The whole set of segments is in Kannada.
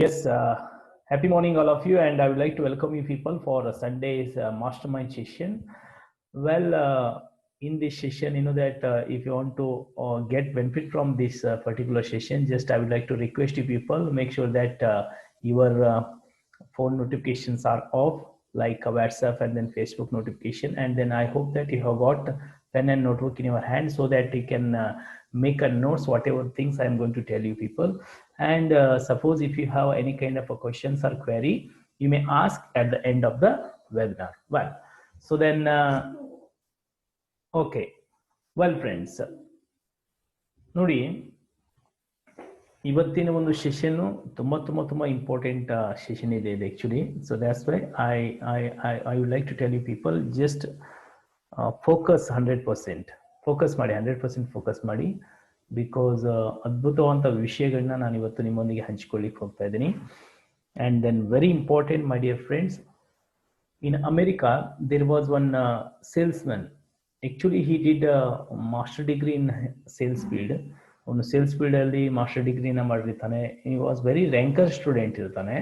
Yes, happy morning, all of you, and I would like to welcome you people for Sunday's mastermind session. Well, in this session, you know that if you want to get benefit from this particular session, just I would like to request you people make sure that your phone notifications are off, like WhatsApp and then Facebook notification, and then I hope that you have got pen and notebook in your hand so that you can make a notes whatever things I am going to tell you people. And suppose if you have any kind of a questions or query, you may ask at the end of the webinar. Well, so then, okay. Well, friends, ನೋಡಿ ಇವತ್ತಿನ ಒಂದು ಸೆಷನ್ ತುಂಬಾ ಇಂಪಾರ್ಟೆಂಟ್ ಸೆಷನ್ ಇದೆ ಇದು actually. So that's why I would like to tell you people just focus 100%, focus ಮಾಡಿ 100% ಫೋಕಸ್ ಮಾಡಿ. ಬಿಕಾಸ್ ಅದ್ಭುತವಂತ ವಿಷಯಗಳನ್ನ ನಾನು ಇವತ್ತು ನಿಮ್ಮೊಂದಿಗೆ ಹಂಚಿಕೊಳ್ಳಿಕ್ಕೆ ಹೋಗ್ತಾ ಇದ್ದೀನಿ. And then very important my dear friends, in America there was one salesman. Actually he did master degree in sales field. ಅವನು ಸೇಲ್ಸ್ ಫೀಲ್ಡಲ್ಲಿ ಮಾಸ್ಟರ್ ಡಿಗ್ರಿನ ಮಾಡಿರ್ತಾನೆ. ಈ ವಾಸ್ ವೆರಿ ರ್ಯಾಂಕರ್ ಸ್ಟೂಡೆಂಟ್ ಇರ್ತಾನೆ.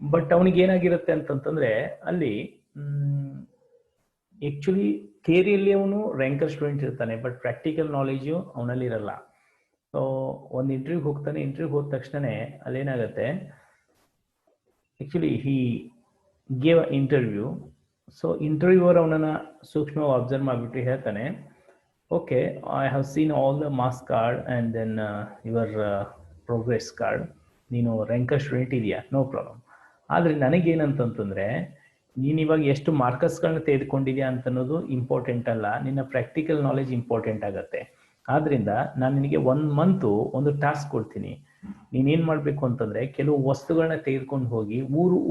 ಬಟ್ ಅವನಿಗೆ ಏನಾಗಿರುತ್ತೆ ಅಂತಂತಂದರೆ ಅಲ್ಲಿ ಆ್ಯಕ್ಚುಲಿ ಥಿಯರಿಯಲ್ಲಿ ಅವನು ರ್ಯಾಂಕರ್ ಸ್ಟೂಡೆಂಟ್ ಇರ್ತಾನೆ, ಬಟ್ ಪ್ರಾಕ್ಟಿಕಲ್ ನಾಲೆಜು ಅವನಲ್ಲಿ ಇರಲ್ಲ. ಸೊ ಒಂದು ಇಂಟರ್ವ್ಯೂಗೆ ಹೋಗ್ತಾನೆ. ಇಂಟರ್ವ್ಯೂಗೆ ಹೋದ ತಕ್ಷಣವೇ ಅಲ್ಲೇನಾಗುತ್ತೆ, actually he gave interview. So interviewer ಅವನನ್ನು ಸೂಕ್ಷ್ಮವಾಗಿ ಅಬ್ಸರ್ವ್ ಮಾಡಿಬಿಟ್ಟು ಹೇಳ್ತಾನೆ, okay, I have seen all the marks card and then your progress card. ನೀನು ರ್ಯಾಂಕರ್ ಸ್ಟೂಡೆಂಟ್ ಇದೆಯಾ, ನೋ ಪ್ರಾಬ್ಲಮ್. ಆದರೆ ನನಗೇನಂತಂತಂದರೆ, ನೀನು ಇವಾಗ ಎಷ್ಟು ಮಾರ್ಕಸ್ಗಳನ್ನ ತೆಗೆದುಕೊಂಡಿದ್ಯಾ ಅಂತ ಅನ್ನೋದು ಇಂಪಾರ್ಟೆಂಟ್ ಅಲ್ಲ, ನಿನ್ನ ಪ್ರಾಕ್ಟಿಕಲ್ ನಾಲೆಜ್ ಇಂಪಾರ್ಟೆಂಟ್ ಆಗುತ್ತೆ. ಆದ್ದರಿಂದ ನಾನು ನಿನಗೆ 1 ಮಂತು ಒಂದು ಟಾಸ್ಕ್ ಕೊಡ್ತೀನಿ. ನೀನೇನು ಮಾಡಬೇಕು ಅಂತಂದರೆ, ಕೆಲವು ವಸ್ತುಗಳನ್ನ ತೆಗೆದುಕೊಂಡು ಹೋಗಿ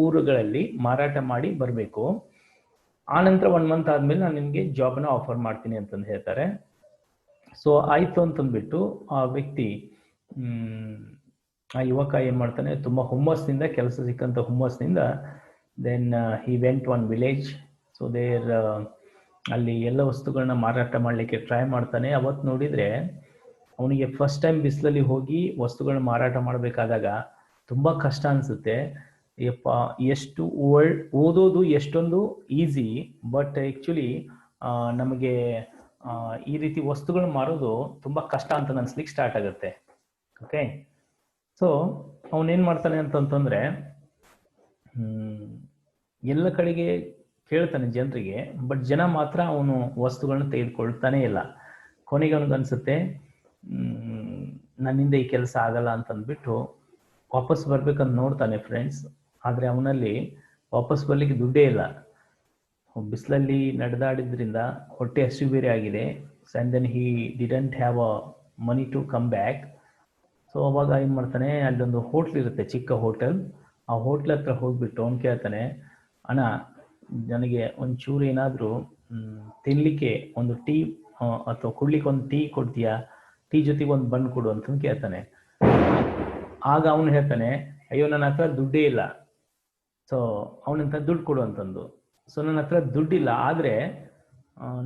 ಊರುಗಳಲ್ಲಿ ಮಾರಾಟ ಮಾಡಿ ಬರಬೇಕು. ಆನಂತರ 1 ಮಂತ್ ಆದಮೇಲೆ ನಾನು ನಿಮಗೆ ಜಾಬ್ನ ಆಫರ್ ಮಾಡ್ತೀನಿ ಅಂತಂದು ಹೇಳ್ತಾರೆ. ಸೊ ಆಯಿತು ಅಂತಂದ್ಬಿಟ್ಟು ಆ ವ್ಯಕ್ತಿ, ಆ ಯುವಕ ಏನು ಮಾಡ್ತಾನೆ, ತುಂಬ ಹುಮ್ಮಸ್ನಿಂದ, ಕೆಲಸ ಸಿಕ್ಕಂಥ ಹುಮ್ಮಸ್ನಿಂದ then he went one village. So there ಅಲ್ಲಿ ಎಲ್ಲ ವಸ್ತುಗಳನ್ನ ಮಾರಾಟ ಮಾಡಲಿಕ್ಕೆ ಟ್ರೈ ಮಾಡ್ತಾನೆ. ಅವತ್ತು ನೋಡಿದರೆ ಅವನಿಗೆ ಫಸ್ಟ್ ಟೈಮ್ ಬಿಸಿಲಲ್ಲಿ ಹೋಗಿ ವಸ್ತುಗಳನ್ನ ಮಾರಾಟ ಮಾಡಬೇಕಾದಾಗ ತುಂಬ ಕಷ್ಟ ಅನಿಸುತ್ತೆ. ಯಪ್ಪ, ಎಷ್ಟು ಓದೋದು ಎಷ್ಟೊಂದು ಈಸಿ, ಬಟ್ ಆ್ಯಕ್ಚುಲಿ ನಮಗೆ ಈ ರೀತಿ ವಸ್ತುಗಳನ್ನ ಮಾರೋದು ತುಂಬ ಕಷ್ಟ ಅಂತ ಅನ್ಸ್ಲಿಕ್ಕೆ ಸ್ಟಾರ್ಟ್ ಆಗುತ್ತೆ. ಓಕೆ, ಸೊ ಅವನೇನು ಮಾಡ್ತಾನೆ ಅಂತಂತಂದರೆ, ಎಲ್ಲ ಕಡೆಗೆ ಕೇಳ್ತಾನೆ ಜನರಿಗೆ, ಬಟ್ ಜನ ಮಾತ್ರ ಅವನು ವಸ್ತುಗಳನ್ನ ತೆಗೆದುಕೊಳ್ತಾನೇ ಇಲ್ಲ. ಕೊನೆಗೆ ಅವನಿಗನ್ಸುತ್ತೆ, ನನ್ನಿಂದ ಈ ಕೆಲಸ ಆಗಲ್ಲ ಅಂತಂದ್ಬಿಟ್ಟು ವಾಪಸ್ ಬರ್ಬೇಕಂತ ನೋಡ್ತಾನೆ ಫ್ರೆಂಡ್ಸ್. ಆದರೆ ಅವನಲ್ಲಿ ವಾಪಸ್ ಬರ್ಲಿಕ್ಕೆ ದುಡ್ಡೇ ಇಲ್ಲ. ಬಿಸಿಲಲ್ಲಿ ನಡೆದಾಡಿದ್ರಿಂದ ಹೊಟ್ಟೆ ಹಸಿವು ಬೇರೆ ಆಗಿದೆ. And then he didn't have a money to come back. So ಅವಾಗ ಏನು ಮಾಡ್ತಾನೆ, ಅಲ್ಲೊಂದು ಹೋಟ್ಲ್ ಇರುತ್ತೆ, ಚಿಕ್ಕ ಹೋಟೆಲ್. ಆ ಹೋಟ್ಲ್ ಹತ್ರ ಹೋಗ್ಬಿಟ್ಟು ಅವ್ನು ಕೇಳ್ತಾನೆ, ಅಣ್ಣ ನನಗೆ ಒಂಚೂರು ಏನಾದರೂ ತಿನ್ನಲಿಕ್ಕೆ ಒಂದು ಟೀ ಅಥವಾ ಕುಡ್ಲಿಕ್ಕೆ ಒಂದು ಟೀ ಕೊಡ್ತೀಯಾ, ಟೀ ಜೊತೆಗೆ ಒಂದು ಬನ್ ಕೊಡು ಅಂತಂದು ಕೇಳ್ತಾನೆ. ಆಗ ಅವನು ಹೇಳ್ತಾನೆ, ಅಯ್ಯೋ ನನ್ನ ಹತ್ರ ದುಡ್ಡೇ ಇಲ್ಲ. ಸೊ ಅವನಂತ ದುಡ್ಡು ಕೊಡು ಅಂತಂದು. ಸೊ ನನ್ನ ಹತ್ರ ದುಡ್ಡಿಲ್ಲ, ಆದರೆ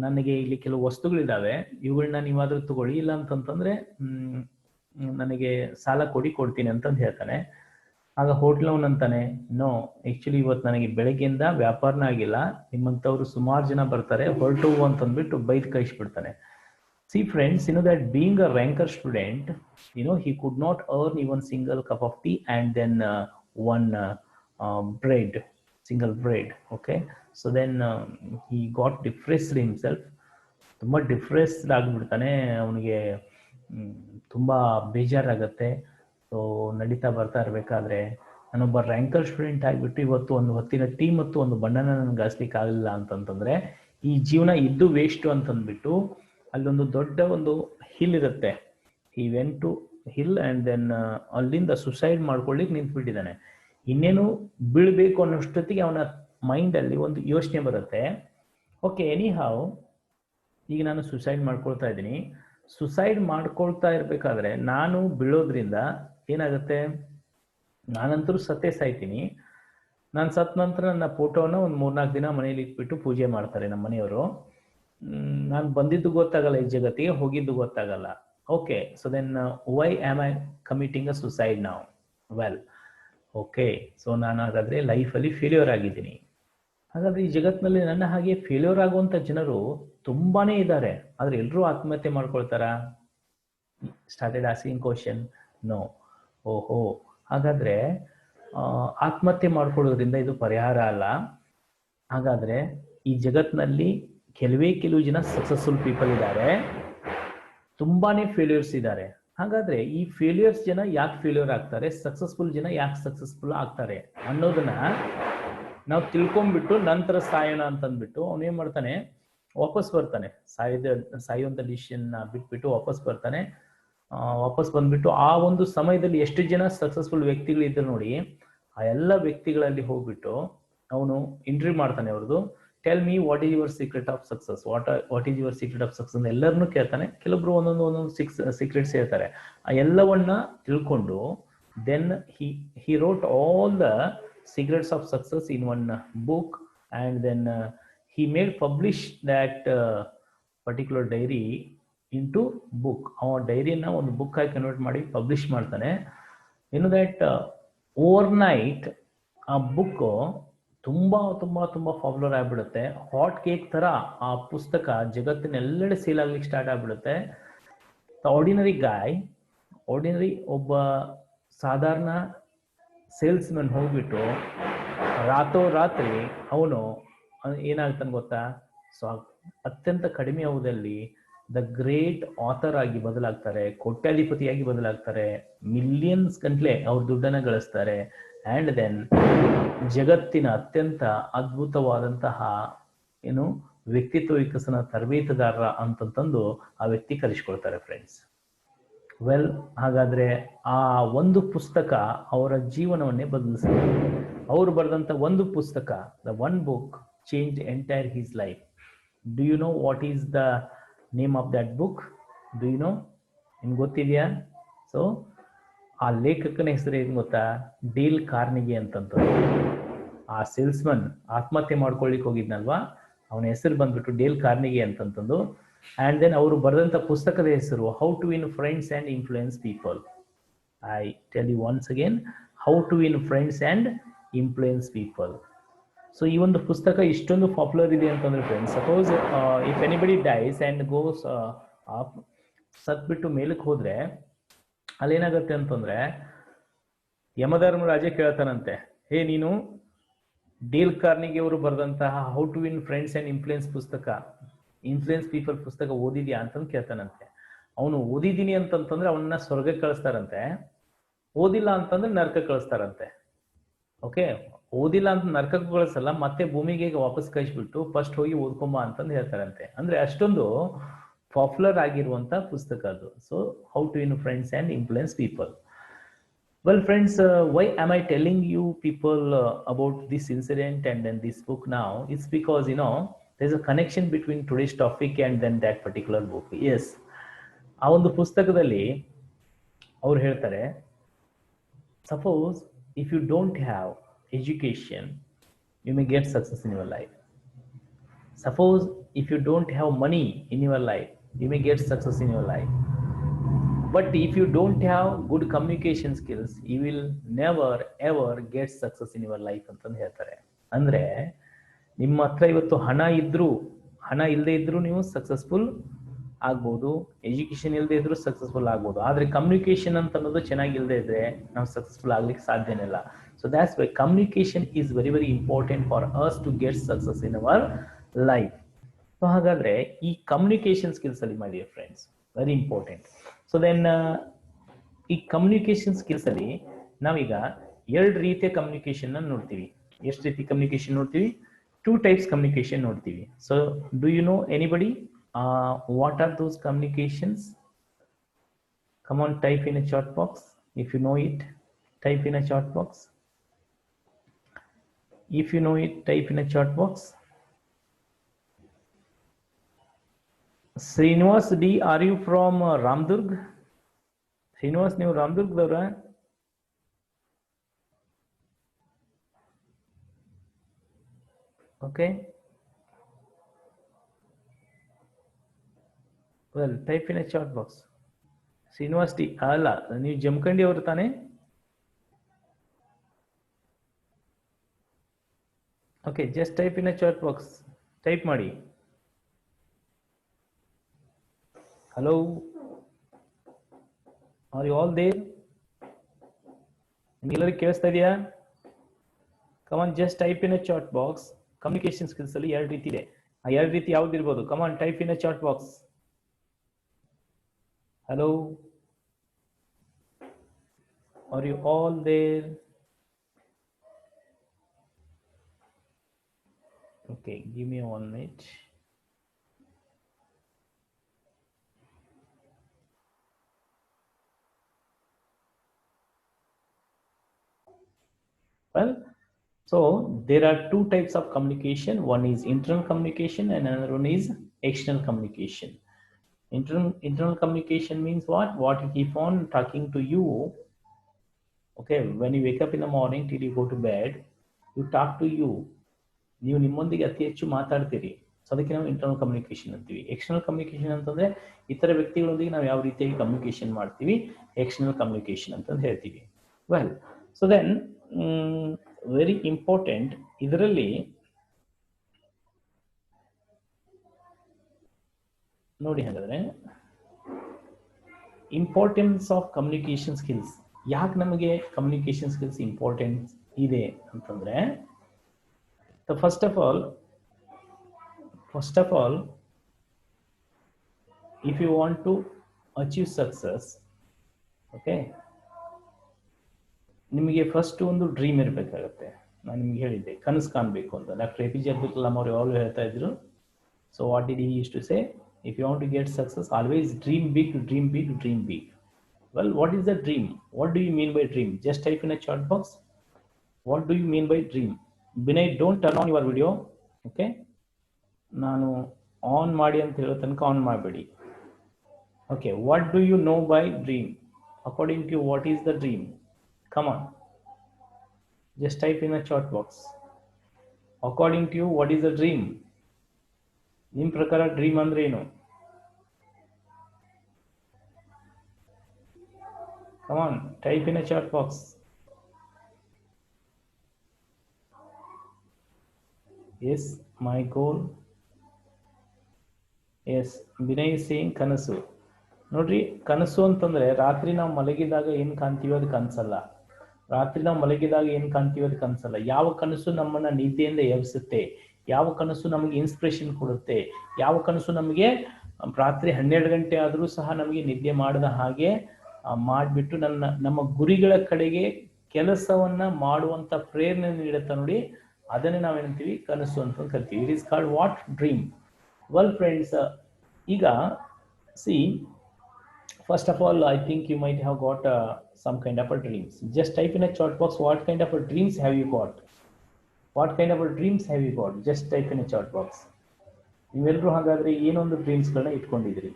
ನನಗೆ ಇಲ್ಲಿ ಕೆಲವು ವಸ್ತುಗಳಿದ್ದಾವೆ, ಇವುಗಳನ್ನ ನೀವಾದರೂ ತಗೊಳ್ಳಿ, ಇಲ್ಲ ಅಂತಂತಂದರೆ ನನಗೆ ಸಾಲ ಕೊಡ್ತೀನಿ ಅಂತಂದು ಹೇಳ್ತಾನೆ. ಆಗ ಹೋಟ್ಲವನಂತಾನೆ, ನೋ, ಆ್ಯಕ್ಚುಲಿ ಇವತ್ತು ನನಗೆ ಬೆಳಗ್ಗೆಯಿಂದ ವ್ಯಾಪಾರನ ಆಗಿಲ್ಲ, ನಿಮ್ಮಂಥವ್ರು ಸುಮಾರು ಜನ ಬರ್ತಾರೆ, ಹೊರಟು ಅಂತಂದ್ಬಿಟ್ಟು ಬೈದು ಕಳಿಸ್ಬಿಡ್ತಾನೆ. See friends, you know that being a ranker student, you know, he could not earn even single cup of tea and then one bread, single bread. Okay, so then he got depressed himself. ತುಂಬ ಡಿಪ್ರೆಸ್ಡ್ ಆಗಿಬಿಡ್ತಾನೆ. ಅವನಿಗೆ ತುಂಬ ಬೇಜಾರಾಗತ್ತೆ. ಸೊ ನಡೀತಾ ಬರ್ತಾ ಇರಬೇಕಾದ್ರೆ, ನಾನೊಬ್ಬ ರ್ಯಾಂಕರ್ ಸ್ಟೂಡೆಂಟ್ ಆಗಿಬಿಟ್ಟು ಇವತ್ತು ಒಂದು ಹೊತ್ತಿನ ಟೀ ಮತ್ತು ಒಂದು ಬಣ್ಣನ ನನಗೆ ಗಾಸ್ಲಿಕ್ಕೆ ಆಗಲಿಲ್ಲ ಅಂತಂತಂದರೆ ಈ ಜೀವನ ಇದ್ದು ವೇಸ್ಟು ಅಂತಂದ್ಬಿಟ್ಟು ಅಲ್ಲೊಂದು ದೊಡ್ಡ ಒಂದು ಹಿಲ್ ಇರುತ್ತೆ. ಈ went to hill and then ಅಲ್ಲಿಂದ ಸುಸೈಡ್ ಮಾಡ್ಕೊಳ್ಳಿಕ್ಕೆ ನಿಂತ್ಬಿಟ್ಟಿದ್ದಾನೆ. ಇನ್ನೇನು ಬೀಳಬೇಕು ಅನ್ನೋಷ್ಟೊತ್ತಿಗೆ ಅವನ ಮೈಂಡಲ್ಲಿ ಒಂದು ಯೋಚನೆ ಬರುತ್ತೆ, ಓಕೆ ಎನಿ ಹಾವ್ ಈಗ ನಾನು ಸುಸೈಡ್ ಮಾಡ್ಕೊಳ್ತಾ ಇದ್ದೀನಿ. ಸುಸೈಡ್ ಮಾಡ್ಕೊಳ್ತಾ ಇರಬೇಕಾದ್ರೆ ನಾನು ಬೀಳೋದ್ರಿಂದ ಏನಾಗುತ್ತೆ, ನಾನಂತರೂ ಸತ್ತೇ ಸಾಯ್ತೀನಿ. ನಾನು ಸತ್ತ ನಂತರ ನನ್ನ ಫೋಟೋನ ಒಂದು 3-4 ದಿನ ಮನೇಲಿ ಇಟ್ಬಿಟ್ಟು ಪೂಜೆ ಮಾಡ್ತಾರೆ ನಮ್ಮ ಮನೆಯವರು. ನಾನು ಬಂದಿದ್ದು ಗೊತ್ತಾಗಲ್ಲ ಈ ಜಗತ್ತಿಗೆ, ಹೋಗಿದ್ದು ಗೊತ್ತಾಗಲ್ಲ. Okay, so then why am I committing a suicide ನಾವು? ವೆಲ್, ಓಕೆ, ಸೊ ನಾನು ಹಾಗಾದರೆ ಲೈಫಲ್ಲಿ ಫೇಲ್ಯೂರ್ ಆಗಿದ್ದೀನಿ. ಹಾಗಾದರೆ ಈ ಜಗತ್ತಿನಲ್ಲಿ ನನ್ನ ಹಾಗೆ ಫೇಲ್ಯೂರ್ ಆಗುವಂಥ ಜನರು ತುಂಬಾ ಇದ್ದಾರೆ. ಆದರೆ ಎಲ್ಲರೂ ಆತ್ಮಹತ್ಯೆ ಮಾಡ್ಕೊಳ್ತಾರಾ? Started asking question. ನೋ. ಓಹೋ, ಹಾಗಾದರೆ ಆತ್ಮಹತ್ಯೆ ಮಾಡ್ಕೊಳ್ಳೋದ್ರಿಂದ ಇದು ಪರಿಹಾರ ಅಲ್ಲ. ಹಾಗಾದರೆ ಈ ಜಗತ್ತಿನಲ್ಲಿ ಕೆಲವು ಜನ ಸಕ್ಸಸ್ಫುಲ್ ಪೀಪಲ್ ಇದ್ದಾರೆ, ತುಂಬಾನೇ ಫೇಲ್ಯೂರ್ಸ್ ಇದ್ದಾರೆ. ಹಾಗಾದ್ರೆ ಈ ಫೇಲ್ಯೂರ್ಸ್ ಜನ ಯಾಕೆ ಫೇಲ್ಯೂರ್ ಆಗ್ತಾರೆ, ಸಕ್ಸಸ್ಫುಲ್ ಜನ ಯಾಕೆ ಸಕ್ಸಸ್ಫುಲ್ ಆಗ್ತಾರೆ ಅನ್ನೋದನ್ನ ನಾವು ತಿಳ್ಕೊಂಡ್ಬಿಟ್ಟು ನಂತರ ಸಾಯೋಣ ಅಂತಂದ್ಬಿಟ್ಟು ಅವನೇನ್ ಮಾಡ್ತಾನೆ, ವಾಪಸ್ ಬರ್ತಾನೆ. ಸಾಯುವಂತ ಡಿಸಿಷನ್ ಬಿಟ್ಬಿಟ್ಟು ವಾಪಸ್ ಬರ್ತಾನೆ. ವಾಪಸ್ ಬಂದ್ಬಿಟ್ಟು ಆ ಒಂದು ಸಮಯದಲ್ಲಿ ಎಷ್ಟು ಜನ ಸಕ್ಸಸ್ಫುಲ್ ವ್ಯಕ್ತಿಗಳು ಇದ್ರು ನೋಡಿ, ಆ ಎಲ್ಲ ವ್ಯಕ್ತಿಗಳಲ್ಲಿ ಹೋಗ್ಬಿಟ್ಟು ಅವನು ಇಂಟರ್ವ್ಯೂ ಮಾಡ್ತಾನೆ. ಅವ್ರದ್ದು tell me what is your secret of success, what is your secret of success ಎಲ್ಲರನ್ನೂ ಕೇಳ್ತಾನೆ. ಕೆಲವೊಬ್ರು ಒಂದೊಂದು ಸೀಕ್ರೆಟ್ಸ್ ಹೇಳ್ತಾರೆ. ಆ ಎಲ್ಲವನ್ನ ತಿಳ್ಕೊಂಡು then he wrote all the secrets of success in one book, and then he made publish that particular diary into book. ಆ ಡೈರಿನ ಒಂದು ಬುಕ್ ಆಗಿ ಕನ್ವರ್ಟ್ ಮಾಡಿ ಪಬ್ಲಿಷ್ ಮಾಡ್ತಾನೆ. ಇನ್ನು ದಟ್ ಓವರ್ನೈಟ್ ಆ ಬುಕ್ ತುಂಬಾ ತುಂಬಾ ತುಂಬಾ ಪಾಪ್ಯುಲರ್ ಆಗ್ಬಿಡುತ್ತೆ. ಹಾಟ್ ಕೇಕ್ ತರ ಆ ಪುಸ್ತಕ ಜಗತ್ತಿನೆಲ್ಲೆಡೆ ಸೇಲ್ ಆಗ್ಲಿಕ್ಕೆ ಸ್ಟಾರ್ಟ್ ಆಗ್ಬಿಡುತ್ತೆ. ಆರ್ಡಿನರಿ ಗಾಯ್, ಒಬ್ಬ ಸಾಧಾರಣ ಸೇಲ್ಸ್ ಮೆನ್ ಹೋಗ್ಬಿಟ್ಟು ರಾತ್ರಿ ಅವನು ಏನಾಗ್ತಾನೆ ಗೊತ್ತಾ, ಸೊ ಅತ್ಯಂತ ಕಡಿಮೆ ಅವಧಿಯಲ್ಲಿ ದ ಗ್ರೇಟ್ ಆಥರ್ ಆಗಿ ಬದಲಾಗ್ತಾರೆ, ಕೋಟ್ಯಾಧಿಪತಿಯಾಗಿ ಬದಲಾಗ್ತಾರೆ, ಮಿಲಿಯನ್ಸ್ ಗಂಟ್ಲೆ ಅವ್ರ ದುಡ್ಡನ್ನ ಗಳಿಸ್ತಾರೆ. ಅಂಡ್ ದೆನ್ ಜಗತ್ತಿನ ಅತ್ಯಂತ ಅದ್ಭುತವಾದಂತಹ ವ್ಯಕ್ತಿತ್ವ ವಿಕಸನ ತರಬೇತುದಾರರ ಅಂತಂದು ಆ ವ್ಯಕ್ತಿ ಕರೆಸ್ಕೊಳ್ತಾರೆ ಫ್ರೆಂಡ್ಸ್. ವೆಲ್, ಹಾಗಾದ್ರೆ ಆ ಒಂದು ಪುಸ್ತಕ ಅವರ ಜೀವನವನ್ನೇ ಬದಲಿಸಿದೆ. ಅವರು ಬರೆದಂತ ಒಂದು ಪುಸ್ತಕ, the one book change entire his life. Do you know what is the name of that book? Do you know? ನಿಮ್ಗೆ ಗೊತ್ತಿದೆಯಾ? ಸೊ ಆ ಲೇಖಕನ ಹೆಸರು ಏನು ಗೊತ್ತಾ? ಡೇಲ್ ಕಾರ್ನಿಗೆ ಅಂತಂತ. ಆ ಸೇಲ್ಸ್ಮನ್ ಆತ್ಮಹತ್ಯೆ ಮಾಡ್ಕೊಳ್ಳಿಕ್ಕೆ ಹೋಗಿದ್ನಲ್ವಾ, ಅವನ ಹೆಸರು ಬಂದ್ಬಿಟ್ಟು ಡೇಲ್ ಕಾರ್ನಿಗೆ ಅಂತಂತಂದು. ಅಂಡ್ ದೆನ್ ಅವರು ಬರೆದಂತ ಪುಸ್ತಕದ ಹೆಸರು how to win friends and influence people. I tell you once again, how to win friends and influence people. So ಈ ಒಂದು ಪುಸ್ತಕ ಇಷ್ಟೊಂದು ಪಾಪ್ಯುಲರ್ ಇದೆ ಅಂತಂದ್ರೆ friends, suppose if anybody dies and goes ಸತ್ಬಿಟ್ಟು ಮೇಲಕ್ಕೆ ಹೋದ್ರೆ ಅಲ್ಲೇನಾಗತ್ತೆ ಅಂತಂದ್ರೆ ಯಮಧರ್ಮರಾಜ ಕೇಳ್ತಾನಂತೆ, ಹೇ ನೀನು ಡೇಲ್ ಕಾರ್ನಿಗೆ ಅವರು ಬರೆದಂತಹ how to win friends and influence people ಪುಸ್ತಕ ಓದಿದ್ಯಾ ಅಂತಂದು ಕೇಳ್ತಾನಂತೆ. ಅವನು ಓದಿದ್ದೀನಿ ಅಂತಂತಂದ್ರೆ ಅವನ್ನ ಸ್ವರ್ಗಕ್ಕೆ ಕಳಿಸ್ತಾರಂತೆ, ಓದಿಲ್ಲ ಅಂತಂದ್ರೆ ನರಕಕ್ಕೆ ಕಳಿಸ್ತಾರಂತೆ. ಓಕೆ, ಓದಿಲ್ಲ ಅಂತ ನರಕಕ್ಕೆ ಕಳಿಸಲ್ಲ, ಮತ್ತೆ ಭೂಮಿಗೆ ವಾಪಸ್ ಕಳಿಸ್ಬಿಟ್ಟು ಫಸ್ಟ್ ಹೋಗಿ ಓದ್ಕೊಂಬ ಅಂತಂದು ಹೇಳ್ತಾರಂತೆ. ಅಂದ್ರೆ ಅಷ್ಟೊಂದು ಪಾಪ್ಯುಲರ್ ಆಗಿರುವಂತ ಪುಸ್ತಕ ಅದು. So how to win friends and influence people. Well friends, why am I telling you people about this incident and then this book now? It's because there's a connection between today's topic and then that particular book. Yes, ಆ ಒಂದು ಪುಸ್ತಕದಲ್ಲಿ ಅವ್ರು ಹೇಳ್ತಾರೆ, suppose if you don't have education, you may get success in your life. Suppose if you don't have money in your life, you may get success in your life. But if you don't have good communication skills, you will never ever get success in your life ಅಂತಂದು ಹೇಳ್ತಾರೆ. ಅಂದ್ರೆ ನಿಮ್ಮ ಹತ್ರ ಇವತ್ತು ಹಣ ಇಲ್ಲದೆ ಇದ್ರೂ ನೀವು ಸಕ್ಸಸ್ಫುಲ್ ಆಗ್ಬೋದು, ಎಜುಕೇಶನ್ ಇಲ್ಲದೆ ಇದ್ರೂ ಸಕ್ಸಸ್ಫುಲ್ ಆಗ್ಬೋದು. ಆದ್ರೆ ಕಮ್ಯುನಿಕೇಶನ್ ಅಂತ ಅನ್ನೋದು ಚೆನ್ನಾಗಿಲ್ಲದೆ ಇದ್ರೆ ನಾವು ಸಕ್ಸಸ್ಫುಲ್ ಆಗ್ಲಿಕ್ಕೆ ಸಾಧ್ಯನೇ ಇಲ್ಲ. So that's why communication is very very important for us to get success in our life. So ಹಾಗಾದ್ರೆ ಈ ಕಮ್ಯುನಿಕೇಶನ್ ಸ್ಕಿಲ್ಸ್ ಅಲ್ಲಿ my dear friends very important. So then ಈ ಕಮ್ಯುನಿಕೇಶನ್ ಸ್ಕಿಲ್ಸ್ ಅಲ್ಲಿ ನಾವೀಗ 2 ರೀತಿಯ ಕಮ್ಯುನಿಕೇಶನ್ ನೋಡ್ತೀವಿ. ಎಷ್ಟು ರೀತಿ ಕಮ್ಯುನಿಕೇಶನ್ ನೋಡ್ತೀವಿ? 2 ಟೈಪ್ಸ್ ಕಮ್ಯುನಿಕೇಶನ್ ನೋಡ್ತೀವಿ. So do you know anybody what are those communications? Come on, type in a chat box if you know it. Type in a chat box if you know it. Type in a chat box. Srinivas D, are you from Ramdurg? Srinivas, ನೀವು ರಾಮದುರ್ಗದವ್ರ? Okay, well, type in a chat box. Srinivas D, ಅಲ್ಲ ನೀವು ಜಮಖಂಡಿ ಅವರು ತಾನೆ? Okay, just type in a chat box. Type ಮಾಡಿ. Hello, are you all there? ನಿಮ್ಗೆಲ್ಲರಿಗೂ ಕೇಳಿಸ್ತಾ ಇದೆಯಾ? Come on, just type in a chat box. Communication skills ಅಲ್ಲಿ ಎರಡು ರೀತಿ ಇದೆ. ಆ ಎರಡು ರೀತಿ ಯಾವ್ದು ಇರ್ಬೋದು? Come on, type in a chat box. Hello, are you all there? Okay, give me 1 minute. Well, so there are two types of communication. One is internal communication and another one is external communication. Internal communication means what? What you keep on talking to you. Okay, when you wake up in the morning till you go to bed, you talk to you. ನೀವು ನಿಮ್ಮೊಂದಿಗೆ ಅತಿ ಹೆಚ್ಚು ಮಾತಾಡ್ತೀರಿ. ಸೊ ಅದಕ್ಕೆ ನಾವು ಇಂಟರ್ನಲ್ ಕಮ್ಯುನಿಕೇಶನ್ ಅಂತೀವಿ. ಎಕ್ಸ್ಟರ್ನಲ್ ಕಮ್ಯುನಿಕೇಶನ್ ಅಂತಂದ್ರೆ ಇತರ ವ್ಯಕ್ತಿಗಳೊಂದಿಗೆ ನಾವು ಯಾವ ರೀತಿಯಾಗಿ ಕಮ್ಯುನಿಕೇಶನ್ ಮಾಡ್ತೀವಿ, ಎಕ್ಸ್ಟರ್ನಲ್ ಕಮ್ಯುನಿಕೇಶನ್ ಅಂತ ಹೇಳ್ತೀವಿ. Well, so then very important ಇದರಲ್ಲಿ ನೋಡಿ, ಹಾಗಾದ್ರೆ ಇಂಪಾರ್ಟೆನ್ಸ್ ಆಫ್ ಕಮ್ಯುನಿಕೇಶನ್ ಸ್ಕಿಲ್ಸ್. ಯಾಕೆ ನಮಗೆ ಕಮ್ಯುನಿಕೇಶನ್ ಸ್ಕಿಲ್ಸ್ ಇಂಪಾರ್ಟೆನ್ಸ್ ಇದೆ ಅಂತಂದ್ರೆ, first of all, if you want to achieve success, okay, ನಿಮಗೆ ಫಸ್ಟ್ ಒಂದು ಡ್ರೀಮ್ ಇರಬೇಕಾಗುತ್ತೆ. ನಾನು ನಿಮ್ಗೆ ಹೇಳಿದ್ದೆ ಕನಸು ಕಾಣಬೇಕು ಅಂತ. ಡಾಕ್ಟರ್ APJ ಅಬ್ದುಲ್ ಕಲಾಂ ಅವರು ಯಾವಾಗಲೂ ಹೇಳ್ತಾ ಇದ್ರು. So what did he use to say? If you want to get success, always dream big, dream big, dream big. Well, what is the dream? What do you mean by dream? Just type in a chat box. What do you mean by dream? Binay, don't turn on your video. Okay, ನಾನು ಆನ್ ಮಾಡಿ ಅಂತ ಹೇಳೋ ತನಕ ಆನ್ ಮಾಡಬೇಡಿ. Okay, what do you know by dream? According to you, what is the dream? Come on, just type in a chat box. According to you, what is the dream? ನಿಮ್ಮ ಪ್ರಕಾರ ಡ್ರೀಮ್ ಅಂದ್ರೆ ಏನು? Come on, type in a chat box. Yes, my goal. Yes, Binay is saying ಕನಸು. ನೋಡ್ರಿ, ಕನಸು ಅಂತಂದ್ರೆ ರಾತ್ರಿ ನಾವು ಮಲಗಿದಾಗ ಏನ್ ಕಾಣ್ತೀವಿ ಅದು ಕನಸಲ್ಲ. ರಾತ್ರಿ ನಾವು ಮಲಗಿದಾಗ ಏನ್ ಕಾಣ್ತೀವಿ ಅದು ಕನಸಲ್ಲ. ಯಾವ ಕನಸು ನಮ್ಮನ್ನ ನಿದ್ದೆಯಿಂದ ಎಬ್ಬಿಸುತ್ತೆ, ಯಾವ ಕನಸು ನಮಗೆ ಇನ್ಸ್ಪಿರೇಷನ್ ಕೊಡುತ್ತೆ, ಯಾವ ಕನಸು ನಮಗೆ ರಾತ್ರಿ 12 ಗಂಟೆ ಆದರೂ ಸಹ ನಮಗೆ ನಿದ್ದೆ ಮಾಡದ ಹಾಗೆ ಮಾಡಿಬಿಟ್ಟು ನಮ್ಮ ಗುರಿಗಳ ಕಡೆಗೆ ಕೆಲಸವನ್ನ ಮಾಡುವಂತ ಪ್ರೇರಣೆ ನೀಡುತ್ತೆ ನೋಡಿ, ಅದನ್ನೇ ನಾವೇನಂತೀವಿ ಕನಸು ಅಂತ ಕರಿತೀವಿ. It is called what? Dream. Well friends, ಈಗ C, first of all, I think you might have got some kind of a dreams. Just type in a chat box, what kind of a dreams have you got? What kind of a dreams have you got? Just type in a chat box. ನೀವೆಲ್ಲರೂ ಹಾಗಾದ್ರೆ ಏನೊಂದು ಡ್ರೀಮ್ಸ್ಗಳನ್ನ ಇಟ್ಕೊಂಡಿದ್ರಿ?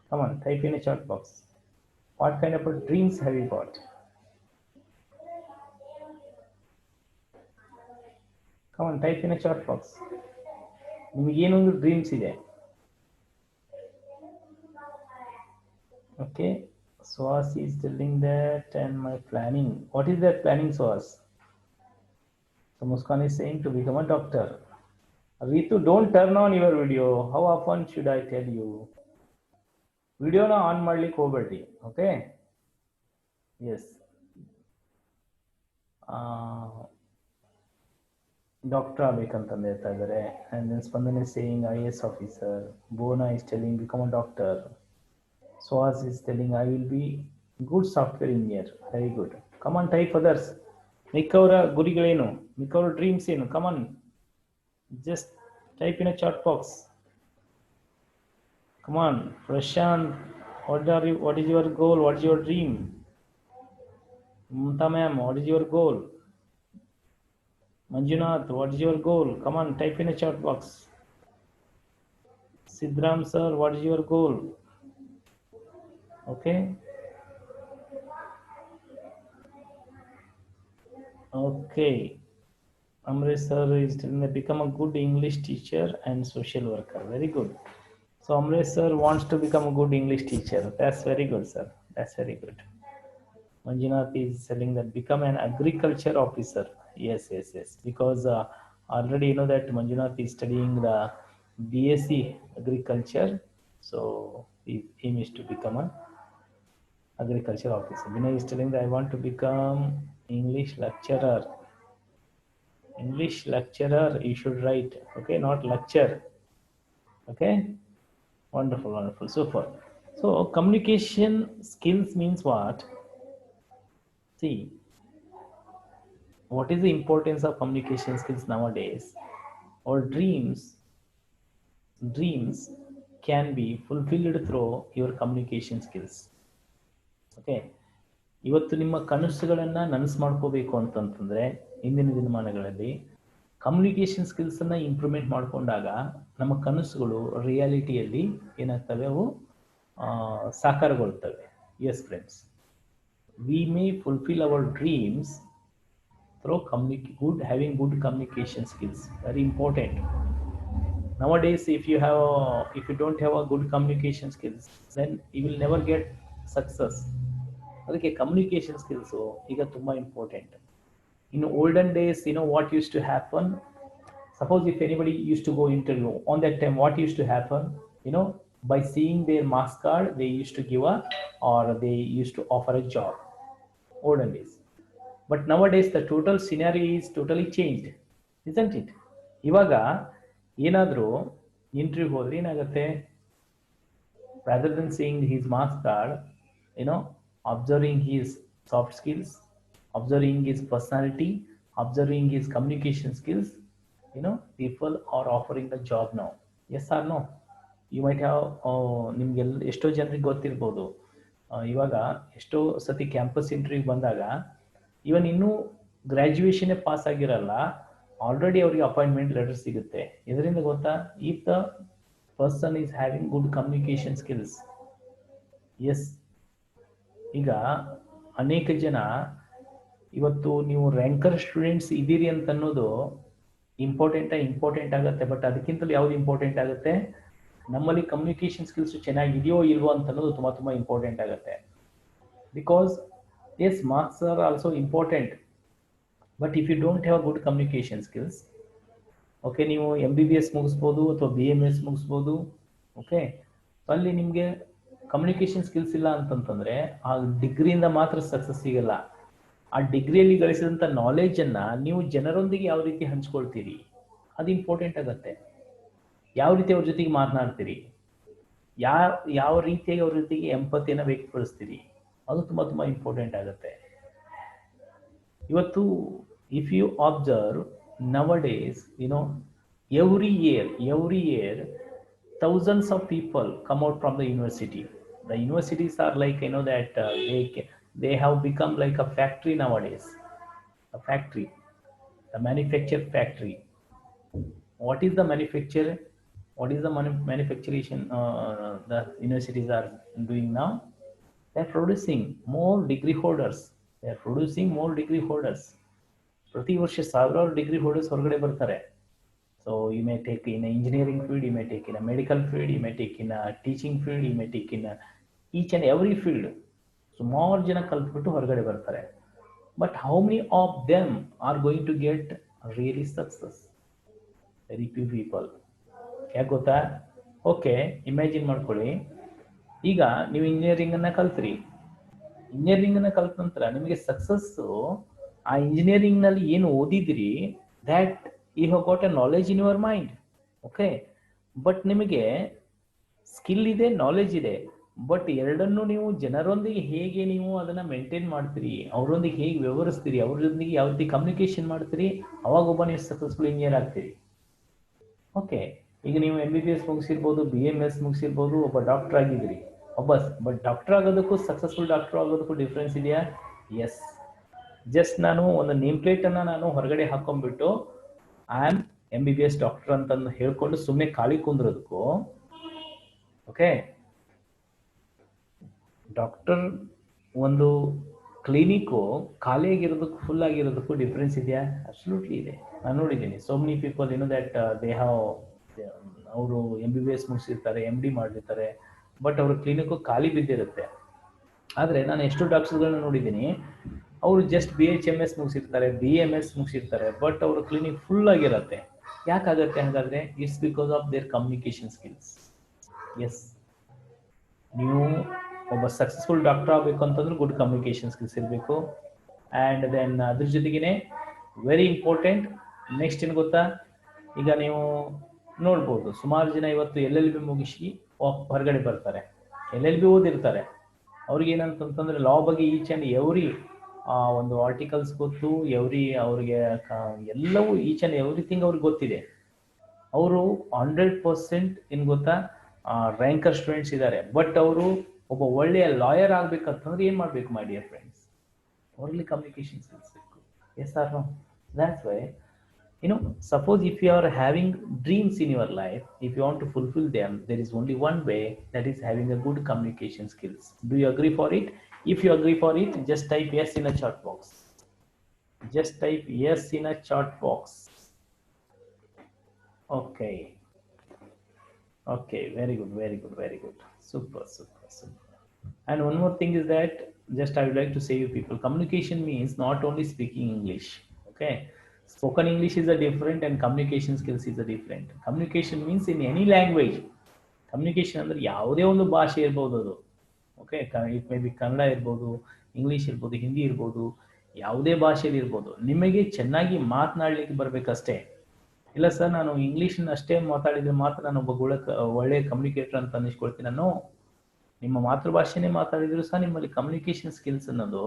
Come on, type in a chat box. What kind of a dreams have you got? Come on, type in a chat box. ನಿಮಗೆ ಏನೊಂದು ಡ್ರೀಮ್ಸ್ ಇದೆ? Okay, Swaz is telling that, and my planning. What is that planning, Swaz? So Muskan is saying to become a doctor. Ritu, don't turn on your video. How often should I tell you? Video na on ಮಾಡ್ಲಿಕ್ಕೆ ಹೋಗಬೇಡಿ. Okay? Yes. ಡಾಕ್ಟರ್ ಆಗಬೇಕಂತಂದು ಹೇಳ್ತಾ ಇದ್ದಾರೆ. And then Spandan is saying IAS officer. Bona is telling become a doctor. Swaz is telling I will be good software engineer. Very good. Come on, type others. ಮಿಕ್ಕವರ ಗುರಿಗಳೇನು, ಮಿಕ್ಕವರ ಡ್ರೀಮ್ಸ್ ಏನು? Come on, just type in a chat box. Come on, Prashant, what is your goal? What is your dream? Mamta ma'am, what is your goal? Manjunath, what is your goal? Come on, type in a chat box. Sidram sir, what is your goal? Okay. Okay. Amresh sir is telling that become a good English teacher and social worker. Very good. So Amresh sir wants to become a good English teacher. That's very good, sir. That's very good. Manjunath is telling that become an agriculture officer. Yes, yes, yes. Because already you know that Manjunath is studying the BSc Agriculture, so his aim is to become an agriculture officer. Vinay is telling that I want to become English lecturer. English lecturer, you should write. Okay, not lecture. Okay, wonderful, wonderful, super. So communication skills means what? See, what is the importance of communication skills nowadays? Our dreams can be fulfilled through your communication skills. Okay, ಇವತ್ತು ನಿಮ್ಮ ಕನಸುಗಳನ್ನು ನನಸು ಮಾಡ್ಕೋಬೇಕು ಅಂತಂತಂದರೆ ಇಂದಿನ ದಿನಮಾನಗಳಲ್ಲಿ ಕಮ್ಯುನಿಕೇಷನ್ ಸ್ಕಿಲ್ಸನ್ನು ಇಂಪ್ರೂವ್ಮೆಂಟ್ ಮಾಡಿಕೊಂಡಾಗ ನಮ್ಮ ಕನಸುಗಳು ರಿಯಾಲಿಟಿಯಲ್ಲಿ ಏನಾಗ್ತವೆ, ಅವು ಸಾಕಾರಗೊಳ್ತವೆ. Yes friends, we may fulfil our dreams through having good communication skills. Very important. Nowadays, if you don't have a good communication skills, then you will never get success. ಅದಕ್ಕೆ ಕಮ್ಯುನಿಕೇಷನ್ ಸ್ಕಿಲ್ಸು ಈಗ ತುಂಬ important. In olden days, what used to happen, suppose if anybody used to go interview on that time, what used to happen, by seeing their marks card, they used to give or they used to offer a job. Olden days. But nowadays the total scenario is totally changed, isn't it? ಇವಾಗ ಏನಾದರೂ ಇಂಟರ್ವ್ಯೂ ಹೋದ್ರೆ ಏನಾಗುತ್ತೆ, rather than seeing his marks card, observing his soft skills, observing his personality, observing his communication skills, people are offering the job now. Yes or no? You might have ನಿಮ್ಗೆಲ್ಲ ಎಷ್ಟೋ ಜನರಿಗೆ ಗೊತ್ತಿರ್ಬೋದು, ಇವಾಗ ಎಷ್ಟೋ ಸತಿ ಕ್ಯಾಂಪಸ್ ಇಂಟರ್ವ್ಯೂ ಬಂದಾಗ ಇವನ್ ಇನ್ನೂ ಗ್ರ್ಯಾಜುಯೇಷನ್ನೇ ಪಾಸ್ ಆಗಿರಲ್ಲ, ಆಲ್ರೆಡಿ ಅವ್ರಿಗೆ ಅಪಾಯಿಂಟ್ಮೆಂಟ್ ಲೆಟರ್ ಸಿಗುತ್ತೆ. ಇದರಿಂದ ಗೊತ್ತಾ, if the person is having good communication skills. Yes, ಈಗ ಅನೇಕ ಜನ ಇವತ್ತು ನೀವು ರ್ಯಾಂಕರ್ ಸ್ಟೂಡೆಂಟ್ಸ್ ಇದ್ದೀರಿ ಅಂತ ಅನ್ನೋದು ಇಂಪಾರ್ಟೆಂಟ್ ಆಗುತ್ತೆ. ಬಟ್ ಅದಕ್ಕಿಂತಲೂ ಯಾವ್ದು ಇಂಪಾರ್ಟೆಂಟ್ ಆಗುತ್ತೆ, ನಮ್ಮಲ್ಲಿ ಕಮ್ಯುನಿಕೇಷನ್ ಸ್ಕಿಲ್ಸ್ ಚೆನ್ನಾಗಿದೆಯೋ ಇಲ್ವೋ ಅಂತ ಅನ್ನೋದು ತುಂಬ ತುಂಬ ಇಂಪಾರ್ಟೆಂಟ್ ಆಗುತ್ತೆ. Because yes, marks are also important, but if you don't have good communication skills, okay, ನೀವು MBBS ಮುಗಿಸ್ಬೋದು ಅಥವಾ BMS ಮುಗಿಸ್ಬೋದು, ಓಕೆ, ಅಲ್ಲಿ ನಿಮಗೆ ಕಮ್ಯುನಿಕೇಷನ್ ಸ್ಕಿಲ್ಸ್ ಇಲ್ಲ ಅಂತಂತಂದರೆ ಆ ಡಿಗ್ರಿಯಿಂದ ಮಾತ್ರ ಸಕ್ಸಸ್ ಸಿಗಲ್ಲ. ಆ ಡಿಗ್ರಿಯಲ್ಲಿ ಗಳಿಸಿದಂಥ ನಾಲೆಜನ್ನು ನೀವು ಜನರೊಂದಿಗೆ ಯಾವ ರೀತಿ ಹಂಚ್ಕೊಳ್ತೀರಿ, ಅದು ಇಂಪಾರ್ಟೆಂಟ್ ಆಗುತ್ತೆ. ಯಾವ ರೀತಿ ಅವ್ರ ಜೊತೆಗೆ ಮಾತನಾಡ್ತೀರಿ, ಯಾವ ರೀತಿಯಾಗಿ ಅವ್ರ ಜೊತೆಗೆ ಎಂಪತಿಯನ್ನು ವ್ಯಕ್ತಪಡಿಸ್ತೀರಿ, ಅದು ತುಂಬ ತುಂಬ ಇಂಪಾರ್ಟೆಂಟ್ ಆಗುತ್ತೆ. ಇವತ್ತು if you observe nowadays, every year thousands of people come out from the university. The universities are like, that they have become like a factory nowadays. A factory, the manufacture factory. What is the manufacture? What is the manufacturing the universities are doing now? They are producing more degree holders. ಪ್ರತಿ ವರ್ಷ ಸಾವಿರಾರು ಡಿಗ್ರಿ ಹೋಲ್ಡರ್ಸ್ ಹೊರಗಡೆ ಬರ್ತಾರೆ. So you may take in engineering field, you may take in medical field, you may take in teaching field, you may take in each and every field. ಸುಮಾರು ಜನ ಕಲ್ತ್ಬಿಟ್ಟು ಹೊರಗಡೆ ಬರ್ತಾರೆ. But how many of them are going to get really success? Very few people. ಯಾಕೆ ಗೊತ್ತಾ? ಓಕೆ, ಇಮ್ಯಾಜಿನ್ ಮಾಡ್ಕೊಳ್ಳಿ, ಈಗ ನೀವು ಇಂಜಿನಿಯರಿಂಗನ್ನು ಕಲ್ತ್ರಿ. ಇಂಜಿನಿಯರಿಂಗನ್ನು ಕಲ್ತ ನಂತರ ನಿಮಗೆ ಸಕ್ಸಸ್ಸು ಆ ಇಂಜಿನಿಯರಿಂಗ್ನಲ್ಲಿ ಏನು ಓದಿದ್ರಿ, that you have got a knowledge in your mind. Okay, but ನಿಮಗೆ ಸ್ಕಿಲ್ ಇದೆ, ನಾಲೆಜ್ ಇದೆ, ಬಟ್ ಎರಡನ್ನೂ ನೀವು ಜನರೊಂದಿಗೆ ಹೇಗೆ ನೀವು ಅದನ್ನು ಮೇಂಟೈನ್ ಮಾಡ್ತೀರಿ, ಅವರೊಂದಿಗೆ ಹೇಗೆ ವ್ಯವಹರಿಸ್ತೀರಿ, ಅವ್ರೊಂದಿಗೆ ಯಾವ ರೀತಿ ಕಮ್ಯುನಿಕೇಷನ್ ಮಾಡ್ತೀರಿ, ಅವಾಗೊಬ್ಬ ನೀವು ಸಕ್ಸಸ್ಫುಲ್ ಇಂಜಿನಿಯರ್ ಆಗ್ತೀರಿ. ಓಕೆ, ಈಗ ನೀವು MBBS ಮುಗಿಸಿರ್ಬೋದು, BMS ಮುಗಿಸಿರ್ಬೋದು, ಒಬ್ಬ ಡಾಕ್ಟರ್ ಆಗಿದ್ದೀರಿ. ಬಟ್ ಡಾಕ್ಟರ್ ಆಗೋದಕ್ಕೂ ಸಕ್ಸಸ್ಫುಲ್ ಡಾಕ್ಟರ್ ಆಗೋದಕ್ಕೂ ಡಿಫ್ರೆನ್ಸ್ ಇದೆಯಾ? ಎಸ್. ಜಸ್ಟ್ ನಾನು ಒಂದು ನೇಮ್ ಪ್ಲೇಟನ್ನು ನಾನು ಹೊರಗಡೆ ಹಾಕೊಂಡ್ಬಿಟ್ಟು ಐ ಆಮ್ MBBS ಡಾಕ್ಟರ್ ಅಂತಂದು ಹೇಳ್ಕೊಂಡು ಸುಮ್ಮನೆ ಖಾಲಿ ಕುಂದ್ರೋದಕ್ಕೂ, ಓಕೆ, ಡಾಕ್ಟರ್ ಒಂದು ಕ್ಲಿನಿಕ್ಕು ಖಾಲಿಯಾಗಿರೋದಕ್ಕೂ ಫುಲ್ ಆಗಿರೋದಕ್ಕೂ ಡಿಫ್ರೆನ್ಸ್ ಇದೆಯಾ? ಅಬ್ಸಲ್ಯೂಟ್ಲಿ ಇದೆ. ನಾನು ನೋಡಿದ್ದೀನಿ so many people that they have, ಅವರು MBBS ಮುಗಿಸಿರ್ತಾರೆ, MD ಮಾಡಿರ್ತಾರೆ, ಬಟ್ ಅವ್ರ ಕ್ಲಿನಿಕ್ಕು ಖಾಲಿ ಬಿದ್ದಿರುತ್ತೆ. ಆದರೆ ನಾನು ಎಷ್ಟು ಡಾಕ್ಟರ್ಗಳನ್ನ ನೋಡಿದ್ದೀನಿ, ಅವರು ಜಸ್ಟ್ BHMS ಮುಗಿಸಿರ್ತಾರೆ, BMS ಮುಗಿಸಿರ್ತಾರೆ, ಬಟ್ ಅವರು ಕ್ಲಿನಿಕ್ ಫುಲ್ ಆಗಿರುತ್ತೆ. ಯಾಕಾಗತ್ತೆ ಹಾಗಾದ್ರೆ? It's because of their communication skills. Yes, ನೀವು ಒಬ್ಬ ಸಕ್ಸಸ್ಫುಲ್ ಡಾಕ್ಟರ್ ಆಗಬೇಕು ಅಂತಂದ್ರೆ ಗುಡ್ ಕಮ್ಯುನಿಕೇಶನ್ ಸ್ಕಿಲ್ಸ್ ಇರಬೇಕು. ಆ್ಯಂಡ್ ದೆನ್ ಅದ್ರ ಜೊತೆಗೇನೆ ವೆರಿ ಇಂಪಾರ್ಟೆಂಟ್ ನೆಕ್ಸ್ಟ್ ಏನು ಗೊತ್ತಾ, ಈಗ ನೀವು ನೋಡ್ಬೋದು ಸುಮಾರು ಜನ ಇವತ್ತು LLB ಮುಗಿಸಿ ಹೊರಗಡೆ ಬರ್ತಾರೆ, LLB ಓದಿರ್ತಾರೆ. ಅವ್ರಿಗೆ ಏನಂತಂತಂದ್ರೆ ಲಾ ಬಗ್ಗೆ ಈಚ್ ಆ್ಯಂಡ್ ಎವ್ರಿ ಒಂದು ಆರ್ಟಿಕಲ್ಸ್ ಗೊತ್ತು, ಅವ್ರಿಗೆ ಎಲ್ಲವೂ ಈಚ್ ಆ್ಯಂಡ್ ಎವ್ರಿಥಿಂಗ್ ಅವ್ರಿಗೆ ಗೊತ್ತಿದೆ. ಅವರು 100% ಏನು ಗೊತ್ತಾ ರ್ಯಾಂಕರ್ ಸ್ಟೂಡೆಂಟ್ಸ್ ಇದ್ದಾರೆ. ಬಟ್ ಅವರು ಒಬ್ಬ ಒಳ್ಳೆಯ ಲಾಯರ್ ಆಗ್ಬೇಕಂತಂದ್ರೆ ಏನು ಮಾಡಬೇಕು ಮೈ ಡಿಯರ್ ಫ್ರೆಂಡ್ಸ್? ಅವ್ರಲ್ಲಿ ಕಮ್ಯುನಿಕೇಶನ್ ಸ್ಕಿಲ್ಸ್ ಬೇಕು. Yes or no? That's why, suppose if you are having dreams in your life, if you want to fulfill them, there is only one way, that is having a good communication skills. Do you agree for it? If you agree for it, just type yes in a chat box. Just type yes in a chat box. Okay, very good. Super. And one more thing is that, just I would like to say you people, communication means not only speaking English. Okay, spoken English is a different and communication skills is a different. Communication means in any language. Communication ಅಂದ್ರೆ ಯಾವುದೇ ಒಂದು ಭಾಷೆ ಇರ್ಬೋದು ಅದು. Okay, it may be Kannada ಇರ್ಬೋದು, ಇಂಗ್ಲೀಷ್ ಇರ್ಬೋದು, ಹಿಂದಿ ಇರ್ಬೋದು, ಯಾವುದೇ ಭಾಷೆಯಲ್ಲಿ ಇರ್ಬೋದು. ನಿಮಗೆ ಚೆನ್ನಾಗಿ ಮಾತನಾಡಲಿಕ್ಕೆ ಬರಬೇಕಷ್ಟೇ. ಇಲ್ಲ ಸರ್, ನಾನು ಇಂಗ್ಲೀಷನ್ನ ಅಷ್ಟೇ ಮಾತಾಡಿದ್ರೆ ಮಾತ್ರ ನಾನು ಒಳ್ಳೆ ಕಮ್ಯುನಿಕೇಟರ್ ಅಂತ ಅನ್ನಿಸ್ಕೊಳ್ತೀನಿ. ನಾನು ನಿಮ್ಮ ಮಾತೃಭಾಷೆನೇ ಮಾತಾಡಿದ್ರು ಸಹ ನಿಮ್ಮಲ್ಲಿ ಕಮ್ಯುನಿಕೇಶನ್ ಸ್ಕಿಲ್ಸ್ ಅನ್ನೋದು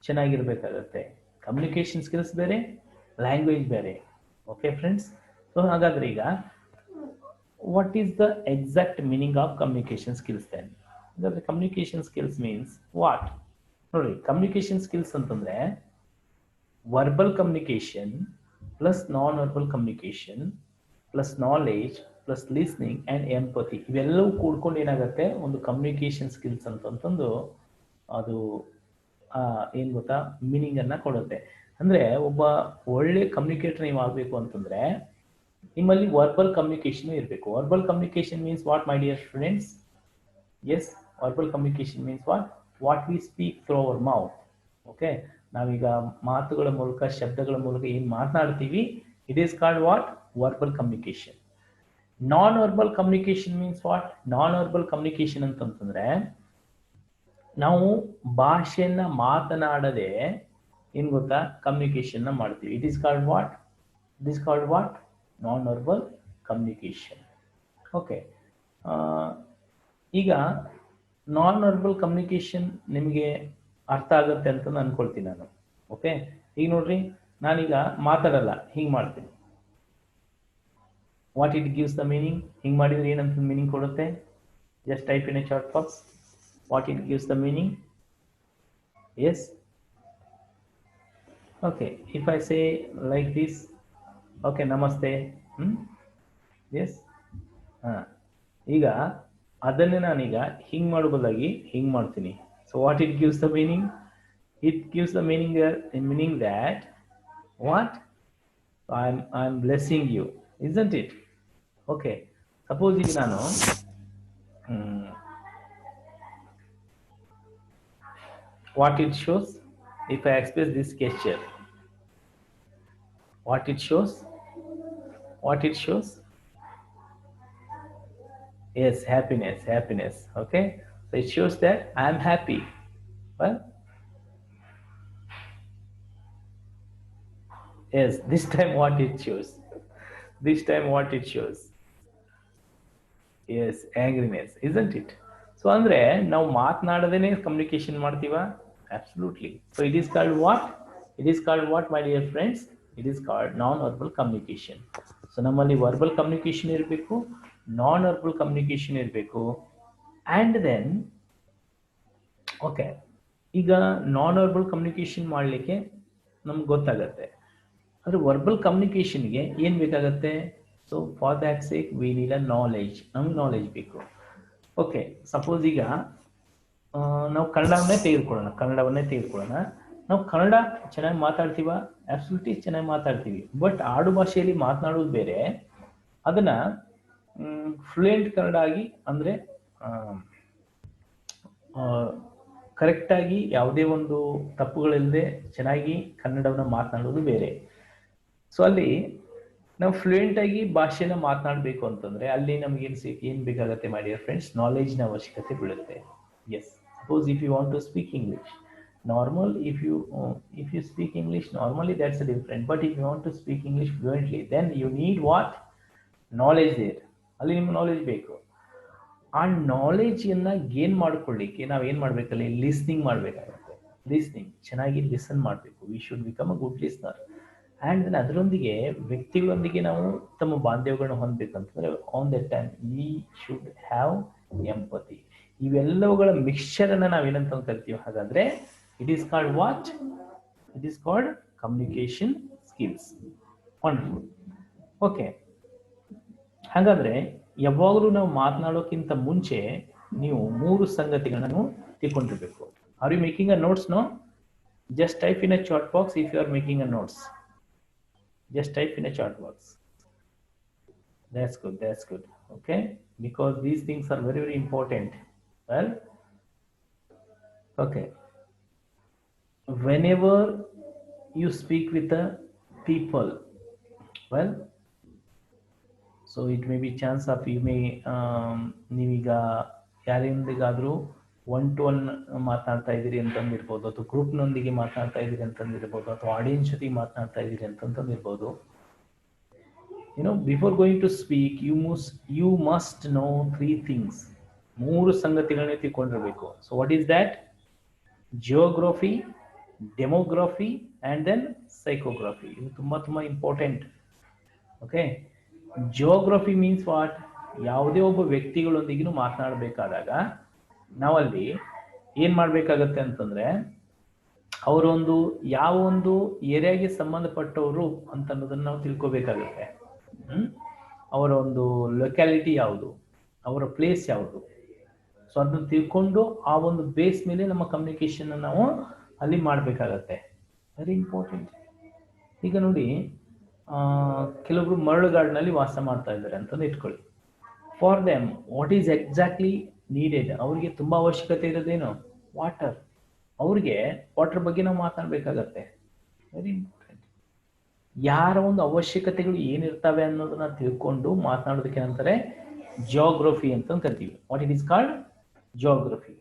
ಚೆನ್ನಾಗಿರ್ಬೇಕಾಗತ್ತೆ. ಕಮ್ಯುನಿಕೇಶನ್ ಸ್ಕಿಲ್ಸ್ ಬೇರೆ, ಲ್ಯಾಂಗ್ವೇಜ್ ಬೇರೆ. ಓಕೆ ಫ್ರೆಂಡ್ಸ್, ಸೊ ಹಾಗಾದ್ರೆ ಈಗ what is the exact meaning of communication skills then? ಹಾಗಾದ್ರೆ ಕಮ್ಯುನಿಕೇಶನ್ ಸ್ಕಿಲ್ಸ್ ಮೀನ್ಸ್ ವಾಟ್? ನೋಡಿ, ಕಮ್ಯುನಿಕೇಶನ್ ಸ್ಕಿಲ್ಸ್ ಅಂತಂದ್ರೆ verbal communication plus non verbal communication plus knowledge plus listening and empathy, ಇವೆಲ್ಲವೂ ಕೂಡ್ಕೊಂಡು ಏನಾಗುತ್ತೆ ಒಂದು ಕಮ್ಯುನಿಕೇಶನ್ ಸ್ಕಿಲ್ಸ್ ಅಂತಂದು ಅದು ಏನು ಗೊತ್ತಾ ಮೀನಿಂಗನ್ನು ಕೊಡುತ್ತೆ. ಅಂದರೆ ಒಬ್ಬ ಒಳ್ಳೆ ಕಮ್ಯುನಿಕೇಟರ್ ನೀವು ಆಗಬೇಕು ಅಂತಂದರೆ ನಿಮ್ಮಲ್ಲಿ ವರ್ಬಲ್ ಕಮ್ಯುನಿಕೇಶನ್ ಇರಬೇಕು. Verbal communication means what my dear students? Yes, verbal communication means what we speak through our mouth. Okay, ನಾವೀಗ ಮಾತುಗಳ ಮೂಲಕ, ಶಬ್ದಗಳ ಮೂಲಕ ಏನು ಮಾತನಾಡ್ತೀವಿ, it is called what? Verbal communication. Non verbal communication means what? Non verbal communication ಅಂತಂತಂದ್ರೆ ನಾವು ಭಾಷೆಯನ್ನ ಮಾತನಾಡದೆ ಏನ್ ಗೊತ್ತಾ ಕಮ್ಯುನಿಕೇಶನ್ ಮಾಡ್ತೀವಿ. It is called what? It is called what? Non verbal communication. Okay, ಈಗ ನಾನ್ ವರ್ಬಲ್ ಕಮ್ಯುನಿಕೇಶನ್ ನಿಮಗೆ ಅರ್ಥ ಆಗುತ್ತೆ ಅಂತ ಅನ್ಕೊಳ್ತೀನಿ ನಾನು. ಓಕೆ, ಈಗ ನೋಡ್ರಿ, ನಾನೀಗ ಮಾತಾಡಲ್ಲ, ಹಿಂಗೆ ಮಾಡ್ತೀನಿ. What it gives the meaning? ಹಿಂಗೆ ಮಾಡಿದ್ರೆ ಏನಂತ ಮೀನಿಂಗ್ ಕೊಡುತ್ತೆ? Just type in a chat box what it gives the meaning. Yes, okay, if I say like this, okay, ನಮಸ್ತೆ, ಎಸ್, ಹಾಂ, ಈಗ ಅದನ್ನೇ ನಾನೀಗ ಹಿಂಗೆ ಮಾಡೋ ಬದಲಾಗಿ ಹಿಂಗೆ ಮಾಡ್ತೀನಿ. So what it gives the meaning? It gives the meaning that what? I'm blessing you, isn't it? Okay, suppose ಈಗ ನಾನು what it shows, if I express this gesture, what it shows? Yes, happiness. Okay, so it shows that I am happy. Well, yes, this time what it shows? Yes, angriness, isn't it? So ಅಂದ್ರೆ ನಾವು ಮಾತನಾಡದೇನೆ communication ಮಾಡ್ತೀವಾ? Absolutely. So it is called what? My dear friends? It is called non-verbal communication. So ನಮ್ಮಲ್ಲಿ verbal communication ಇರಬೇಕು, non-verbal communication ಇರಬೇಕು, and then ಓಕೆ, ಈಗ non-verbal communication ಮಾಡಲಿಕ್ಕೆ ನಮ್ಗೆ ಗೊತ್ತಾಗತ್ತೆ. ಆದರೆ ವರ್ಬಲ್ ಕಮ್ಯುನಿಕೇಶನ್ಗೆ ಏನು ಬೇಕಾಗತ್ತೆ? So for that sake we need a knowledge. ನಮ್ಗೆ ನಾಲೆಜ್ ಬೇಕು. ಓಕೆ, ಸಪೋಸ್ ಈಗ ನಾವು ಕನ್ನಡವನ್ನೇ ತೆಗೆದುಕೊಳ್ಳೋಣ. ನಾವು ಕನ್ನಡ ಚೆನ್ನಾಗಿ ಮಾತಾಡ್ತೀವ? ಅಬ್ಸಲ್ಯೂಟ್ಲಿ ಚೆನ್ನಾಗಿ ಮಾತಾಡ್ತೀವಿ. ಬಟ್ ಆಡು ಭಾಷೆಯಲ್ಲಿ ಮಾತನಾಡೋದು ಬೇರೆ, ಅದನ್ನು ಫ್ಲೂಯೆಂಟ್ ಕನ್ನಡ ಆಗಿ ಅಂದರೆ ಕರೆಕ್ಟಾಗಿ ಯಾವುದೇ ಒಂದು ತಪ್ಪುಗಳಿಲ್ಲದೆ ಚೆನ್ನಾಗಿ ಕನ್ನಡವನ್ನು ಮಾತನಾಡೋದು ಬೇರೆ. ಸೊ ಅಲ್ಲಿ ನಾವು ಫ್ಲೂಯೆಂಟ್ ಆಗಿ ಭಾಷೆನ ಮಾತನಾಡಬೇಕು ಅಂತಂದ್ರೆ ಅಲ್ಲಿ ನಮ್ಗೆ ಏನು ಬೇಕಾಗತ್ತೆ ಮೈ ಡಿಯರ್ ಫ್ರೆಂಡ್ಸ್, ನಾಲೆಜ್ನ ಅವಶ್ಯಕತೆ ಬೀಳುತ್ತೆ. Yes, suppose if you want to speak English normal, if you speak English normally, that's a different, but if you want to speak English fluently, then you need what? Knowledge there. ಅಲ್ಲಿ ನಿಮ್ಗೆ ನಾಲೆಜ್ ಬೇಕು. ಆ ನಾಲೆಜನ್ನ ಗೇನ್ ಮಾಡ್ಕೊಳ್ಳಿಕ್ಕೆ ನಾವು ಏನು ಮಾಡಬೇಕಲ್ಲಿ ಲಿಸ್ನಿಂಗ್ ಮಾಡಬೇಕಾಗುತ್ತೆ. ಲಿಸ್ನಿಂಗ್ ಚೆನ್ನಾಗಿ ಲಿಸನ್ ಮಾಡಬೇಕು. We should become a good listener. And then ಅದರೊಂದಿಗೆ ವ್ಯಕ್ತಿಗಳೊಂದಿಗೆ ನಾವು ತಮ್ಮ ಬಾಂಧವ್ಯಗಳನ್ನ ಹೊಂದಬೇಕಂತಂದ್ರೆ on that time we should have empathy. ಇವೆಲ್ಲವುಗಳ ಮಿಕ್ಸ್ಚರನ್ನು ನಾವೇನಂತ ಕರಿತೀವಿ ಹಾಗಾದ್ರೆ it is called what? It is called communication skills. Wonderful. Okay, ಹಾಗಾದ್ರೆ ಯಾವಾಗಲೂ ನಾವು ಮಾತನಾಡೋಕ್ಕಿಂತ ಮುಂಚೆ ನೀವು 3 ಸಂಗತಿಗಳನ್ನು ತಿಳ್ಕೊಂಡಿರ್ಬೇಕು. Are you making a notes? No, just type in a chat box if you are making a notes. Just type in a chat box. That's good, that's good. Okay, because these things are very, very important. Well, okay, whenever you speak with the people, well, so it may be chance of you may ನೀವೀಗ ಯಾರಿಂದಿಗಾದರೂ 1-to-1 ಮಾತನಾಡ್ತಾ ಇದ್ದೀರಿ ಅಂತಂದಿರ್ಬೋದು, ಅಥವಾ ಗ್ರೂಪ್ನೊಂದಿಗೆ ಮಾತನಾಡ್ತಾ ಇದ್ದೀರಿ ಅಂತಂದಿರ್ಬೋದು, ಅಥವಾ ಆಡಿಯನ್ಸ್ ಜೊತೆಗೆ ಮಾತನಾಡ್ತಾ ಇದ್ದೀರಿ ಅಂತಂದಿರ್ಬೋದು. Before going to speak you must know 3 things. 3 ಸಂಗತಿಗಳನ್ನ ತಿಳ್ಕೊಂಡಿರ್ಬೇಕು. So what is that? Geography, demography and then psychography. ಇದು ತುಂಬ important. Okay, geography means what? ಯಾವುದೇ ಒಬ್ಬ ವ್ಯಕ್ತಿಗಳೊಂದಿಗೂ ಮಾತನಾಡಬೇಕಾದಾಗ ನಾವಲ್ಲಿ ಏನು ಮಾಡಬೇಕಾಗತ್ತೆ ಅಂತಂದರೆ ಅವರೊಂದು ಯಾವ ಒಂದು ಏರಿಯಾಗೆ ಸಂಬಂಧಪಟ್ಟವರು ಅಂತ ಅನ್ನೋದನ್ನು ನಾವು ತಿಳ್ಕೊಬೇಕಾಗತ್ತೆ. ಅವರ ಒಂದು ಲೊಕ್ಯಾಲಿಟಿ ಯಾವುದು, ಅವರ ಪ್ಲೇಸ್ ಯಾವುದು, ಸೊ ಅದನ್ನು ತಿಳ್ಕೊಂಡು ಆ ಒಂದು ಬೇಸ್ ಮೇಲೆ ನಮ್ಮ ಕಮ್ಯುನಿಕೇಶನ್ ನಾವು ಅಲ್ಲಿ ಮಾಡಬೇಕಾಗತ್ತೆ. Very important. ಈಗ ನೋಡಿ, ಕೆಲವೊಬ್ರು ಮರಳುಗಾಡಿನಲ್ಲಿ ವಾಸ ಮಾಡ್ತಾ ಇದ್ದಾರೆ ಅಂತಂದು ಇಟ್ಕೊಳ್ಳಿ. For them what is exactly needed? ಅವ್ರಿಗೆ ತುಂಬ ಅವಶ್ಯಕತೆ ಇರೋದೇನು? ವಾಟರ್. ಅವ್ರಿಗೆ ವಾಟರ್ ಬಗ್ಗೆ ನಾವು ಮಾತಾಡಬೇಕಾಗತ್ತೆ. Very important. ಯಾರ ಒಂದು ಅವಶ್ಯಕತೆಗಳು ಏನಿರ್ತವೆ ಅನ್ನೋದನ್ನ ತಿಳ್ಕೊಂಡು ಮಾತನಾಡೋದಕ್ಕೆ ಅಂತಾರೆ ಜಿಯೋಗ್ರಫಿ ಅಂತ ಕರಿತೀವಿ. What it is called? Geography.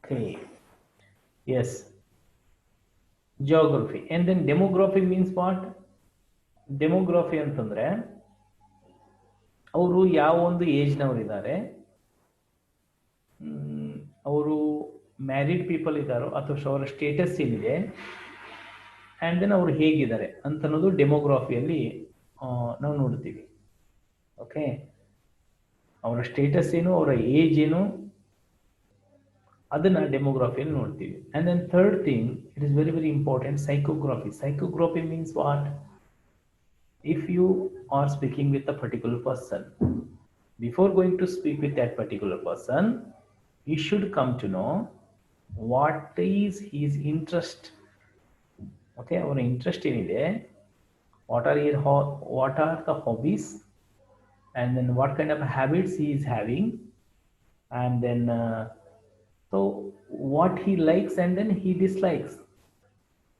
Okay, yes, geography. And then demography means what? Demography ಅಂತಂದ್ರೆ ಅವರು ಯಾವ ಒಂದು ಏಜ್ನವ್ರು ಇದ್ದಾರೆ, ಅವರು ಮ್ಯಾರಿಡ್ ಪೀಪಲ್ ಇದ್ದಾರೋ ಅಥವಾ ಅವರ ಸ್ಟೇಟಸ್ ಏನಿದೆ, ಆ್ಯಂಡ್ ದೆನ್ ಅವರು ಹೇಗಿದ್ದಾರೆ ಅಂತ ಅನ್ನೋದು ಡೆಮೋಗ್ರಫಿಯಲ್ಲಿ ನಾವು ನೋಡ್ತೀವಿ. ಓಕೆ, ಅವರ ಸ್ಟೇಟಸ್ ಏನು, ಅವರ ಏಜ್ ಏನು, ಅದನ್ನ ಡೆಮೋಗ್ರಫಿಯಲ್ಲಿ ನೋಡ್ತೀವಿ. And then third thing, it is very very important, psychography. Psychography means what? If you are speaking with a particular person, before going to speak with that particular person, you should come to know what is his interest. Okay, our interest ಏನಿದೆ, what are the hobbies, and then what kind of habits he is having, and then so what he likes and then he dislikes.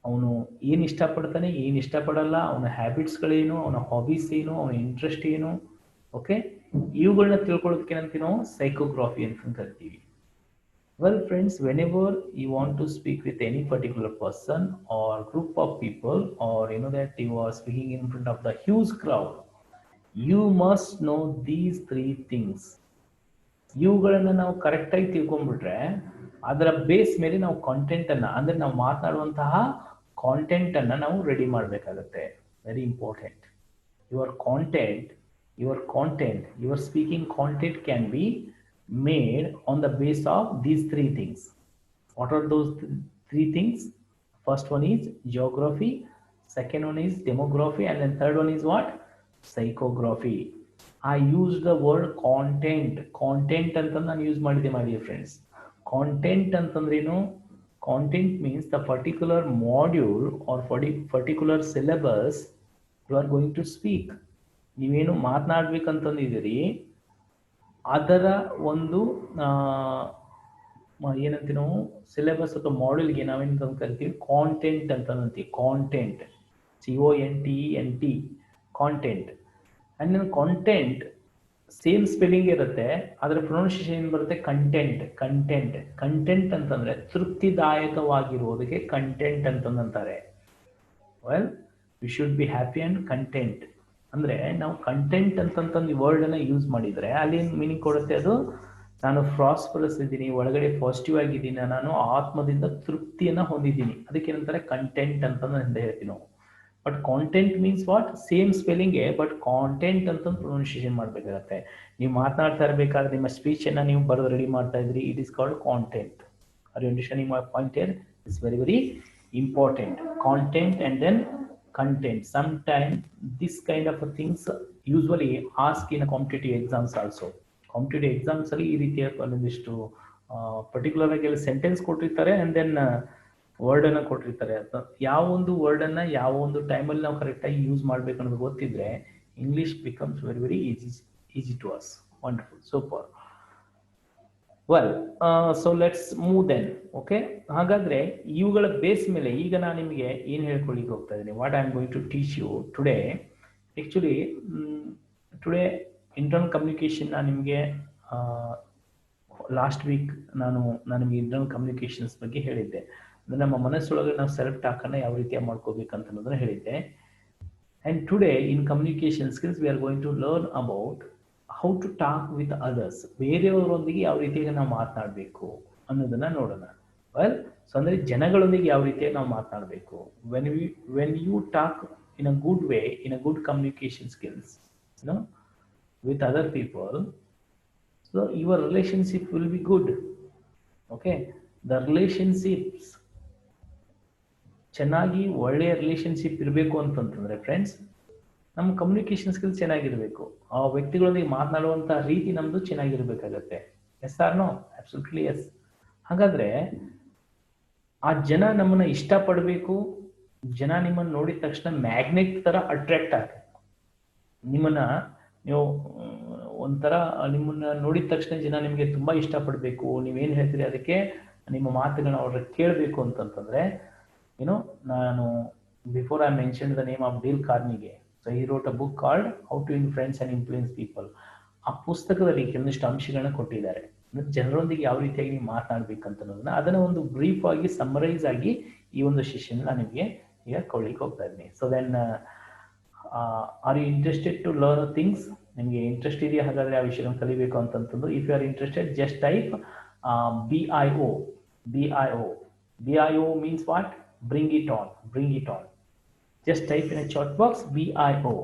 ಅವನು ಏನು ಇಷ್ಟಪಡ್ತಾನೆ, ಏನು ಇಷ್ಟಪಡಲ್ಲ, ಅವನ ಹ್ಯಾಬಿಟ್ಸ್ಗಳೇನು, ಅವನ ಹಾಬೀಸ್ ಏನು, ಅವನ ಇಂಟ್ರೆಸ್ಟ್ ಏನು. ಓಕೆ, ಇವುಗಳನ್ನ ತಿಳ್ಕೊಳ್ಳೋದಕ್ಕೆ ಏನಂತೀವಿ ನಾವು ಸೈಕೋಗ್ರಫಿ ಅಂತ ಕರಿತೀವಿ. Well friends, whenever you want to speak with any particular person or group of people, are you know that you are speaking in front of the huge crowd, you must know these 3 things. ಇವುಗಳನ್ನ ನಾವು ಕರೆಕ್ಟಾಗಿ ತಿಳ್ಕೊಂಡ್ಬಿಟ್ರೆ ಅದರ ಬೇಸ್ ಮೇಲೆ ನಾವು ಕಾಂಟೆಂಟ್ ಅನ್ನ, ಅಂದ್ರೆ ನಾವು ಮಾತನಾಡುವಂತಹ ಕಾಂಟೆಂಟ್ ಅನ್ನ ನಾವು ರೆಡಿ ಮಾಡಬೇಕಾಗತ್ತೆ. Very important. Your speaking content can be made on the base of these 3 things. What are those 3 things? First one is geography, second one is demography, and then third one is what? Psychography. I use the word content ಅಂತ ನಾನು ಯೂಸ್ ಮಾಡಿದೆ my dear friends. Content ಅಂತಂದ್ರೇನು? Content means the particular module or particular syllabus you are going to speak. ನೀವೇನು ಮಾತನಾಡ್ಬೇಕಂತಂದಿದ್ದೀರಿ ಅದರ ಒಂದು ಏನಂತೀವಿ ನಾವು ಸಿಲೆಬಸ್ ಅಥವಾ ಮಾಡ್ಯೂಲ್ಗೆ ನಾವೇನು ಕರಿತೀವಿ ಕಾಂಟೆಂಟ್ ಅಂತ ಅಂತೀವಿ. Content, CONTENT, content. And content same spelling ಇರುತ್ತೆ, ಅದರ ಪ್ರೊನೌನ್ಸಿಯೇಷನ್ ಏನು ಬರುತ್ತೆ ಕಂಟೆಂಟ್. ಕಂಟೆಂಟ್ ಕಂಟೆಂಟ್ ಅಂತಂದ್ರೆ ತೃಪ್ತಿದಾಯಕವಾಗಿರುವುದಕ್ಕೆ ಕಂಟೆಂಟ್ ಅಂತಂದಂತಾರೆ. Well, we should be happy and content. ಅಂದ್ರೆ ನಾವು ಕಂಟೆಂಟ್ ಅಂತಂತಂದು ಈ ವರ್ಡ್ ಅನ್ನ ಯೂಸ್ ಮಾಡಿದ್ರೆ ಅಲ್ಲಿ ಮೀನಿಂಗ್ ಕೊಡುತ್ತೆ, ಅದು ನಾನು ಪ್ರಾಸ್ಪರಸ್ ಇದ್ದೀನಿ, ಒಳಗಡೆ ಪಾಸಿಟಿವ್ ಆಗಿದ್ದೀನಿ, ನಾನು ಆತ್ಮದಿಂದ ತೃಪ್ತಿಯನ್ನ ಹೊಂದಿದ್ದೀನಿ, ಅದಕ್ಕೆ ಏನಂತಾರೆ ಕಂಟೆಂಟ್ ಅಂತಂದು ಹಿಂದೆ ಹೇಳ್ತೀವಿ ನಾವು. But content means what, same ಸ್ಪೆಲ್ಲಿಂಗ್ಗೆ, ಬಟ್ ಕಾಂಟೆಂಟ್ ಅಂತ ಪ್ರೊನೌನ್ಸಿಯೇಷನ್ ಮಾಡಬೇಕಾಗತ್ತೆ. ನೀವು ಮಾತನಾಡ್ತಾ ಇರಬೇಕಾದ್ರೆ ನಿಮ್ಮ ಸ್ಪೀಚ್ ಅನ್ನ ನೀವು ಬರೆದು ರೆಡಿ ಮಾಡ್ತಾ ಇದ್ರಿ, it is called content. Are you understanding my point here? It's very very important. Content and then content. Sometimes this kind of things usually ask in a competitive exams also. Competitive exams ಅಲ್ಲಿ ಈ ರೀತಿಯ ಒಂದಿಷ್ಟು ಪರ್ಟಿಕ್ಯುಲರ್ ಆಗಿ ಸೆಂಟೆನ್ಸ್ ಕೊಟ್ಟಿರ್ತಾರೆ ಅಂಡ್ ದೆನ್ ವರ್ಡ್ ಅನ್ನ ಕೊಟ್ಟಿರ್ತಾರೆ. ಯಾವ ಒಂದು ವರ್ಡ್ ಅನ್ನ ಯಾವ ಒಂದು ಟೈಮಲ್ಲಿ ನಾವು ಕರೆಕ್ಟಾಗಿ ಯೂಸ್ ಮಾಡ್ಬೇಕು ಅನ್ನೋದು ಗೊತ್ತಿದ್ರೆ English becomes very very easy to us. Wonderful, super. Well, so let's move then. Okay, ಹಾಗಾದ್ರೆ ಇವುಗಳ ಬೇಸ್ ಮೇಲೆ ಈಗ ನಾನು ನಿಮಗೆ ಏನು ಹೇಳ್ಕೊಳ್ಳಿಕ್ಕೆ ಹೋಗ್ತಾ ಇದ್ದೀನಿ, what I am going to teach you today. Actually today internal communication ನಾನು ನಿಮಗೆ ಲಾಸ್ಟ್ ವೀಕ್ ನಾನು ನಿಮಗೆ ಇಂಟರ್ನಲ್ ಕಮ್ಯುನಿಕೇಷನ್ಸ್ ಬಗ್ಗೆ ಹೇಳಿದ್ದೆ. ಅಂದರೆ ನಮ್ಮ ಮನಸ್ಸೊಳಗೆ ನಾವು ಸೆಲ್ಫ್ ಟಾಕನ್ನು ಯಾವ ರೀತಿಯಾಗಿ ಮಾಡ್ಕೋಬೇಕಂತ ಅನ್ನೋದನ್ನ ಹೇಳಿದ್ದೆ. And today in communication skills we are going to learn about how to talk with others. ಬೇರೆಯವರೊಂದಿಗೆ ಯಾವ ರೀತಿಯಾಗಿ ನಾವು ಮಾತನಾಡಬೇಕು ಅನ್ನೋದನ್ನ ನೋಡೋಣ. ವೆಲ್, ಸೊ ಅಂದರೆ ಜನಗಳೊಂದಿಗೆ ಯಾವ ರೀತಿಯಾಗಿ ನಾವು ಮಾತನಾಡಬೇಕು. When you talk in a good way, in a good communication skills with other people, so your relationship will be good. Okay, the relationships ಚೆನ್ನಾಗಿ ಒಳ್ಳೆಯ ರಿಲೇಶನ್ಶಿಪ್ ಇರಬೇಕು ಅಂತಂತಂದ್ರೆ ಫ್ರೆಂಡ್ಸ್, ನಮ್ಮ ಕಮ್ಯುನಿಕೇಷನ್ ಸ್ಕಿಲ್ಸ್ ಚೆನ್ನಾಗಿರಬೇಕು. ಆ ವ್ಯಕ್ತಿಗಳೊಂದಿಗೆ ಮಾತನಾಡುವಂಥ ರೀತಿ ನಮ್ಮದು ಚೆನ್ನಾಗಿರ್ಬೇಕಾಗತ್ತೆ. Yes or no? Absolutely yes. ಹಾಗಾದ್ರೆ ಆ ಜನ ನಮ್ಮನ್ನ ಇಷ್ಟಪಡಬೇಕು, ಜನ ನಿಮ್ಮನ್ನು ನೋಡಿದ ತಕ್ಷಣ ಮ್ಯಾಗ್ನೆಟ್ ತರ ಅಟ್ರಾಕ್ಟ್ ಆಗಬೇಕು. ನಿಮ್ಮನ್ನ ನೀವು ಒಂಥರ ನಿಮ್ಮನ್ನ ನೋಡಿದ ತಕ್ಷಣ ಜನ ನಿಮಗೆ ತುಂಬಾ ಇಷ್ಟಪಡಬೇಕು, ನೀವೇನು ಹೇಳ್ತೀರಿ ಅದಕ್ಕೆ ನಿಮ್ಮ ಮಾತುಗಳನ್ನ ಅವ್ರ ಕೇಳಬೇಕು ಅಂತಂತಂದ್ರೆ, ನಾನು before I mention the name of Dale Carnegie. So he wrote a book called how to influence and influence people. ಆ ಪುಸ್ತಕದಲ್ಲಿ ಕೆಲವೊಂದಿಷ್ಟು ಅಂಶಗಳನ್ನ ಕೊಟ್ಟಿದ್ದಾರೆ, ಜನರೊಂದಿಗೆ ಯಾವ ರೀತಿಯಾಗಿ ನೀವು ಮಾತನಾಡ್ಬೇಕಂತ ಅನ್ನೋದನ್ನ ಅದನ್ನ ಒಂದು ಬ್ರೀಫ್ ಆಗಿ ಸಮ್ಮರೈಸ್ ಆಗಿ ಈ ಒಂದು ಸೆಷನ್ ನಾನು ನಿಮಗೆ ಈಗ ಕೊಳ್ಳಿಕ್ಕೆ ಹೋಗ್ತಾ ಇದ್ದೀನಿ. So then are you interested to learn things? ನಿಮಗೆ ಇಂಟ್ರೆಸ್ಟ್ ಇದೆಯಾ ಹಾಗಾದ್ರೆ ಆ ವಿಷಯವನ್ನು ಕಲಿಬೇಕು ಅಂತಂತಂದು? If you are interested, just type BIO. BIO means what? Bring it on. Bring it on. Just type in a chat box BIO.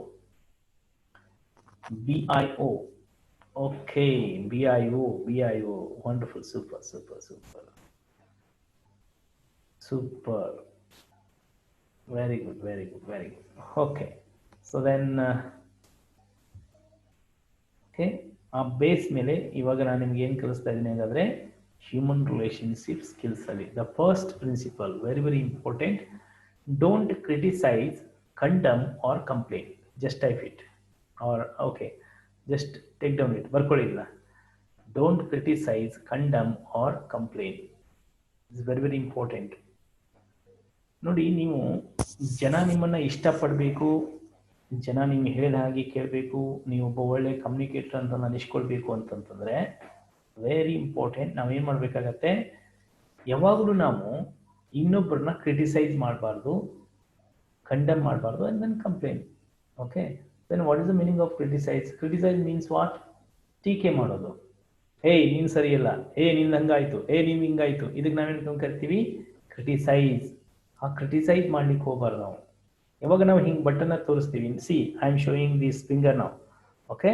BIO. Okay, BIO. Wonderful. Super. Very good. Okay. So then, okay, ಆ ಬೇಸ್ ಮೇಲೆ ಇವಾಗ ನಾನು ನಿಮ್ಗೆ ಏನು ಕಲಿಸ್ತಾ ಇದ್ದೀನಿ ಹಾಗಾದ್ರೆ ಹ್ಯೂಮನ್ ರಿಲೇಶನ್ಶಿಪ್ ಸ್ಕಿಲ್ಸ್ ಅಲ್ಲಿ the first principle, very very important. Don't criticise, condemn or complain. Just type it or okay, just take down it, ಬರ್ಕೊಳ್ಳಿಲ್ಲ. Don't criticise, condemn or complain. It's very very important. ನೋಡಿ, ನೀವು ಜನ ನಿಮ್ಮನ್ನ ಇಷ್ಟಪಡಬೇಕು, ಜನ ನಿಮ್ಗೆ ಹೇಳಿದ ಹಾಗೆ ಕೇಳಬೇಕು, ನೀವು ಒಬ್ಬ ಒಳ್ಳೆ ಕಮ್ಯುನಿಕೇಟರ್ ಅಂತ ಅನಿಸ್ಕೊಳ್ಬೇಕು ಅಂತಂತಂದ್ರೆ ವೆರಿ ಇಂಪಾರ್ಟೆಂಟ್. ನಾವೇನು ಮಾಡಬೇಕಾಗತ್ತೆ, ಯಾವಾಗಲೂ ನಾವು ಇನ್ನೊಬ್ಬರನ್ನ ಕ್ರಿಟಿಸೈಸ್ ಮಾಡಬಾರ್ದು, ಕಂಡಮ್ ಮಾಡಬಾರ್ದು, and then complain. Okay, then what is the meaning of criticize? Criticize means what? ಟೀಕೆ ಮಾಡೋದು. ಏಯ್ ನೀನು ಸರಿಯಿಲ್ಲ, ನಿಂದು ಹಂಗಾಯ್ತು, ನಿಂದು ಹಿಂಗಾಯ್ತು, ಇದಕ್ಕೆ ನಾವೇನು ಕರಿತೀವಿ? ಕ್ರಿಟಿಸೈಸ್. ಆ ಕ್ರಿಟಿಸೈಸ್ ಮಾಡ್ಲಿಕ್ಕೆ ಹೋಗ್ಬಾರ್ದು ನಾವು. ಯಾವಾಗ ನಾವು ಹಿಂಗೆ ಬಟನ್ನ ತೋರಿಸ್ತೀವಿ, C I am showing this finger ನಾವು, okay,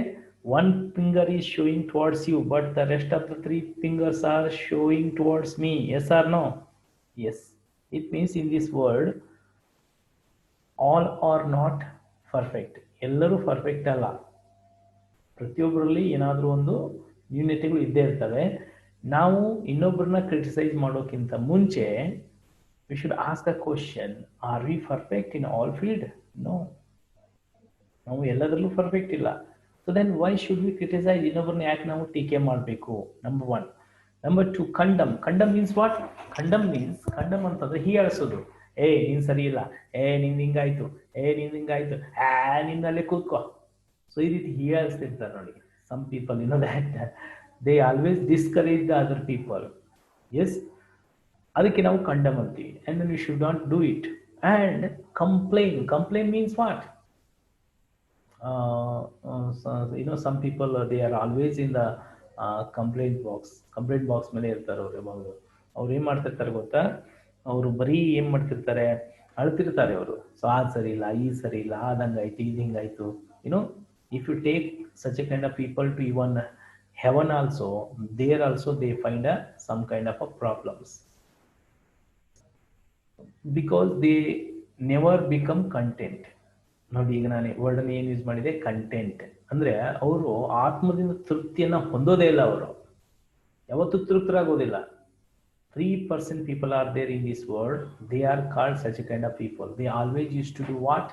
one finger is showing towards you but the rest of the 3 fingers are showing towards me. Yes or no? Yes. It means in this world all are not perfect. ಎಲ್ಲರೂ ಪರ್ಫೆಕ್ಟ್ ಅಲ್ಲ, ಪ್ರತಿಯೊಬ್ಬರಲ್ಲಿ ಏನಾದರೂ ಒಂದು ನ್ಯೂನತೆಗಳು ಇದ್ದೇ ಇರ್ತವೆ. ನಾವು ಇನ್ನೊಬ್ಬರನ್ನ ಕ್ರಿಟಿಸೈಸ್ ಮಾಡೋಕ್ಕಿಂತ ಮುಂಚೆ we should ask a question, are we perfect in all field? No. ನಾವು ಎಲ್ಲದರಲ್ಲೂ ಪರ್ಫೆಕ್ಟ್ ಇಲ್ಲ. So then why should we criticize? ಇನ್ನೊಬ್ಬರನ್ನ ಯಾಕೆ ನಾವು ಟೀಕೆ ಮಾಡಬೇಕು? Number one. Number two, condemn. Condemn means what? Condemn ಅಂತಂದ್ರೆ ಹೀಯಾಳಿಸೋದು. ನೀನ್ ಸರಿ ಇಲ್ಲ, ನಿಂದು ಹಿಂಗಾಯ್ತು, ನಿಂದು ಹಿಂಗಾಯ್ತು, ನಿಂದ ಅಲ್ಲೇ ಕೂತ್ಕೋ. ಸೊ ಈ ರೀತಿ ಹೀಯಾಳಿಸ್ತಿರ್ತಾರೆ ನೋಡಿ. Some people that they always discourage the other people. Yes, ಅದಕ್ಕೆ ನಾವು ಕಂಡಮ್ ಅಂತೀವಿ. And we should not do it. And complain means what? some people they are always in the complaint box ಮೇಲೆ ಇರ್ತಾರೆ ಅವ್ರು. ಯಾವಾಗಲೂ ಅವ್ರು ಏನ್ ಮಾಡ್ತಿರ್ತಾರೆ ಗೊತ್ತಾ? ಅವರು ಬರೀ ಏನ್ ಮಾಡ್ತಿರ್ತಾರೆ, ಅಳ್ತಿರ್ತಾರೆ ಅವರು. ಸೊ ಅದ್ ಸರಿ ಇಲ್ಲ, ಈ ಸರಿ ಇಲ್ಲ, ಅದಂಗಾಯ್ತು, ಇದು ಹಿಂಗಾಯ್ತು. If you take such a kind of people to even heaven also, there also they find some kind of a problems, because they never become content. ನೋಡಿ, ಈಗ ನಾನು ವರ್ಡನ್ನು ಏನು ಯೂಸ್ ಮಾಡಿದೆ? ಕಂಟೆಂಟ್. ಅಂದ್ರೆ ಅವರು ಆತ್ಮದಿಂದ ತೃಪ್ತಿಯನ್ನ ಹೊಂದೋದೇ ಇಲ್ಲ. ಅವರು ಯಾವತ್ತೂ ತೃಪ್ತರಾಗೋದಿಲ್ಲ. 3% people are there in this world. They are called such a kind of people. They always used to do what?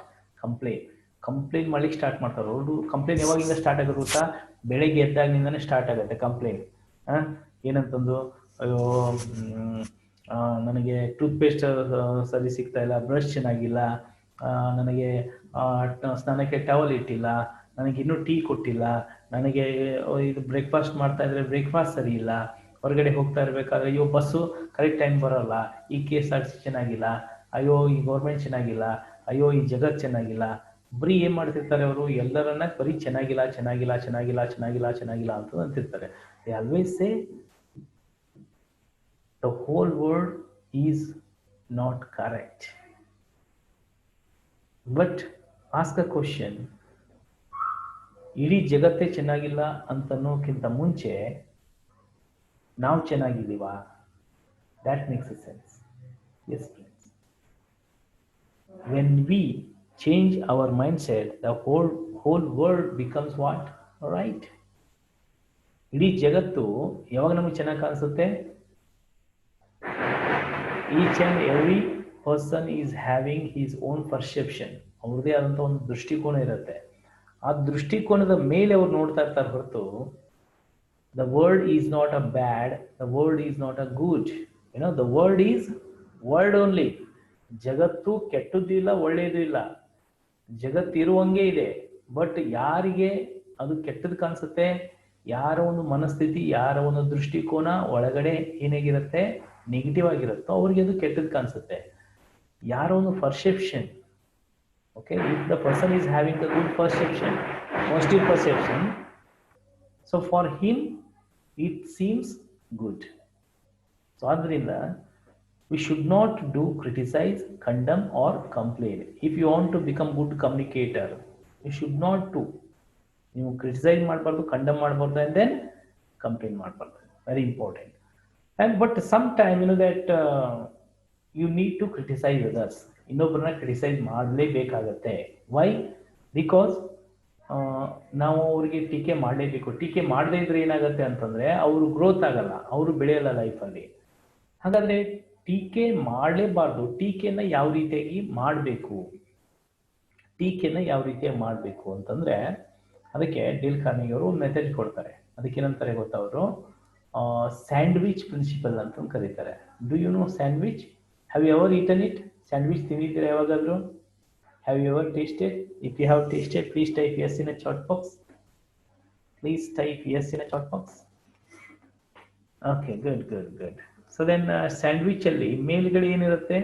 Complaint ಮಾಡ್ಲಿಕ್ಕೆ ಸ್ಟಾರ್ಟ್ ಮಾಡ್ತಾರೆ ಅವರು. ಕಂಪ್ಲೇಂಟ್ ಯಾವಾಗಿಂದ ಸ್ಟಾರ್ಟ್ ಆಗೋದು ಗೊತ್ತಾ? ಬೆಳಗ್ಗೆ ಎದ್ದಾಗಿನಿಂದನೇ ಸ್ಟಾರ್ಟ್ ಆಗುತ್ತೆ ಕಂಪ್ಲೇಂಟ್. ಏನಂತಂದು, ಅಯ್ಯೋ ನನಗೆ ಟೂತ್ ಪೇಸ್ಟ್ ಸರಿ ಸಿಗ್ತಾ ಇಲ್ಲ, ಬ್ರಷ್ ಚೆನ್ನಾಗಿಲ್ಲ, ನನಗೆ ಸ್ನಾನಕ್ಕೆ ಟವಲ್ ಇಟ್ಟಿಲ್ಲ, ನನಗೆ ಇನ್ನೂ ಟೀ ಕೊಟ್ಟಿಲ್ಲ, ನನಗೆ ಇದು ಬ್ರೇಕ್ಫಾಸ್ಟ್ ಮಾಡ್ತಾ ಇದ್ರೆ ಬ್ರೇಕ್ಫಾಸ್ಟ್ ಸರಿ ಇಲ್ಲ, ಹೊರಗಡೆ ಹೋಗ್ತಾ ಇರ್ಬೇಕಾದ್ರೆ ಅಯ್ಯೋ ಬಸ್ಸು ಕರೆಕ್ಟ್ ಟೈಮ್ ಬರೋಲ್ಲ, ಈ KSRTC ಚೆನ್ನಾಗಿಲ್ಲ, ಅಯ್ಯೋ ಈ ಗೌರ್ಮೆಂಟ್ ಚೆನ್ನಾಗಿಲ್ಲ, ಅಯ್ಯೋ ಈ ಜಗತ್ ಚೆನ್ನಾಗಿಲ್ಲ. ಬರೀ ಏನ್ ಮಾಡ್ತಿರ್ತಾರೆ ಅವರು? ಎಲ್ಲರನ್ನ ಬರೀ ಚೆನ್ನಾಗಿಲ್ಲ ಚೆನ್ನಾಗಿಲ್ಲ ಚೆನ್ನಾಗಿಲ್ಲ ಚೆನ್ನಾಗಿಲ್ಲ ಚೆನ್ನಾಗಿಲ್ಲ ಅಂತ ಅಂತಿರ್ತಾರೆ. They always say the whole world is not correct. But ask a question, ಇಡೀ ಜಗತ್ತೇ ಚೆನ್ನಾಗಿಲ್ಲ ಅಂತನ್ನೋಕ್ಕಿಂತ ಮುಂಚೆ ನಾವು ಚೆನ್ನಾಗಿದ್ದೀವಾ? That makes a sense. Yes friends, when we change our mindset, the whole world becomes what? Right? ಇಡೀ ಜಗತ್ತು ಯಾವಾಗ ನಮಗೆ ಚೆನ್ನಾಗಿ ಕಾಣಿಸುತ್ತೆ? Each and every person is having his own perception. ಅವ್ರದೇ ಆದಂಥ ಒಂದು ದೃಷ್ಟಿಕೋನ ಇರುತ್ತೆ. ಆ ದೃಷ್ಟಿಕೋನದ ಮೇಲೆ ಅವ್ರು ನೋಡ್ತಾ ಇರ್ತಾರೆ ಹೊರತು the world is not a bad, the world is not a good. The world is world only. ಜಗತ್ತು ಕೆಟ್ಟದ್ದು ಇಲ್ಲ, ಒಳ್ಳೆಯದು ಇಲ್ಲ, ಜಗತ್ತಿರುವಂಗೆ ಇದೆ. ಬಟ್ ಯಾರಿಗೆ ಅದು ಕೆಟ್ಟದ್ದು ಕಾಣಿಸುತ್ತೆ, ಯಾರ ಒಂದು ಮನಸ್ಥಿತಿ, ಯಾರ ಒಂದು ದೃಷ್ಟಿಕೋನ ಒಳಗಡೆ ಏನಾಗಿರುತ್ತೆ, ನೆಗೆಟಿವ್ ಆಗಿರುತ್ತೋ ಅವ್ರಿಗೆ ಅದು ಕೆಟ್ಟದ್ದು ಕಾಣಿಸುತ್ತೆ. ಯಾರ ಒಂದು perception, okay, if the person is having the good perception, positive perception, so for him it seems good. So ಆದ್ರಿಂದ we should not do criticize, condemn or complain. If you want to become good communicator, you should not do. ನೀವು ಕ್ರಿಟಿಸೈಸ್ ಮಾಡಬಾರ್ದು, ಕಂಡಮ್ ಮಾಡಬಾರ್ದು, and then complain ಮಾಡಬಾರ್ದು. Very important. And but sometime that you need to criticize others. ಇನ್ನೊಬ್ಬರನ್ನ ಕ್ರಿಟಿಸೈಸ್ ಮಾಡಲೇಬೇಕಾಗತ್ತೆ. Why? Because ನಾವು ಅವ್ರಿಗೆ ಟೀಕೆ ಮಾಡಲೇಬೇಕು. ಟೀಕೆ ಮಾಡದೇ ಇದ್ರೆ ಏನಾಗುತ್ತೆ ಅಂತಂದ್ರೆ ಅವರು ಗ್ರೋತ್ ಆಗಲ್ಲ, ಅವರು ಬೆಳೆಯಲ್ಲ ಲೈಫಲ್ಲಿ. ಹಾಗಾದ್ರೆ ಟೀಕೆ ಮಾಡಲೇಬಾರ್ದು. ಟೀಕೆನ ಯಾವ ರೀತಿಯಾಗಿ ಮಾಡಬೇಕು? ಅಂತಂದ್ರೆ ಅದಕ್ಕೆ ಡೇಲ್ ಕಾರ್ನೆಗಿ ಅವರು ಒಂದು ಮೆಥಡ್ ಕೊಡ್ತಾರೆ. ಅದಕ್ಕೇನಂತಾರೆ ಗೊತ್ತಾ? ಅವರು ಸ್ಯಾಂಡ್ವಿಚ್ ಪ್ರಿನ್ಸಿಪಲ್ ಅಂತ ಕರೀತಾರೆ. Do you know sandwich? Have you ever eaten it? Sandwich ತಿಂದಿದ್ದೀರಾ ಯಾವಾಗಾದ್ರೂ? Have you ever tasted? If you have tasted, please type yes in a chat box. Okay, good. So then sandwich ಅಲ್ಲಿ ಮೇಲ್ಗಡೆ ಏನಿರುತ್ತೆ?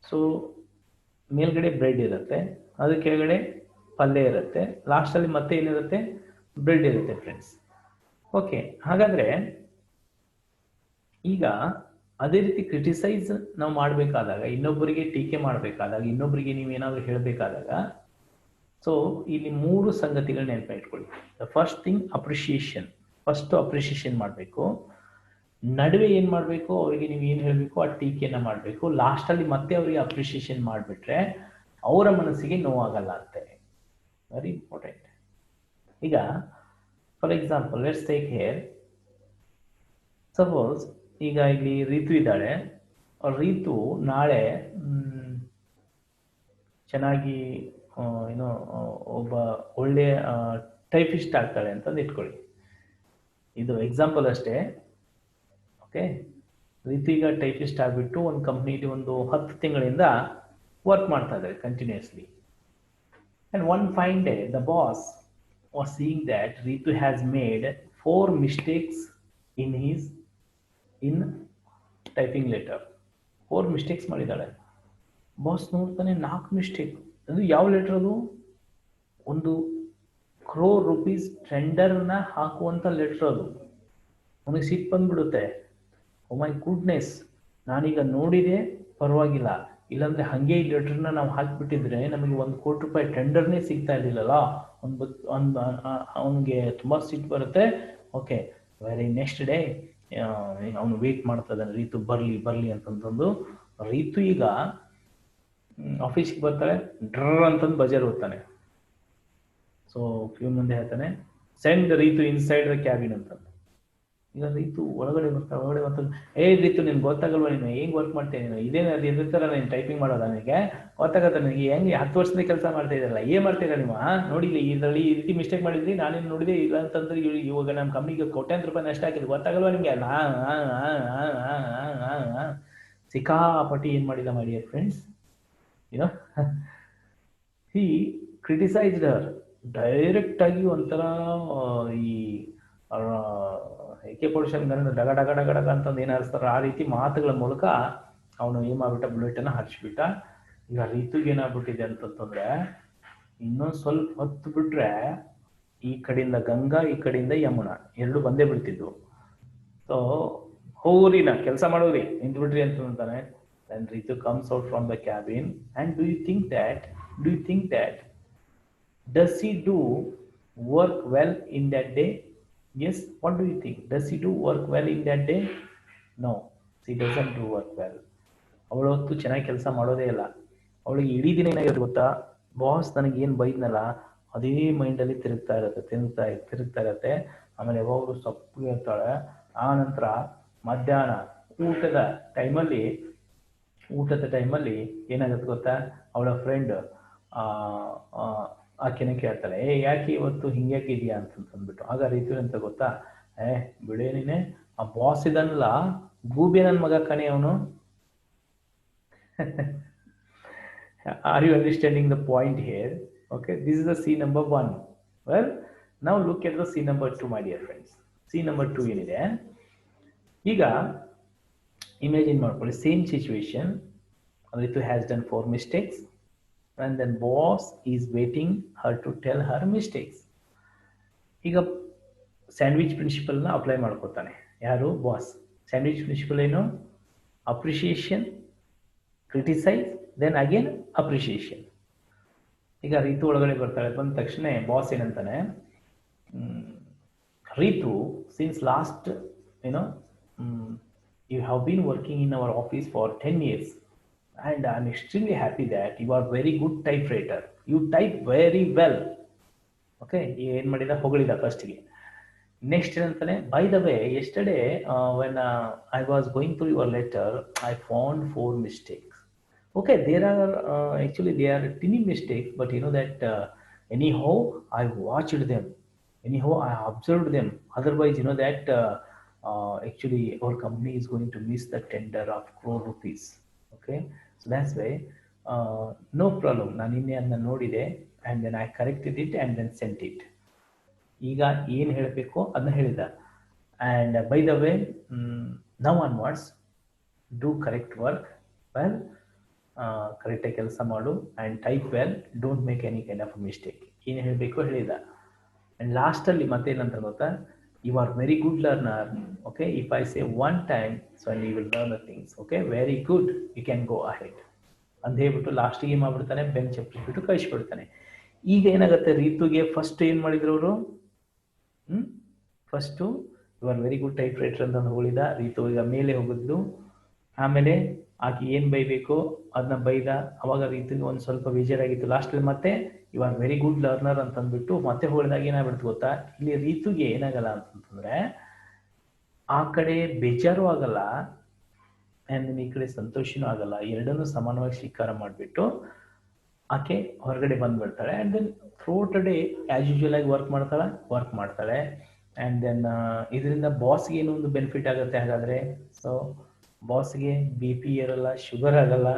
ಸೊ ಮೇಲ್ಗಡೆ ಬ್ರೆಡ್ ಇರುತ್ತೆ, ಅದ್ರ ಕೆಳಗಡೆ ಪಲ್ಯ ಇರುತ್ತೆ, ಲಾಸ್ಟ್ ಅಲ್ಲಿ ಮತ್ತೆ ಏನಿರುತ್ತೆ? ಬ್ರೆಡ್ ಇರುತ್ತೆ ಫ್ರೆಂಡ್ಸ್. ಓಕೆ, ಹಾಗಾದ್ರೆ ಈಗ ಅದೇ ರೀತಿ ಕ್ರಿಟಿಸೈಸ್ ನಾವು ಮಾಡಬೇಕಾದಾಗ, ಇನ್ನೊಬ್ಬರಿಗೆ ಟೀಕೆ ಮಾಡಬೇಕಾದಾಗ, ಇನ್ನೊಬ್ಬರಿಗೆ ನೀವೇನಾದ್ರೂ ಹೇಳಬೇಕಾದಾಗ, ಸೊ ಇಲ್ಲಿ 3 ಸಂಗತಿಗಳನ್ನ ನೆನಪು ಇಟ್ಕೊಳ್ಳಿ. The first thing, appreciation. First appreciation ಮಾಡಬೇಕು. ನಡುವೆ ಏನ್ ಮಾಡಬೇಕು? ಅವರಿಗೆ ನೀವು ಏನ್ ಹೇಳಬೇಕು ಆ ಟೀಕೆನ ಮಾಡಬೇಕು. ಲಾಸ್ಟ್ ಅಲ್ಲಿ ಮತ್ತೆ ಅವರಿಗೆ ಅಪ್ರಿಷಿಯೇಷನ್ ಮಾಡಿಬಿಟ್ರೆ ಅವರ ಮನಸ್ಸಿಗೆ ನೋವಾಗಲ್ಲ ಅಂತೆ. Very important. ಈಗ for example let's take here, suppose ಈಗ ಇಲ್ಲಿ ರಿತು ಇದ್ದಾಳೆ, ರೀತು ನಾಳೆ ಚೆನ್ನಾಗಿ ಏನೋ ಒಬ್ಬ ಒಳ್ಳೆಯ ಟೈಪಿಸ್ಟ್ ಆಗ್ತಾಳೆ ಅಂತಂದು ಇಟ್ಕೊಳ್ಳಿ. ಇದು ಎಕ್ಸಾಂಪಲ್ ಅಷ್ಟೇ. ಓಕೆ, ರೀತು ಈಗ ಟೈಪಿಸ್ಟ್ ಆಗಿಬಿಟ್ಟು ಒಂದು ಕಂಪ್ನಿಲಿ ಒಂದು 10 ತಿಂಗಳಿಂದ ವರ್ಕ್ ಮಾಡ್ತಾ ಇದ್ದಾರೆ continuously. And one fine day, the boss was seeing that Ritu has made 4 mistakes in typing letter. 4 mistakes ಮಾಡಿದಾಳೆ. Boss ನೋಡ್ತಾನೆ 4 ಮಿಸ್ಟೇಕ್. ಅದು ಯಾವ ಲೆಟರ್? ಅದು ಒಂದು crore rupees ಟೆಂಡರ್ನ ಹಾಕುವಂಥ ಲೆಟರ್. ಅದು ಅವನಿಗೆ ಸಿಟ್ಟು ಬಂದ್ಬಿಡುತ್ತೆ. ಓ ಮೈ ಗುಡ್ನೆಸ್, ನಾನೀಗ ನೋಡಿದೆ ಪರವಾಗಿಲ್ಲ, ಇಲ್ಲಾಂದ್ರೆ ಹಾಗೆ ಈ ಲೆಟರ್ನ ನಾವು ಹಾಕಿಬಿಟ್ಟಿದ್ರೆ ನಮಗೆ 1 ಕೋಟಿ ರೂಪಾಯಿ ಟೆಂಡರ್ನೇ ಸಿಗ್ತಾ ಇರಲಿಲ್ಲಲ್ಲ. ಅವನಿಗೆ ತುಂಬ ಸಿಟ್ಟು ಬರುತ್ತೆ. ಓಕೆ, ವೆರಿ ನೆಕ್ಸ್ಟ್ ಡೇ ಅವನು ವೇಟ್ ಮಾಡ್ತಾ ಇದ್ದಾನೆ, ರೀತು ಬರಲಿ ಅಂತಂದು. ರೀತು ಈಗ ಆಫೀಸ್ಗೆ ಬರ್ತಾಳೆ, ಡ್ರ್ ಅಂತಂದು ಬಜಾರ್ ಹೋಗ್ತಾನೆ. ಸೊ ಫ್ಯೂ ಮುಂದೆ ಹೇಳ್ತಾನೆ, send Ritu inside the cabin ಅಂತಂದು. ಈಗ ರೀತು ಒಳಗಡೆ ಬರ್ತಾನೆ. ರೀತು ನಿನ್ಗೆ ಗೊತ್ತಾಗಲ್ವ, ನೀನು ಹೆಂಗೆ ವರ್ಕ್ ಮಾಡ್ತೇನೆ, ನೀನು ಇದೇನು ಅದು ಎದ್ರ ಥರ ನೀನು ಟೈಪಿಂಗ್ ಮಾಡೋದ? ನನಗೆ ಗೊತ್ತಾಗತ್ತೆ, ನನಗೆ ಹೆಂಗೆ 10 ವರ್ಷದ ಕೆಲಸ ಮಾಡ್ತಾ ಇದ್ದಲ್ಲ, ಏನು ಮಾಡ್ತೀರಾ ನೀವು? ನೋಡಿಲ್ಲ ಇದರಲ್ಲಿ ಈ ರೀತಿ ಮಿಸ್ಟೇಕ್ ಮಾಡಿದ್ರಿ, ನಾನೇನು ನೋಡಿದೆ ಇಲ್ಲ ಅಂತಂದ್ರೆ ಇವಾಗ ನಮ್ಮ ಕಂಪ್ನಿಗೆ ಕೋಟ್ಯಾಂತರ ರೂಪಾಯಿ ನಷ್ಟ ಹಾಕಿದ್ದು, ಗೊತ್ತಾಗಲ್ವ ನಿಮಗೆ? ಸಿಕ್ಕಾಪಟ್ಟಿ ಏನು ಮಾಡಿದ ಮೈ ಡಿಯರ್ ಫ್ರೆಂಡ್ಸ್, ಏನೋ ಹಿ ಕ್ರಿಟಿಸೈಸ್ಡ್ ಹರ್ ಡೈರೆಕ್ಟ್ ಆಗಿ. ಒಂಥರ ಈ AK-47 ಡಗ ಡಗ ಡಗ ಡಗ ಅಂತಂದು ಏನು ಹರಿಸ್ತಾರ ಆ ರೀತಿ ಮಾತುಗಳ ಮೂಲಕ ಅವನು ಏನು ಮಾಡ್ಬಿಟ್ಟ, ಬುಲೆಟನ್ನು ಹರಿಸ್ಬಿಟ್ಟ. ಈಗ ರೀತುಗೆ ಏನಾಗ್ಬಿಟ್ಟಿದೆ ಅಂತಂತಂದ್ರೆ, ಇನ್ನೊಂದು ಸ್ವಲ್ಪ ಹೊತ್ತು ಬಿಟ್ರೆ ಈ ಕಡೆಯಿಂದ ಗಂಗಾ, ಈ ಕಡೆಯಿಂದ ಯಮುನಾ ಎರಡು ಬಂದೇ ಬಿಡ್ತಿದ್ವು. ಸೊ ಹೋಗ್ರಿ, ನಾ ಕೆಲಸ ಮಾಡೋರಿ, ನಿಂತ್ಬಿಟ್ರಿ ಅಂತಂತಾನೆ. Then Ritu comes out from the cabin, and do you think that does he do work well in that day? Yes, what do you think? Does he do work well in that day? No, she doesn't do work well. ಅವಳು ಹೊತ್ತು ಚೆನ್ನಾಗಿ ಕೆಲಸ ಮಾಡೋದೇ ಇಲ್ಲ. ಅವಳಿಗೆ ಇಡೀ ದಿನ ಏನಾಗಿರುತ್ತೆ ಗೊತ್ತಾ, ಬಾಸ್ ನನಗೇನು ಬೈದ್ನಲ್ಲ ಅದೇ ಮೈಂಡಲ್ಲಿ ತಿರುಗ್ತಾ ಇರುತ್ತೆ. ಆಮೇಲೆ ಯಾವಾಗಲೂ ಸಪ್ಪಗೆ ಇರ್ತಾಳೆ. ಆ ನಂತರ ಮಧ್ಯಾಹ್ನ ಊಟದ ಟೈಮಲ್ಲಿ ಏನಾಗುತ್ತೆ ಗೊತ್ತಾ, ಅವಳ ಫ್ರೆಂಡ್ ಆಕೆನೇ ಕೇಳ್ತಾಳೆ, ಯಾಕೆ ಇವತ್ತು ಹಿಂಗ್ಯಾಕೆ ಇದೆಯಾ ಅಂತಂದ್ಬಿಟ್ಟು. ಆಗ ರೀತಿ ಅಂತ ಗೊತ್ತಾ, ಬಿಡೇ ನೀನೆ, ಆ ಬಾಸ್ ಇದನ್ನಲ್ಲ ಗೂಬೆ ನನ್ನ ಮಗ ಕಣೆ ಅವನು. Are you understanding the point here? Okay, this is the scene number 1. Well, now look at the scene number 2, my dear friends. Scene number 2 ಏನಿದೆ, ಈಗ ಇಮ್ಯಾಜಿನ್ ಮಾಡ್ಕೊಳ್ಳಿ, same situation. Ritu has done 4 mistakes and then boss is waiting her to tell her mistakes. ಈಗ ಸ್ಯಾಂಡ್ವಿಚ್ ಪ್ರಿನ್ಸಿಪಲ್ನ ಅಪ್ಲೈ ಮಾಡ್ಕೊತಾನೆ. ಯಾರು? ಬಾಸ್. ಸ್ಯಾಂಡ್ವಿಚ್ ಪ್ರಿನ್ಸಿಪಲ್ ಏನು? Appreciation, criticise, then again appreciation. ಈಗ ರೀತು ಒಳಗಡೆ ಬರ್ತಾಳೆ. ಬಂದ ತಕ್ಷಣ ಬಾಸ್ ಏನಂತಾನೆ, Ritu, since last you have been working in our office for 10 years and I'm extremely happy that you are very good typewriter. You type very well. Okay, ಏನು ಮಾಡಿದ, ಹೊಗಳಿದ ಫಸ್ಟ್ಗೆ. ನೆಕ್ಸ್ಟ್ ಏನಂತಾನೆ, by the way yesterday when I was going through your letter I found 4 mistakes. Okay, there are actually they are tiny mistakes, but you know that anyhow I watched them, anyhow I observed them, otherwise you know that actually our company is going to miss the tender of crore rupees. Okay, so that's why no problem, ನಾನು ನಿನ್ನೆ ಅದನ್ನ ನೋಡಿದೆ and then I corrected it and then sent it. ಈಗ ಏನು ಹೇಳಬೇಕು ಅದನ್ನ ಹೇಳಿದ. and by the way now onwards do correct work well, ಕರೆಕ್ಟಾಗಿ ಕೆಲಸ ಮಾಡು and type well, don't make any kind of a mistake. ಏನು ಹೇಳಬೇಕು ಹೇಳಿದ. and ಲಾಸ್ಟಲ್ಲಿ ಮತ್ತೆ ಏನಂತ ಗೊತ್ತಾ, you are very good learner. Okay, if I say one time, so you will learn the things. Okay, very good, you can go ahead ಅಂತ ಹೇಳ್ಬಿಟ್ಟು ಲಾಸ್ಟಿಗೆ ಏನು ಮಾಡ್ಬಿಡ್ತಾನೆ, ಬೆಂಚ್ ಎಪ್ಪಿಸ್ಬಿಟ್ಟು ಕಳಿಸ್ಬಿಡ್ತಾನೆ. ಈಗ ಏನಾಗುತ್ತೆ, ರೀತುಗೆ ಫಸ್ಟ್ ಏನು ಮಾಡಿದ್ರು ಅವರು, first you are very good typewriter ಅಂತ ಹೇಳಿದ. ರೀತು ಈಗ ಮೇಲೆ ಹೋಗಿದ್ದು, ಆಮೇಲೆ ಆಕೆ ಏನು ಬೈಬೇಕು ಅದನ್ನ ಬೈದ. ಅವಾಗ ರೀತಿಗೆ ಒಂದು ಸ್ವಲ್ಪ ಬೇಜಾರಾಗಿತ್ತು. ಲಾಸ್ಟಲ್ಲಿ ಮತ್ತೆ you are very good learner ಅಂತಂದ್ಬಿಟ್ಟು ಮತ್ತೆ ಹೊಡೆದಾಗ ಏನಾಗ್ಬಿಡ್ತು ಗೊತ್ತಾ, ಇಲ್ಲಿ ರೀತುಗೆ ಏನಾಗಲ್ಲ ಅಂತಂತಂದ್ರೆ ಆ ಕಡೆ ಬೇಜಾರು ಆಗಲ್ಲ, ಆ್ಯಂಡ್ ಈ ಕಡೆ ಸಂತೋಷನೂ ಆಗಲ್ಲ, ಎರಡನ್ನೂ ಸಮಾನವಾಗಿ ಸ್ವೀಕಾರ ಮಾಡಿಬಿಟ್ಟು ಆಕೆ ಹೊರಗಡೆ ಬಂದುಬಿಡ್ತಾಳೆ. And then throughout day as usual ಆಗಿ ವರ್ಕ್ ಮಾಡ್ತಾಳೆ. ಆ್ಯಂಡ್ ದೆನ್ ಇದರಿಂದ ಬಾಸ್ಗೆ ಏನೋ ಒಂದು ಬೆನಿಫಿಟ್ ಆಗುತ್ತೆ. ಹಾಗಾದರೆ ಸೊ ಬಾಸ್ಗೆ ಬಿ ಪಿ ಇರಲ್ಲ, ಶುಗರ್ ಆಗಲ್ಲ.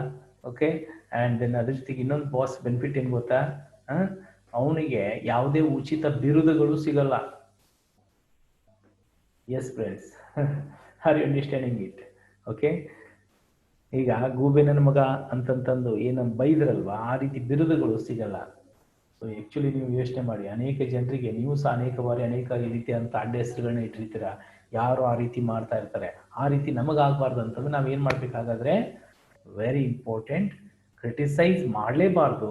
ಓಕೆ, ಆ್ಯಂಡ್ ದೆನ್ ಅದ್ರ ಜೊತೆಗೆ ಇನ್ನೊಂದು ಬಾಸ್ ಬೆನಿಫಿಟ್ ಏನು ಗೊತ್ತಾ, ಅವನಿಗೆ ಯಾವುದೇ ಉಚಿತ ಬಿರುದುಗಳು ಸಿಗಲ್ಲ. Yes friends, are you understanding it? Okay, ಈಗ ಗೂಬೆ ನನ್ನ ಮಗ ಅಂತಂತಂದು ಏನು ಬೈದ್ರಲ್ವಾ, ಆ ರೀತಿ ಬಿರುದುಗಳು ಸಿಗಲ್ಲ. ಸೊ ಆ್ಯಕ್ಚುಲಿ ನೀವು ಯೋಚನೆ ಮಾಡಿ, ಅನೇಕ ಜನರಿಗೆ ನೀವು ಸಹ ಅನೇಕ ಬಾರಿ ಅನೇಕ ರೀತಿಯಾದಂಥ ಅಡ್ಡ ಹೆಸರುಗಳನ್ನ ಇಟ್ಟಿರ್ತೀರ, ಯಾರು ಆ ರೀತಿ ಮಾಡ್ತಾ ಇರ್ತಾರೆ. ಆ ರೀತಿ ನಮಗಾಗಬಾರ್ದು ಅಂತಂದ್ರೆ ನಾವು ಏನು ಮಾಡಬೇಕಾಗಾದ್ರೆ, ವೆರಿ ಇಂಪಾರ್ಟೆಂಟ್, ಕ್ರಿಟಿಸೈಸ್ ಮಾಡಲೇಬಾರ್ದು.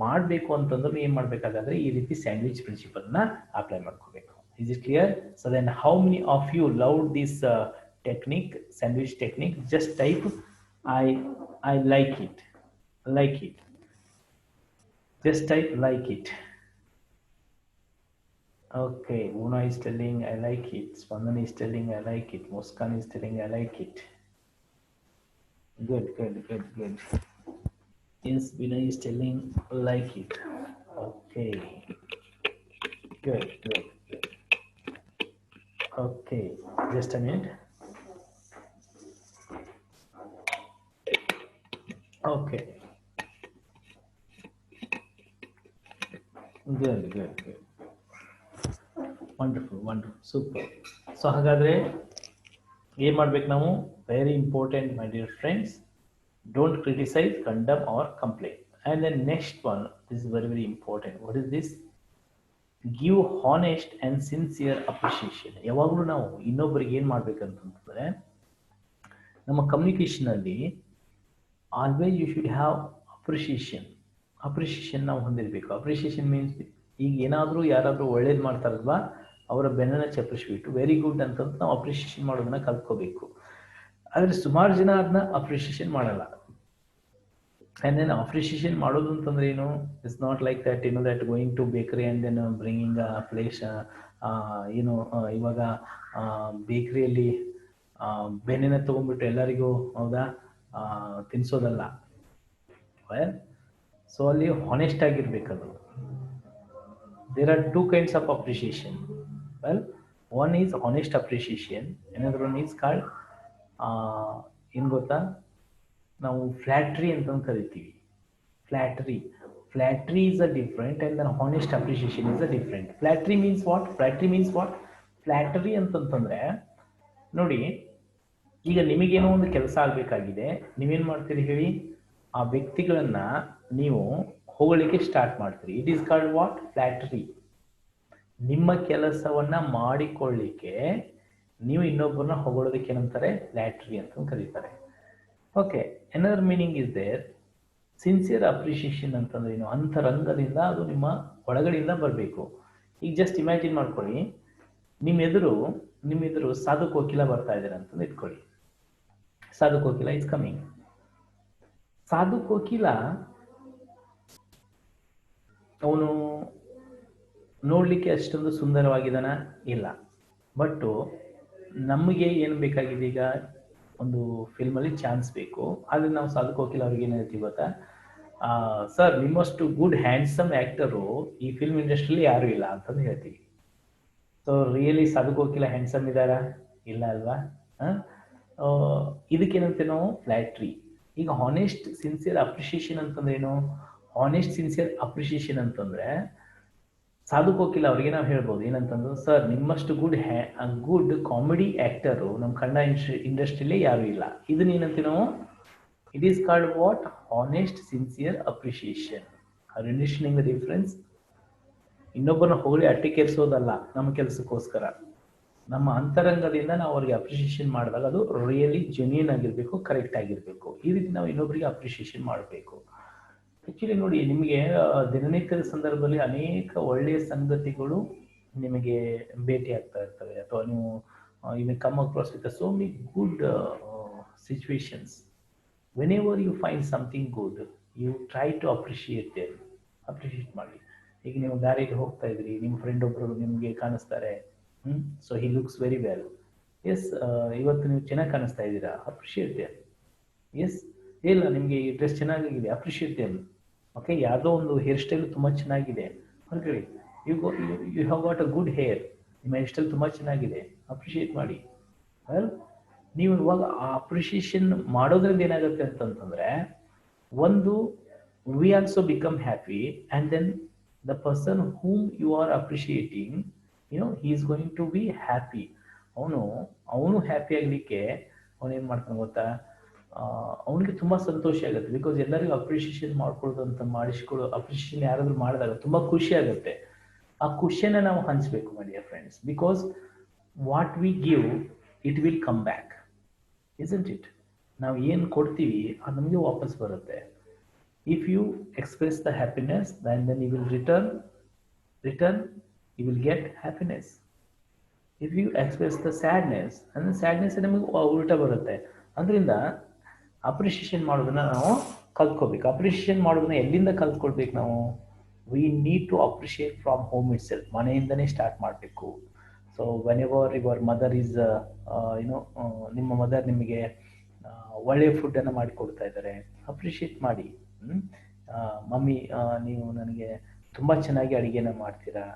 ಮಾಡಬೇಕು ಅಂತಂದ್ರೆ ಏನು ಮಾಡಬೇಕಾಗಾದ್ರೆ ಈ ರೀತಿ ಸ್ಯಾಂಡ್ವಿಚ್ ಪ್ರಿನ್ಸಿಪಲ್ನ ಅಪ್ಲೈ ಮಾಡ್ಕೋಬೇಕು. Is it clear? So then how many of you love this technique, sandwich technique? Just type I like it. Like it. Just type like it. Okay, Una is telling I like it. Spandan is telling I like it. Muskan is telling I like it. Good. Yes, Vinay is telling like it. Okay. Good. Okay, just a minute. Okay. Good. Wonderful. Super. So ಹಾಗಾದ್ರೆ ಏನು ಮಾಡ್ಬೇಕು ನಾವು? Very important my dear friends, don't criticise, condemn or complain. And then next one, this is very important. What is this? Give honest and sincere appreciation. ಯಾವಾಗಲೂ ನಾವು ಇನ್ನೊಬ್ಬರಿಗೆ ಏನು ಮಾಡ್ಬೇಕಂತಂದ್ರೆ, ನಮ್ಮ ಕಮ್ಯುನಿಕೇಷನಲ್ಲಿ always you should have appreciation ನಾವು ಹೊಂದಿರಬೇಕು. ಅಪ್ರಿಷಿಯೇಷನ್ ಮೀನ್ಸ್, ಈಗ ಏನಾದರೂ ಯಾರಾದರೂ ಒಳ್ಳೇದು ಮಾಡ್ತಾರಲ್ವಾ, ಅವರ ಬೆನ್ನನ್ನು ಚಪ್ಪರಿಸ್ಬಿಟ್ಟು ವೆರಿ ಗುಡ್ ಅಂತಂದು ನಾವು ಅಪ್ರಿಷಿಯೇಷನ್ ಮಾಡೋದನ್ನ ಕಲ್ತ್ಕೋಬೇಕು. ಆದರೆ ಸುಮಾರು ಜನ ಅದನ್ನ ಅಪ್ರಿಷಿಯೇಷನ್ ಮಾಡಲ್ಲ. ಆ್ಯಂಡ್ ದೆನ್ ಅಪ್ರಿಷಿಯೇಷನ್ ಮಾಡೋದು ಅಂತಂದ್ರೆ ಏನು? It's not like that, that going to bakery and then bringing a place. ಇವಾಗ ಬೇಕ್ರಿಯಲ್ಲಿ ಬೆಣ್ಣೆನ ತೊಗೊಂಡ್ಬಿಟ್ಟು ಎಲ್ಲರಿಗೂ ಹೌದಾ ತಿನ್ನಿಸೋದಲ್ಲ. ಸೊ ಅಲ್ಲಿ ಹಾನೆಸ್ಟ್ ಆಗಿರ್ಬೇಕದು. There are two kinds of appreciation. Well, one is honest appreciation, another one is called ಏನು ಗೊತ್ತಾ, ನಾವು ಫ್ಲಾಟ್ರಿ ಅಂತ ಕರಿತೀವಿ. ಫ್ಲಾಟ್ರಿ is a different and then honest appreciation is a different. Flattery means what? Flattery ಅಂತಂತಂದ್ರೆ ನೋಡಿ, ಈಗ ನಿಮಗೇನೋ ಒಂದು ಕೆಲಸ ಆಗಬೇಕಾಗಿದೆ, ನೀವೇನು ಮಾಡ್ತೀರಿ ಹೇಳಿ? ಆ ವ್ಯಕ್ತಿಗಳನ್ನ ನೀವು ಹೊಗಳಿಕೆ ಸ್ಟಾರ್ಟ್ ಮಾಡ್ತೀರಿ. It is called what? Flattery. ನಿಮ್ಮ ಕೆಲಸವನ್ನ ಮಾಡಿಕೊಳ್ಳಿಕ್ಕೆ ನೀವು ಇನ್ನೊಬ್ಬರನ್ನ ಹೊಗಳೋದಕ್ಕೆ ಏನಂತಾರೆ? ಫ್ಲಾಟ್ರಿ ಅಂತ ಕರೀತಾರೆ. Okay, another meaning is there. Sincere appreciation ಅಂತಂದ್ರೆ ಏನು? ಅಂತರಂಗದಿಂದ, ಅದು ನಿಮ್ಮ ಒಳಗಡೆಯಿಂದ ಬರಬೇಕು. ಈಗ ಜಸ್ಟ್ ಇಮ್ಯಾಜಿನ್ ಮಾಡ್ಕೊಳ್ಳಿ, ನಿಮ್ಮ ಎದುರು ಸಾಧು ಕೋಕಿಲ ಬರ್ತಾ ಇದ್ದಾರೆ ಅಂತಂದು ಇಟ್ಕೊಳ್ಳಿ. Sadhu Kokila is coming. ಸಾಧು ಕೋಕಿಲ ಅವನು ನೋಡ್ಲಿಕ್ಕೆ ಅಷ್ಟೊಂದು ಸುಂದರವಾಗಿದ್ದಾನ? ಇಲ್ಲ. ಬಟ್ ನಮಗೆ ಏನು ಬೇಕಾಗಿದೆ? ಈಗ ಒಂದು ಫಿಲ್ಮಲ್ಲಿ ಚಾನ್ಸ್ ಬೇಕು. ಆದರೆ ನಾವು ಸಾಧು ಕೋಕಿಲ ಅವ್ರಿಗೆ ಏನು ಹೇಳ್ತೀವಿ ಗೊತ್ತಾ? ಸರ್, ನಿಮ್ಮಷ್ಟು ಗುಡ್ ಹ್ಯಾಂಡ್ಸಮ್ ಆ್ಯಕ್ಟರು ಈ ಫಿಲ್ಮ್ ಇಂಡಸ್ಟ್ರಿಯಲ್ಲಿ ಯಾರೂ ಇಲ್ಲ ಅಂತಂದು ಹೇಳ್ತೀವಿ. So really Sadhu Kokila handsome ಇದ್ದಾರಾ? ಇಲ್ಲ ಅಲ್ವಾ? ಇದಕ್ಕೇನಂತೆ ನಾವು? ಫ್ಲಾಟ್ರಿ. ಈಗ ಹಾನೆಸ್ಟ್ ಸಿನ್ಸಿಯರ್ ಅಪ್ರಿಷಿಯೇಷನ್ ಅಂತಂದ್ರೆ ಏನು? ಹಾನೆಸ್ಟ್ ಸಿನ್ಸಿಯರ್ ಅಪ್ರಿಷಿಯೇಷನ್ ಅಂತಂದ್ರೆ ಸಾಧು ಕೋಕಿಲ ಅವರಿಗೆ ನಾವು ಹೇಳ್ಬೋದು ಏನಂತಂದ್ರೆ, ಸರ್, ನಿಮ್ಮಷ್ಟು ಗುಡ್ ಕಾಮಿಡಿ ಆ್ಯಕ್ಟರು ನಮ್ಮ ಕನ್ನಡ ಇಂಡಸ್ಟ್ರಿಯಲ್ಲಿ ಯಾರೂ ಇಲ್ಲ. ಇದನ್ನೇನಂತೀವಿ ನಾವು? It is called what? Honest sincere appreciation. Are you understanding the difference? ಇನ್ನೊಬ್ಬರನ್ನ ಹೊಗಳಿ ಅಟ್ಟಿಕೇರಿಸೋದಲ್ಲ ನಮ್ಮ ಕೆಲಸಕ್ಕೋಸ್ಕರ. ನಮ್ಮ ಅಂತರಂಗದಿಂದ ನಾವು ಅವ್ರಿಗೆ ಅಪ್ರಿಷಿಯೇಷನ್ ಮಾಡಿದಾಗ ಅದು ರಿಯಲಿ ಜೆನ್ಯೂನ್ ಆಗಿರಬೇಕು, ಕರೆಕ್ಟ್ ಆಗಿರಬೇಕು. ಈ ರೀತಿ ನಾವು ಇನ್ನೊಬ್ಬರಿಗೆ ಅಪ್ರಿಷಿಯೇಷನ್ ಮಾಡಬೇಕು. ಆ್ಯಕ್ಚುಲಿ ನೋಡಿ, ನಿಮಗೆ ದಿನನಿತ್ಯದ ಸಂದರ್ಭದಲ್ಲಿ ಅನೇಕ ಒಳ್ಳೆಯ ಸಂಗತಿಗಳು ನಿಮಗೆ ಭೇಟಿ ಆಗ್ತಾ ಇರ್ತವೆ, ಅಥವಾ ನೀವು you may come across with so many good situations. Whenever you find something good, you try to appreciate ಮಾಡಿ. ಈಗ ನೀವು ದಾರಿಗೆ ಹೋಗ್ತಾ ಇದ್ರಿ, ನಿಮ್ಮ ಫ್ರೆಂಡ್ ಒಬ್ಬರು ನಿಮಗೆ ಕಾಣಿಸ್ತಾರೆ. So he looks very well. Yes, ಇವತ್ತು ನೀವು ಚೆನ್ನಾಗಿ ಕಾಣಿಸ್ತಾ ಇದ್ದೀರಾ, ಅಪ್ರಿಷಿಯೇಟ್ ದೇಮ್. ಎಸ್, ಇಲ್ಲ ನಿಮಗೆ ಈ ಡ್ರೆಸ್ ಚೆನ್ನಾಗಿದೆ, ಅಪ್ರಿಷಿಯೇಟ್ ದೆಮ್. ಓಕೆ, ಯಾವುದೋ ಒಂದು ಹೇರ್ ಸ್ಟೈಲ್ ತುಂಬ ಚೆನ್ನಾಗಿದೆ ಹೊರಗಡೆ, you go you have got a good hair, ನಿಮ್ಮ ಹೇರ್ ಸ್ಟೈಲ್ ತುಂಬ ಚೆನ್ನಾಗಿದೆ, ಅಪ್ರಿಷಿಯೇಟ್ ಮಾಡಿ. ವೆಲ್, ನೀವು ಇವಾಗ ಆ ಅಪ್ರಿಷಿಯೇಷನ್ ಮಾಡೋದ್ರಿಂದ ಏನಾಗುತ್ತೆ ಅಂತಂತಂದರೆ, ಒಂದು we also become happy, and then the person whom you are appreciating, he is going to be happy. ಅವನು ಹ್ಯಾಪಿ ಆಗಲಿಕ್ಕೆ ಅವನೇನು ಮಾಡ್ತಾನೆ ಗೊತ್ತಾ, ಅವನಿಗೆ ತುಂಬ ಸಂತೋಷ ಆಗುತ್ತೆ. ಬಿಕಾಸ್ ಎಲ್ಲರಿಗೂ ಅಪ್ರಿಷಿಯೇಷನ್ ಮಾಡ್ಕೊಳ್ಳೋದು ಅಂತ ಅಪ್ರಿಷಿಯೇಷನ್ ಯಾರಾದರೂ ಮಾಡಿದಾಗ ತುಂಬ ಖುಷಿ ಆಗುತ್ತೆ. ಆ ಖುಷಿಯನ್ನು ನಾವು ಹಂಚಬೇಕು my dear friends, because what we give it will come back, isn't it? ನಾವು ಏನು ಕೊಡ್ತೀವಿ ಅದು ನಮಗೆ ವಾಪಸ್ ಬರುತ್ತೆ. If you express the happiness, then you will return you will get happiness. If you express the sadness, and sadness ನಮಗೆ ಉಲ್ಟಾ ಬರುತ್ತೆ. ಅದರಿಂದ ಅಪ್ರಿಷಿಯೇಷನ್ ಮಾಡೋದನ್ನ ನಾವು ಕಲ್ತ್ಕೋಬೇಕು. ಅಪ್ರಿಷಿಯೇಷನ್ ಮಾಡೋದನ್ನ ಎಲ್ಲಿಂದ ಕಲ್ತ್ಕೊಳ್ಬೇಕು ನಾವು? We need to appreciate from home itself, ಮನೆಯಿಂದನೇ ಸ್ಟಾರ್ಟ್ ಮಾಡಬೇಕು. So whenever your mother is ನಿಮ್ಮ ಮದರ್ ನಿಮಗೆ ಒಳ್ಳೆಯ ಫುಡ್ಡನ್ನು ಮಾಡಿಕೊಡ್ತಾ ಇದ್ದಾರೆ, ಅಪ್ರಿಷಿಯೇಟ್ ಮಾಡಿ. ಮಮ್ಮಿ, ನೀವು ನನಗೆ ತುಂಬ ಚೆನ್ನಾಗಿ ಅಡುಗೆನ ಮಾಡ್ತೀರಾ,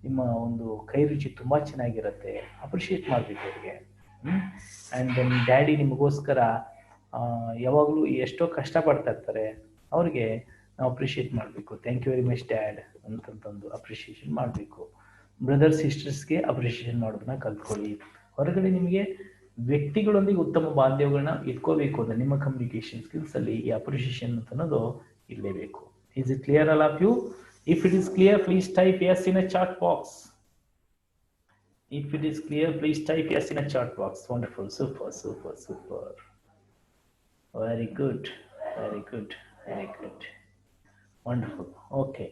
ನಿಮ್ಮ ಒಂದು ಕೈ ರುಚಿ ತುಂಬ ಚೆನ್ನಾಗಿರುತ್ತೆ, ಅಪ್ರಿಷಿಯೇಟ್ ಮಾಡಬೇಕು ಅವರಿಗೆ. ಆ್ಯಂಡ್ ದೆನ್ ಡ್ಯಾಡಿ ನಿಮಗೋಸ್ಕರ ಯಾವಾಗಲೂ ಎಷ್ಟೋ ಕಷ್ಟಪಡ್ತಾ ಇರ್ತಾರೆ, ಅವ್ರಿಗೆ ನಾವು ಅಪ್ರಿಷಿಯೇಟ್ ಮಾಡಬೇಕು. Thank you very much dad ಅಂತಂತಂದು ಅಪ್ರಿಷಿಯೇಷನ್ ಮಾಡಬೇಕು. ಬ್ರದರ್ಸ್ ಸಿಸ್ಟರ್ಸ್ಗೆ ಅಪ್ರಿಷಿಯೇಷನ್ ಮಾಡೋದನ್ನ ಕಲ್ತ್ಕೊಳ್ಳಿ. ಹೊರಗಡೆ ನಿಮಗೆ ವ್ಯಕ್ತಿಗಳೊಂದಿಗೆ ಉತ್ತಮ ಬಾಂಧವ್ಯಗಳನ್ನ ಇಟ್ಕೋಬೇಕು ಅಂದರೆ ನಿಮ್ಮ ಕಮ್ಯುನಿಕೇಷನ್ ಸ್ಕಿಲ್ಸಲ್ಲಿ ಈ ಅಪ್ರಿಷಿಯೇಷನ್ ಅಂತ ಅನ್ನೋದು ಇರಲೇಬೇಕು. Is it clear all of you? If it is clear, please type yes in a chat box. If it is clear, please type yes in a chat box. Wonderful, super, super, super. Very good, very good, very good. Wonderful. Okay.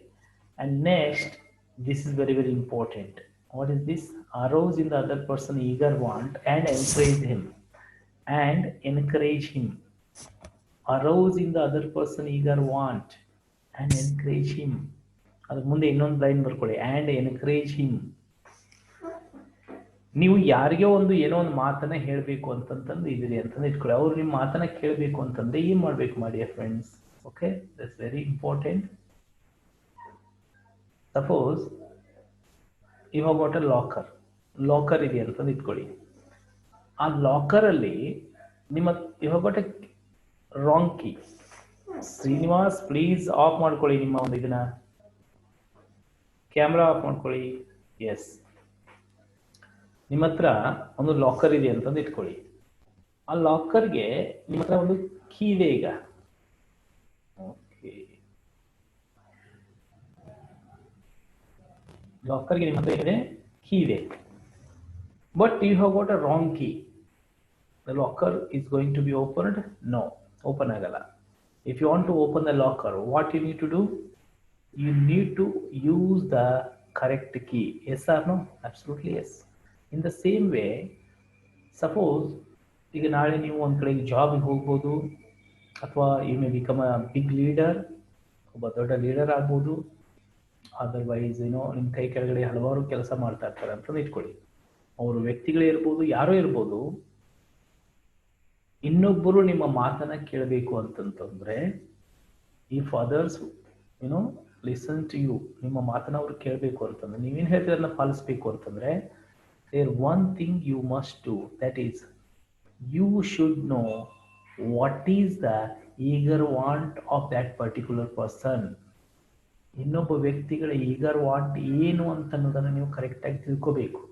And next, this is very, very important. What is this? Arouse in the other person eager want and encourage him. And encourage him. Arouse in the other person eager want and encourage him. ಅದಕ್ಕೆ ಮುಂದೆ ಇನ್ನೊಂದು ಲೈನ್ ಬರ್ಕೊಳ್ಳಿ, ಆ್ಯಂಡ್ ಎನ್ಕರೇಜ್ ಹಿಮ್. ನೀವು ಯಾರಿಗೋ ಏನೋ ಒಂದು ಮಾತನ್ನ ಹೇಳಬೇಕು ಅಂತಂತಂದು ಇದ್ದೀರಿ ಅಂತಂದು ಇಟ್ಕೊಳ್ಳಿ, ಅವ್ರು ನಿಮ್ಮ ಮಾತನ್ನ ಕೇಳಬೇಕು ಅಂತಂದ್ರೆ ಏನು ಮಾಡಬೇಕು ಮಾಡಿ friends? Okay, that's very important. Suppose ಇವಾಗ ಗಾಟ್ ಅ ಲಾಕರ್ ಇದೆ ಅಂತಂದು ಇಟ್ಕೊಳ್ಳಿ. ಆ ಲಾಕರಲ್ಲಿ ನಿಮ್ಮ ಇವಾಗ got a wrong key. Srinivas, please of ಮಾಡ್ಕೊಳ್ಳಿ ನಿಮ್ಮ ಒಂದು ಇದನ್ನ, ಕ್ಯಾಮ್ರಾ ಆಫ್ ಮಾಡ್ಕೊಳ್ಳಿ. ಎಸ್, ನಿಮ್ಮ ಹತ್ರ ಒಂದು ಲಾಕರ್ ಇದೆ ಅಂತಂದು ಇಟ್ಕೊಳ್ಳಿ. ಆ ಲಾಕರ್ಗೆ ನಿಮ್ಮ ಹತ್ರ ಒಂದು ಕೀ ಇದೆ ಈಗ. ಓಕೆ, ಲಾಕರ್ಗೆ ನಿಮ್ಮ ಹತ್ರ ಇದೆ ಕೀ ಇದೆ, but you have got a wrong key. The locker is going to be opened? No, open ಆಗಲ್ಲ. If you want to open the locker, what you need to do? You need to use the correct key. Yes or no? Absolutely yes. In the same way, suppose ಈಗ ನಾಳೆ ನೀವು ಒಂದು ಕಡೆಗೆ ಜಾಬ್ಗೆ ಹೋಗ್ಬೋದು, ಅಥವಾ you may become a big leader, ಒಬ್ಬ ದೊಡ್ಡ ಲೀಡರ್ ಆಗ್ಬೋದು. ಅದರ್ವೈಸ್ ನಿಮ್ಮ ಕೈ ಕೆಳಗಡೆ ಹಲವಾರು ಕೆಲಸ ಮಾಡ್ತಾ ಇರ್ತಾರೆ ಅಂತಂದು ಇಟ್ಕೊಳ್ಳಿ. ಅವರು ವ್ಯಕ್ತಿಗಳೇ ಇರ್ಬೋದು, ಯಾರೋ ಇರ್ಬೋದು. ಇನ್ನೊಬ್ಬರು ನಿಮ್ಮ ಮಾತನ್ನ ಕೇಳಬೇಕು ಅಂತಂತಂದ್ರೆ, if others listen to you, ನಿಮ್ಮ ಮಾತನ್ನ ಅವ್ರು ಕೇಳಬೇಕು ಅಂತಂದ್ರೆ, ನೀವೇನು ಹೇಳ್ತೀರ ಅದನ್ನ ಪಾಲಿಸ್ಬೇಕು ಅಂತಂದ್ರೆ, there one thing you must do, that is you should know what is the eager want of that particular person. ಇನ್ನೊಬ್ಬ ವ್ಯಕ್ತಿಗಳ ಈಗರ್ ವಾಂಟ್ ಏನು ಅಂತ ಅನ್ನೋದನ್ನು ನೀವು ಕರೆಕ್ಟಾಗಿ ತಿಳ್ಕೋಬೇಕು.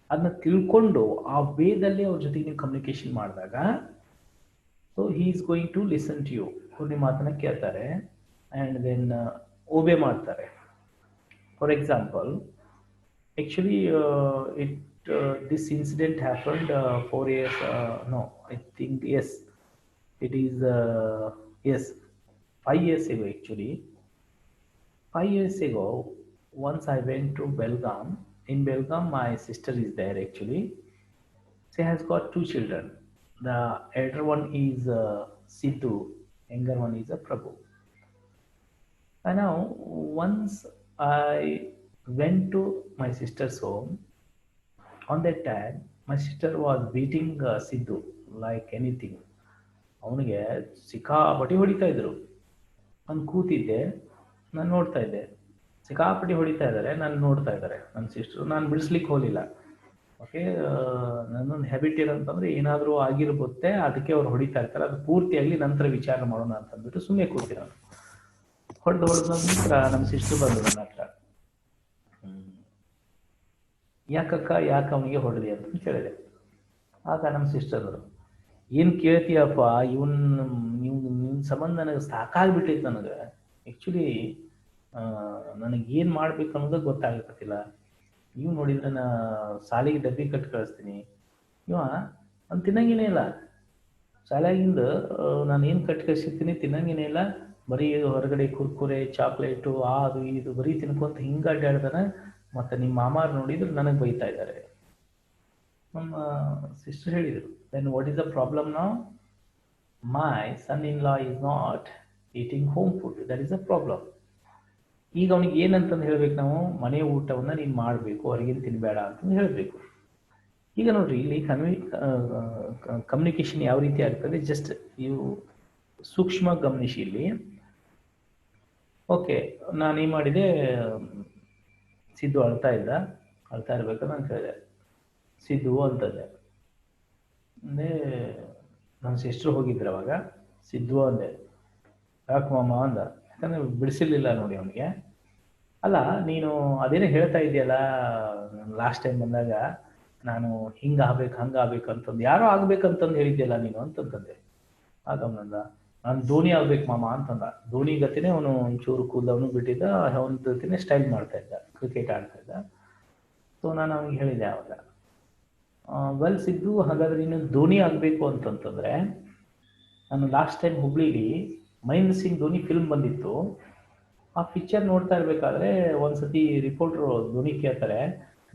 ಅದನ್ನ ತಿಳ್ಕೊಂಡು ಆ ವೇದಲ್ಲಿ ಅವ್ರ ಜೊತೆಗೆ ನೀವು ಕಮ್ಯುನಿಕೇಶನ್ ಮಾಡಿದಾಗ, so he is going to listen to you. ಅವ್ರು ನಿಮ್ಮ ಮಾತನ್ನ ಕೇಳ್ತಾರೆ and then obey ಮಾಡ್ತಾರೆ. For example, actually this incident happened 4 years, no, I think yes, it is yes, 5 years ago. Actually 5 years ago, once I went to Belgaum. In Belgaum, my sister is there. Actually, she has got 2 children. The elder one is Sidhu, younger one is Prabhu. And now, once I went to my sister's home, on that time, my sister was beating Sidhu like anything. ಅವನಿಗೆ ಸಿಕ್ಕಾಪಟ್ಟಿ ಹೊಡಿತಾ ಇದ್ರು. ನಾನು ಕೂತಿದ್ದೆ, ನಾನು ನೋಡ್ತಾ ಇದ್ದೆ. ಸಿಕ್ಕಾಪಟ್ಟಿ ಹೊಡಿತಾ ಇದ್ದಾರೆ, ನಾನು ನೋಡ್ತಾ ಇದ್ದಾರೆ ನನ್ನ ಸಿಸ್ಟ್ರು. ನಾನು ಬಿಡಿಸ್ಲಿಕ್ಕೆ ಹೋಗಲಿಲ್ಲ. ಓಕೆ, ನನ್ನೊಂದು ಹ್ಯಾಬಿಟ್ ಏನಂತಂದ್ರೆ ಏನಾದರೂ ಆಗಿರ್ಬೋತ್ತೆ, ಅದಕ್ಕೆ ಅವ್ರು ಹೊಡಿತಾ ಇರ್ತಾರೆ, ಅದು ಪೂರ್ತಿಯಾಗಲಿ ನಂತರ ವಿಚಾರ ಮಾಡೋಣ ಅಂತಂದ್ಬಿಟ್ಟು ಸುಮ್ಮನೆ ಕೂತಿ ನಾನು. ಹೊಡೆದು ನಂತರ ನಮ್ಮ ಸಿಸ್ಟ್ರು ಬಂದರು ನನ್ನ ಹತ್ರ. ಯಾಕಕ್ಕ, ಯಾಕೆ ಅವನಿಗೆ ಹೊಡೆದಿ ಅಂತ ಕೇಳಿದೆ. ಆಗ ನಮ್ಮ ಸಿಸ್ಟರ್ ಏನು ಕೇಳ್ತೀಯಪ್ಪ, ನಿನ್ನ ಸಂಬಂಧ ನನಗೆ ಸಾಕಾಗ್ಬಿಟ್ಟೈತೆ. ನನಗೆ ಆ್ಯಕ್ಚುಲಿ ನನಗೇನು ಮಾಡ್ಬೇಕು ಅನ್ನೋದು ಗೊತ್ತಾಗತ್ತಿಲ್ಲ. ನೀವು ನೋಡಿದ್ರೆ ನಾ ಶಾಲೆಗೆ ಡಬ್ಬಿ ಕಟ್ಟಿ ಕಳಿಸ್ತೀನಿ, ಇವ ನಾನು ತಿನ್ನಂಗೇನೇ ಇಲ್ಲ. ಶಾಲೆಗಿಂದ ನಾನು ಏನು ಕಟ್ಟಿ ಕಳಿಸಿರ್ತೀನಿ ತಿನ್ನಂಗೇನೇ ಇಲ್ಲ. ಬರೀ ಹೊರಗಡೆ ಕುರ್ಕುರೆ, ಚಾಕ್ಲೇಟು, ಅದು ಇದು ಬರೀ ತಿನ್ಕೊಂತ ಹಿಂಗೆ ಅಡ್ಡಾಡ್ತಾನೆ. ಮತ್ತು ನಿಮ್ಮ ಮಾಮಾರು ನೋಡಿದ್ರೆ ನನಗೆ ಬೈತಾ ಇದ್ದಾರೆ. ನಮ್ಮ ಸಿಸ್ಟರ್ ಹೇಳಿದರು, then what is the problem now? My son in law is not eating home food, that is a problem. ಈಗ ಅವನಿಗೆ ಏನಂತಂದು ಹೇಳ್ಬೇಕು ನಾವು? ಮನೆ ಊಟವನ್ನು ನೀನು ಮಾಡಬೇಕು, ಹೊರಗಿನ ತಿನ್ನಬೇಡ ಅಂತಂದು ಹೇಳಬೇಕು. ಈಗ ನೋಡ್ರಿ, ಇಲ್ಲಿ ಕಮ್ಯುನಿಕೇಶನ್ ಯಾವ ರೀತಿ ಆಗ್ತದೆ, ಜಸ್ಟ್ ನೀವು ಸೂಕ್ಷ್ಮ ಗಮನಿಸಿ ಇಲ್ಲಿ. ಓಕೆ, ನಾನೇನು ಮಾಡಿದೆ, ಸಿದ್ದು ಅಳ್ತಾ ಇರ್ಬೇಕಾದ್ರೆ ನಾನು ಕೇಳಿದೆ, ಸಿದ್ದು ಅಂತಂದೆ. ಅಂದೇ ನನ್ನ ಸಿಸ್ಟ್ರು ಹೋಗಿದ್ರು ಅವಾಗ. ಸಿದ್ದು ಅಂದೆ. ಯಾಕೆ ಮಾಮ ಅಂದ. ಯಾಕಂದರೆ ಬಿಡಿಸಿರ್ಲಿಲ್ಲ ನೋಡಿ ಅವನಿಗೆ. ಅಲ್ಲ, ನೀನು ಅದೇನೇ ಹೇಳ್ತಾ ಇದೆಯಲ್ಲ, ಲಾಸ್ಟ್ ಟೈಮ್ ಬಂದಾಗ ನಾನು ಹಿಂಗೆ ಆಗ್ಬೇಕು ಹಂಗೆ ಆಗ್ಬೇಕು ಅಂತಂದು, ಯಾರೋ ಆಗ್ಬೇಕಂತಂದು ಹೇಳಿದ್ಯಲ್ಲ ನೀನು ಅಂತಂತಂದೆ. ಆಗ ಅವನಂದ, ನಾನು ಧೋನಿ ಆಗ್ಬೇಕು ಮಾಮ ಅಂತಂದ. ಧೋನಿ ಗತಿನೇ ಅವನು ಒಂಚೂರು ಕೂದಲವನು ಬಿಟ್ಟಿದ್ದ, ಅವನ ಜೊತೆನೇ ಸ್ಟೈಲ್ ಮಾಡ್ತಾ ಇದ್ದ, ಕ್ರಿಕೆಟ್ ಆಡ್ತಾ ಇದ್ದ. ಸೊ ನಾನು ಅವನಿಗೆ ಹೇಳಿದೆ ಆವಾಗ, ವೆಲ್ ಸಿದ್ದು, ಹಾಗಾದ್ರೆ ನೀನು ಧೋನಿ ಆಗಬೇಕು ಅಂತಂತಂದರೆ, ನಾನು ಲಾಸ್ಟ್ ಟೈಮ್ ಹುಬ್ಳಿಲಿ ಮಹೇಂದ್ರ ಸಿಂಗ್ ಧೋನಿ ಫಿಲ್ಮ್ ಬಂದಿತ್ತು. ಆ ಪಿಕ್ಚರ್ ನೋಡ್ತಾ ಇರಬೇಕಾದ್ರೆ ಒಂದ್ಸತಿ ರಿಪೋರ್ಟ್ರು ಧೋನಿ ಕೇಳ್ತಾರೆ,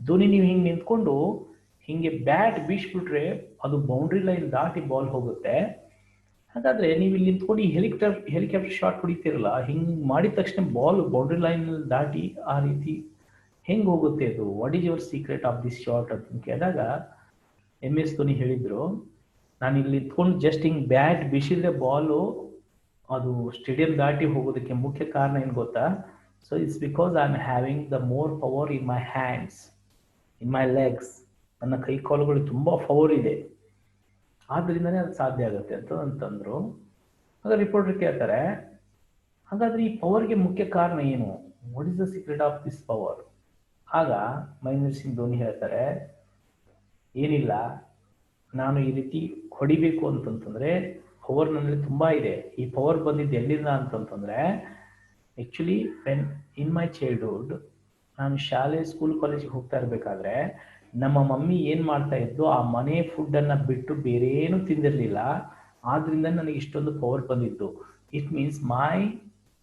ಧೋನಿ ನೀವು ಹಿಂಗೆ ನಿಂತ್ಕೊಂಡು ಹಿಂಗೆ ಬ್ಯಾಟ್ ಬೀಸ್ಬಿಟ್ರೆ ಅದು ಬೌಂಡ್ರಿ ಲೈನ್ ದಾಟಿ ಬಾಲ್ ಹೋಗುತ್ತೆ. ಹಾಗಾದರೆ ನೀವು ಇಲ್ಲಿ ನಿಂತ್ಕೊಂಡು ಈ ಹೆಲಿಕಾಪ್ಟರ್ ಶಾಟ್ ಹೊಡಿತೀರಲ್ಲ, ಹಿಂಗೆ ಮಾಡಿದ ತಕ್ಷಣ ಬಾಲ್ ಬೌಂಡ್ರಿ ಲೈನ್ ದಾಟಿ ಆ ರೀತಿ ಹೆಂಗೆ ಹೋಗುತ್ತೆ ಅದು? What is your secret of this shot ಅಂತ ಕೇಳಿದಾಗ MS ಧೋನಿ ಹೇಳಿದರು, ನಾನು ಇಲ್ಲಿ ನಿಂತ್ಕೊಂಡು ಜಸ್ಟ್ ಹಿಂಗೆ ಬ್ಯಾಟ್ ಬೀಸಿದ್ರೆ ಬಾಲು ಅದು ಸ್ಟೇಡಿಯಂ ದಾಟಿ ಹೋಗೋದಕ್ಕೆ ಮುಖ್ಯ ಕಾರಣ ಏನು ಗೊತ್ತಾ? So it's because I am having the more power in my hands, in my legs. ನನ್ನ ಕೈ ಕಾಲುಗಳು ತುಂಬ ಪವರ್ ಇದೆ, ಆದ್ದರಿಂದನೇ ಅದು ಸಾಧ್ಯ ಆಗುತ್ತೆ ಅಂತಂದರು. ಆಗ ರಿಪೋರ್ಟರ್ ಕೇಳ್ತಾರೆ, ಹಾಗಾದರೆ ಈ ಪವರ್ಗೆ ಮುಖ್ಯ ಕಾರಣ ಏನು? What is the secret of this power? ಆಗ ಮಹೇಂದ್ರ ಸಿಂಗ್ ಧೋನಿ ಹೇಳ್ತಾರೆ, ಏನಿಲ್ಲ, ನಾನು ಈ ರೀತಿ ಹೊಡಿಬೇಕು ಅಂತಂತಂದರೆ ಪವರ್ ನನ್ನಲ್ಲಿ ತುಂಬ ಇದೆ. ಈ ಪವರ್ ಬಂದಿದ್ದು ಎಲ್ಲಿಂದ ಅಂತಂತಂದರೆ, actually when in my childhood, ನಾನು ಶಾಲೆ, ಸ್ಕೂಲ್, ಕಾಲೇಜಿಗೆ ಹೋಗ್ತಾ ಇರಬೇಕಾದ್ರೆ ನಮ್ಮ ಮಮ್ಮಿ ಏನು ಮಾಡ್ತಾ ಇದ್ದು, ಆ ಮನೆ ಫುಡ್ಡನ್ನು ಬಿಟ್ಟು ಬೇರೆ ಏನೂ ತಿಂದಿರಲಿಲ್ಲ. ಆದ್ದರಿಂದ ನನಗೆ ಇಷ್ಟೊಂದು ಪವರ್ ಬಂದಿದ್ದು. It means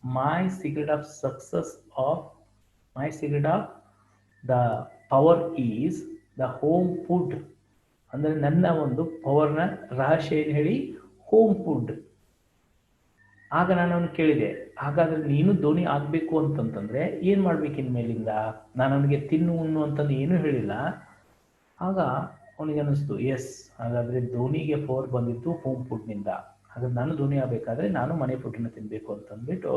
my secret of success of my secret of the power is the home food. ಅಂದರೆ ನನ್ನ ಒಂದು ಪವರ್ನ ರಹಸ್ಯ ಏನು ಹೇಳಿ? Home food. ಆಗ ನಾನು ಅವನು ಕೇಳಿದೆ, ಹಾಗಾದರೆ ನೀನು ಧೋನಿ ಆಗಬೇಕು ಅಂತಂತಂದರೆ ಏನು ಮಾಡ್ಬೇಕು ಇನ್ಮೇಲಿಂದ? ನಾನು ಅವನಿಗೆ ತಿನ್ನು ಉಣ್ಣು ಅಂತಂದು ಏನೂ ಹೇಳಿಲ್ಲ. ಆಗ ಅವನಿಗೆ ಅನ್ನಿಸ್ತು, ಎಸ್, ಹಾಗಾದರೆ ಧೋನಿಗೆ ಪವರ್ ಬಂದಿತ್ತು ಹೋಮ್ ಫುಡ್ನಿಂದ. ಹಾಗಾದ್ರೆ ನಾನು ಧೋನಿ ಆಗಬೇಕಾದ್ರೆ ನಾನು ಮನೆ ಫುಡ್ಡನ್ನು ತಿನ್ನಬೇಕು ಅಂತಂದ್ಬಿಟ್ಟು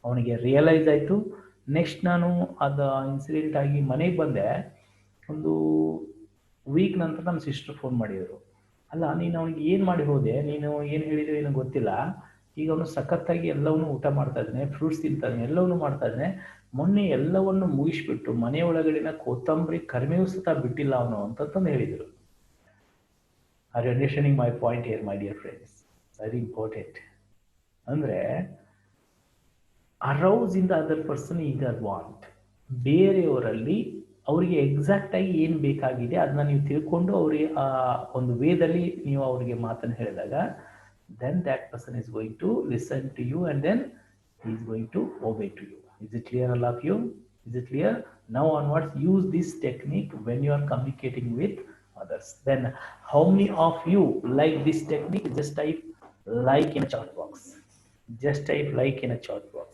ಅವನಿಗೆ ರಿಯಲೈಸ್ ಆಯಿತು. ನೆಕ್ಸ್ಟ್ ನಾನು ಅದು ಇನ್ಸಿಡೆಂಟ್ ಆಗಿ ಮನೆಗೆ ಬಂದೆ. ಒಂದು ವೀಕ್ ನಂತರ ನಮ್ಮ ಸಿಸ್ಟರ್ ಫೋನ್ ಮಾಡಿದರು, ಅಲ್ಲ ನೀನು ಅವನಿಗೆ ಏನು ಮಾಡಿ ಹೋದೆ, ನೀನು ಏನು ಹೇಳಿದ್ರು ಏನೋ ಗೊತ್ತಿಲ್ಲ, ಈಗ ಅವನು ಸಖತ್ತಾಗಿ ಎಲ್ಲವನ್ನೂ ಊಟ ಮಾಡ್ತಾ ಇದ್ದಾನೆ, ಫ್ರೂಟ್ಸ್ ತಿಂತಾನೆ, ಎಲ್ಲವನ್ನೂ ಮಾಡ್ತಾ ಇದ್ದಾನೆ. ಮೊನ್ನೆ ಎಲ್ಲವನ್ನು ಮುಗಿಸ್ಬಿಟ್ಟು ಮನೆ ಒಳಗಡೆನ ಕೊತ್ತಂಬರಿ ಕರಿಮೇವು ಸತ ಬಿಟ್ಟಿಲ್ಲ ಅವನು ಅಂತಂದು ಹೇಳಿದರು. Are you understanding my point here my dear friends? Very important. ಅಂದರೆ arouse in the other person eager want. ಬೇರೆಯವರಲ್ಲಿ ಅವರಿಗೆ ಎಕ್ಸಾಕ್ಟಾಗಿ ಏನು ಬೇಕಾಗಿದೆ ಅದನ್ನ ನೀವು ತಿಳ್ಕೊಂಡು ಅವರಿಗೆ ಆ ಒಂದು ವೇದಲ್ಲಿ ನೀವು ಅವರಿಗೆ ಮಾತನ್ನು ಹೇಳಿದಾಗ, then that person is going to listen to you and then he is going to obey to you. Is it clear, all of you? Is it clear? Now onwards, use this technique when you are communicating with others. Then how many of you like this technique? Just type like in a chat box. Just type like in a chat box.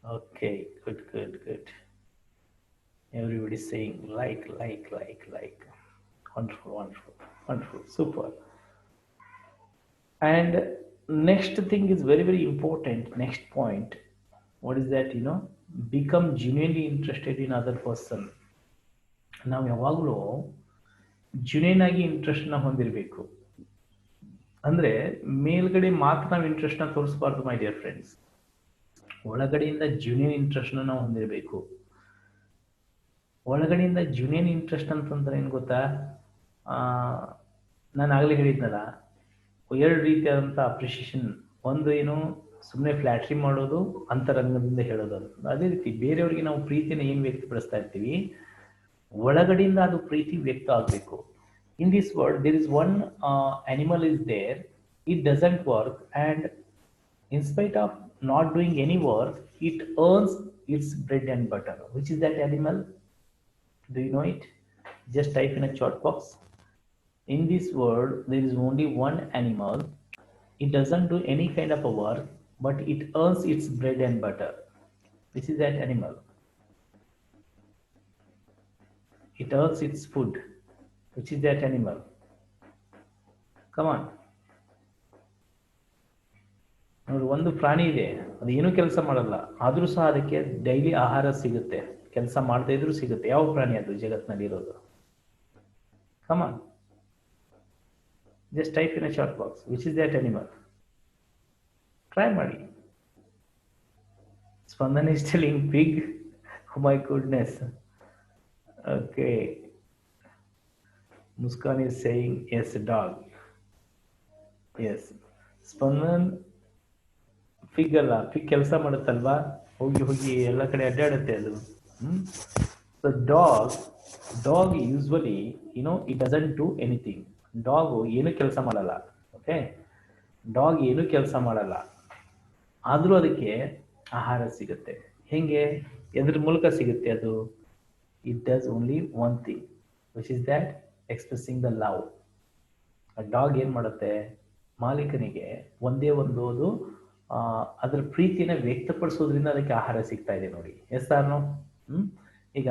Okay, good. Everybody is saying like. Wonderful, super. And next thing is very, very important. Next point, what is that? Become genuinely interested in other person. ನಾವು ಯಾವಾಗಲೂ ಜುನೇನ್ ಆಗಿ ಇಂಟ್ರೆಸ್ಟ್ನ ಹೊಂದಿರಬೇಕು. ಅಂದ್ರೆ ಮೇಲ್ಗಡೆ ಮಾತ್ರ ನಾವು ಇಂಟ್ರೆಸ್ಟ್ನ ತೋರಿಸಬಾರ್ದು ಮೈ ಡಿಯರ್ ಫ್ರೆಂಡ್ಸ್. ಒಳಗಡೆಯಿಂದ ಜುನಿಯನ್ ಇಂಟ್ರೆಸ್ಟ್ನ ನಾವು ಹೊಂದಿರಬೇಕು. ಒಳಗಡೆಯಿಂದ ಜುನಿಯನ್ ಇಂಟ್ರೆಸ್ಟ್ ಅಂತಂದ್ರೆ ಏನು ಗೊತ್ತಾ? ನಾನು ಆಗಲೇ ಹೇಳಿದ್ನಲ್ಲ, ಎರಡು ರೀತಿಯಾದಂಥ ಅಪ್ರಿಷಿಯೇಷನ್. ಒಂದು ಏನು, ಸುಮ್ಮನೆ ಫ್ಲಾಟ್ರಿ ಮಾಡೋದು, ಅಂತರಂಗದಿಂದ ಹೇಳೋದು ಅಂತ. ಅದೇ ರೀತಿ ಬೇರೆಯವ್ರಿಗೆ ನಾವು ಪ್ರೀತಿನ ಏನು ವ್ಯಕ್ತಪಡಿಸ್ತಾ ಇರ್ತೀವಿ, ಒಳಗಡೆಯಿಂದ ಅದು ಪ್ರೀತಿ ವ್ಯಕ್ತ ಆಗಬೇಕು. In this world, there is one animal is there. It doesn't work, and in spite of not doing any work, it earns its bread and butter. Which is that animal? Do you know it? Just type in a chat box. In this world, there is only one animal. It doesn't do any kind of a work, but it earns its bread and butter. Which is that animal? It earns its food. Which is that animal? Come on. ನೋಡಿ, ಒಂದು ಪ್ರಾಣಿ ಇದೆ, ಅದು ಏನೂ ಕೆಲಸ ಮಾಡಲ್ಲ, ಆದರೂ ಸಹ ಅದಕ್ಕೆ ಡೈಲಿ ಆಹಾರ ಸಿಗುತ್ತೆ, ಕೆಲಸ ಮಾಡದೇ ಇದ್ರೂ ಸಿಗುತ್ತೆ. ಯಾವ ಪ್ರಾಣಿ ಅದು ಜಗತ್ತಿನಲ್ಲಿ ಇರೋದು? Come on. Just type in a chat box. Which is that animal? Try ಮಾಡಿ. Spandan is telling pig. Oh my goodness. Okay. Muskan is saying yes, dog. Yes. Spandan pig ಅಲ್ಲ, ಪಿಗ್ ಕೆಲಸ ಮಾಡುತ್ತಲ್ವಾ, ಹೋಗಿ ಹೋಗಿ ಎಲ್ಲ ಕಡೆ ಅಡ್ಡಾಡುತ್ತೆ ಅದು. So dog usually it doesn't do anything. Dog ಏನು ಕೆಲಸ ಮಾಡಲ್ಲ. ಓಕೆ, ಡಾಗ್ ಏನು ಕೆಲಸ ಮಾಡಲ್ಲ, ಆದರೂ ಅದಕ್ಕೆ ಆಹಾರ ಸಿಗುತ್ತೆ. ಹೆಂಗೆ? ಎದ್ರ ಮೂಲಕ ಸಿಗುತ್ತೆ ಅದು? It does only one thing, which is that expressing the love. Dog ಏನು ಮಾಡುತ್ತೆ? ಮಾಲೀಕನಿಗೆ ಒಂದೇ ಒಂದು ಅದರ ಪ್ರೀತಿನ ವ್ಯಕ್ತಪಡಿಸೋದ್ರಿಂದ ಅದಕ್ಕೆ ಆಹಾರ ಸಿಗ್ತಾ ಇದೆ ನೋಡಿ. Yes or no? ಈಗ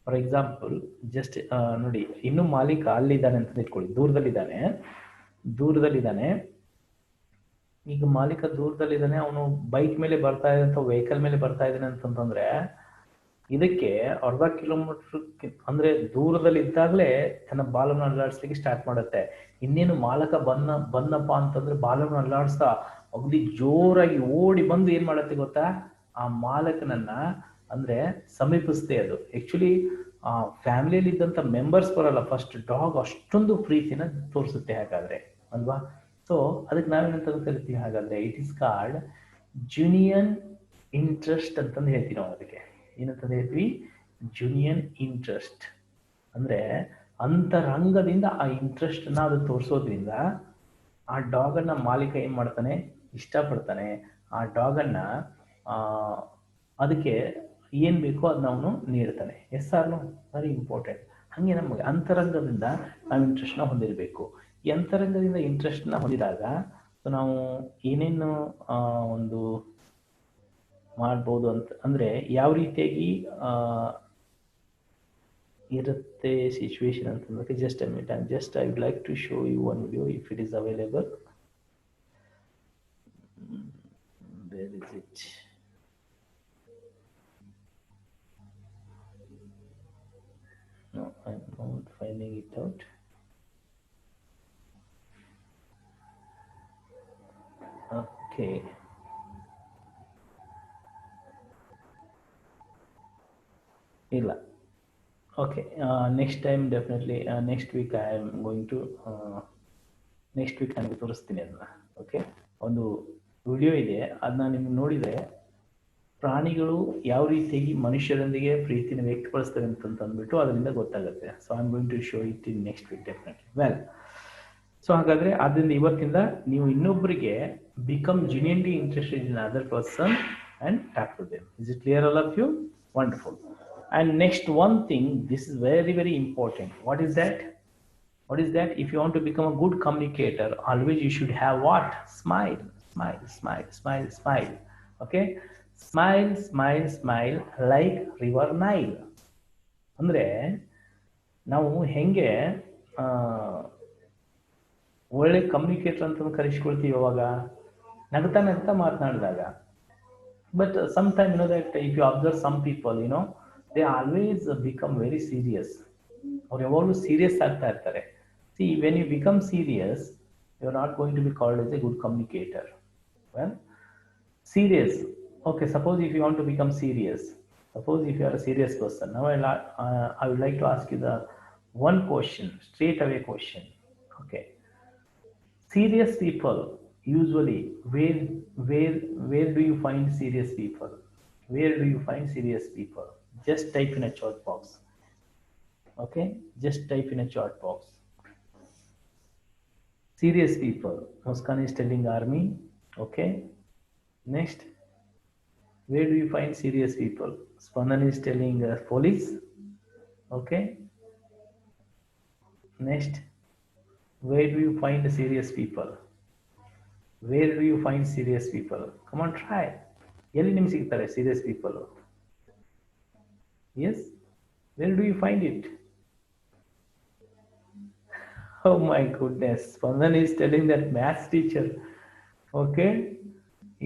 ಫಾರ್ ಎಕ್ಸಾಂಪಲ್ ಜಸ್ಟ್ ನೋಡಿ, ಇನ್ನೂ ಮಾಲೀಕ ಅಲ್ಲಿದ್ದಾನೆ ಅಂತ ಇಟ್ಕೊಳ್ಳಿ, ದೂರದಲ್ಲಿದ್ದಾನೆ. ಈಗ ಮಾಲೀಕ ದೂರದಲ್ಲಿದ್ದಾನೆ, ಅವನು ಬೈಕ್ ಮೇಲೆ ಬರ್ತಾ ಇದ್ದಂಥ ವೆಹಿಕಲ್ ಮೇಲೆ ಬರ್ತಾ ಇದ್ದಾನೆ ಅಂತಂತಂದ್ರೆ ಇದಕ್ಕೆ ಅರ್ಧ ಕಿಲೋಮೀಟರ್ ಅಂದ್ರೆ ದೂರದಲ್ಲಿ ಇದ್ದಾಗಲೇ ತನ್ನ ಬಾಲವನ್ನು ಅಲ್ಲಾಡಿಸ್ಲಿಕ್ಕೆ ಸ್ಟಾರ್ಟ್ ಮಾಡುತ್ತೆ. ಇನ್ನೇನು ಮಾಲಕ ಬಂದಪ್ಪ ಅಂತಂದ್ರೆ ಬಾಲವನ್ನು ಅಲ್ಲಾಡಿಸ್ತಾ ಅಗದಿ ಜೋರಾಗಿ ಓಡಿ ಬಂದು ಏನ್ ಮಾಡುತ್ತೆ ಗೊತ್ತಾ? ಆ ಮಾಲಕನನ್ನ ಅಂದ್ರೆ ಸಮೀಪಿಸುತ್ತೆ ಅದು. ಆಕ್ಚುಲಿ ಆ ಫ್ಯಾಮಿಲಿಯಲ್ಲಿ ಇದ್ದಂತ ಮೆಂಬರ್ಸ್ ಬರಲ್ಲ, ಫಸ್ಟ್ ಡಾಗ್ ಅಷ್ಟೊಂದು ಪ್ರೀತಿನ ತೋರಿಸುತ್ತೆ ಹಾಗಾದ್ರೆ, ಅಲ್ವಾ? ಸೊ ಅದಕ್ಕೆ ನಾವೇನಂತ ಕರಿತೀವಿ ಹಾಗಾದ್ರೆ? ಇಟ್ ಈಸ್ ಕಾಲ್ಡ್ ಜುನಿಯನ್ ಇಂಟ್ರೆಸ್ಟ್ ಅಂತಂದು ಹೇಳ್ತೀವಿ ನಾವು. ಅದಕ್ಕೆ ಏನಂತಂದು ಹೇಳ್ತೀವಿ? ಜುನಿಯನ್ ಇಂಟ್ರೆಸ್ಟ್. ಅಂದ್ರೆ ಅಂತರಂಗದಿಂದ ಆ ಇಂಟ್ರೆಸ್ಟ್ ನ ಅದು ತೋರಿಸೋದ್ರಿಂದ ಆ ಡಾಗನ್ನ ಮಾಲೀಕ ಏನ್ ಮಾಡ್ತಾನೆ? ಇಷ್ಟಪಡ್ತಾನೆ. ಆ ಡಾಗನ್ನ ಅದಕ್ಕೆ ಏನ್ ಬೇಕೋ ಅದನ್ನ ಅವನು ನೀಡ್ತಾನೆ. Yes or no? Very important. ಹಂಗೆ ನಮಗೆ ಅಂತರಂಗದಿಂದ ನಾವು ಇಂಟ್ರೆಸ್ಟ್ನ ಹೊಂದಿರಬೇಕು. ಈ ಅಂತರಂಗದಿಂದ ಇಂಟ್ರೆಸ್ಟ್ನ ಹೊಂದಿದಾಗ ನಾವು ಏನೇನು ಒಂದು ಮಾಡ್ಬೋದು ಅಂತ ಅಂದ್ರೆ ಯಾವ ರೀತಿಯಾಗಿ ಇರುತ್ತೆ ಸಿಚುವೇಶನ್ ಅಂತಂದ್ರೆ, just a minute, I would like to show you one video if it is available. Where is it? No, I'm not finding it out. Okay. ಇಲ್ಲ. Okay, next time definitely next week I am going to next week ನನಗೆ ತೋರಿಸ್ತೀನಿ ಅದನ್ನ. ಓಕೆ, ಒಂದು ವಿಡಿಯೋ ಇದೆ, ಅದನ್ನ ನಿಮ್ಗೆ ನೋಡಿದರೆ ಪ್ರಾಣಿಗಳು ಯಾವ ರೀತಿಯಾಗಿ ಮನುಷ್ಯರೊಂದಿಗೆ ಪ್ರೀತಿನ ವ್ಯಕ್ತಪಡಿಸ್ತವೆ ಅಂತಂದ್ಬಿಟ್ಟು ಅದರಿಂದ ಗೊತ್ತಾಗುತ್ತೆ. So I am going to show it in next week definitely. Well, so ಹಾಗಾದ್ರೆ ಅದರಿಂದ ಇವತ್ತಿಂದ ನೀವು ಇನ್ನೊಬ್ಬರಿಗೆ become genuinely interested in other person and talk to them. Is it clear all of you? Wonderful. And next one thing, this is very, very important. What is that? What is that? If you want to become a good communicator, always you should have what? Smile, smile, smile, smile, smile. Okay? Smile, smile, smile like river Nile. ಅಂದ್ರೆ ನಾವು ಹೆಂಗೆ ಒಳ್ಳೆ ಕಮ್ಯುನಿಕೇಟರ್ ಅಂತ ಕರೆಸ್ಕೊಳ್ತೀವಿ ಅವಾಗ ನಗ್ತಾ ನಗ್ತಾ ಮಾತನಾಡಿದಾಗ. But some time that if you observe some people they always become very serious. ಅವ್ರು ಯಾವಾಗಲೂ ಸೀರಿಯಸ್ ಆಗ್ತಾ ಇರ್ತಾರೆ. See when you become serious you are not going to be called as a good communicator. Well serious, okay, suppose if you want to become serious, suppose if you are a serious person, now I would like to ask you the one question, straight away question. Okay, serious people usually where do you find serious people? Where do you find serious people? Just type in a chat box. Okay, just type in a chat box. Serious people, Muskan is telling army. Okay, next, where do you find serious people? Spandan is telling police. Okay, next, where do you find serious people? Where do you find serious people? Come on, try. ಎಲ್ಲಿ ನಿಮ್ಗೆ ಸಿಗ್ತಾರೆ serious people? Yes, where do you find it? Oh my goodness, Spandan is telling that maths teacher. Okay,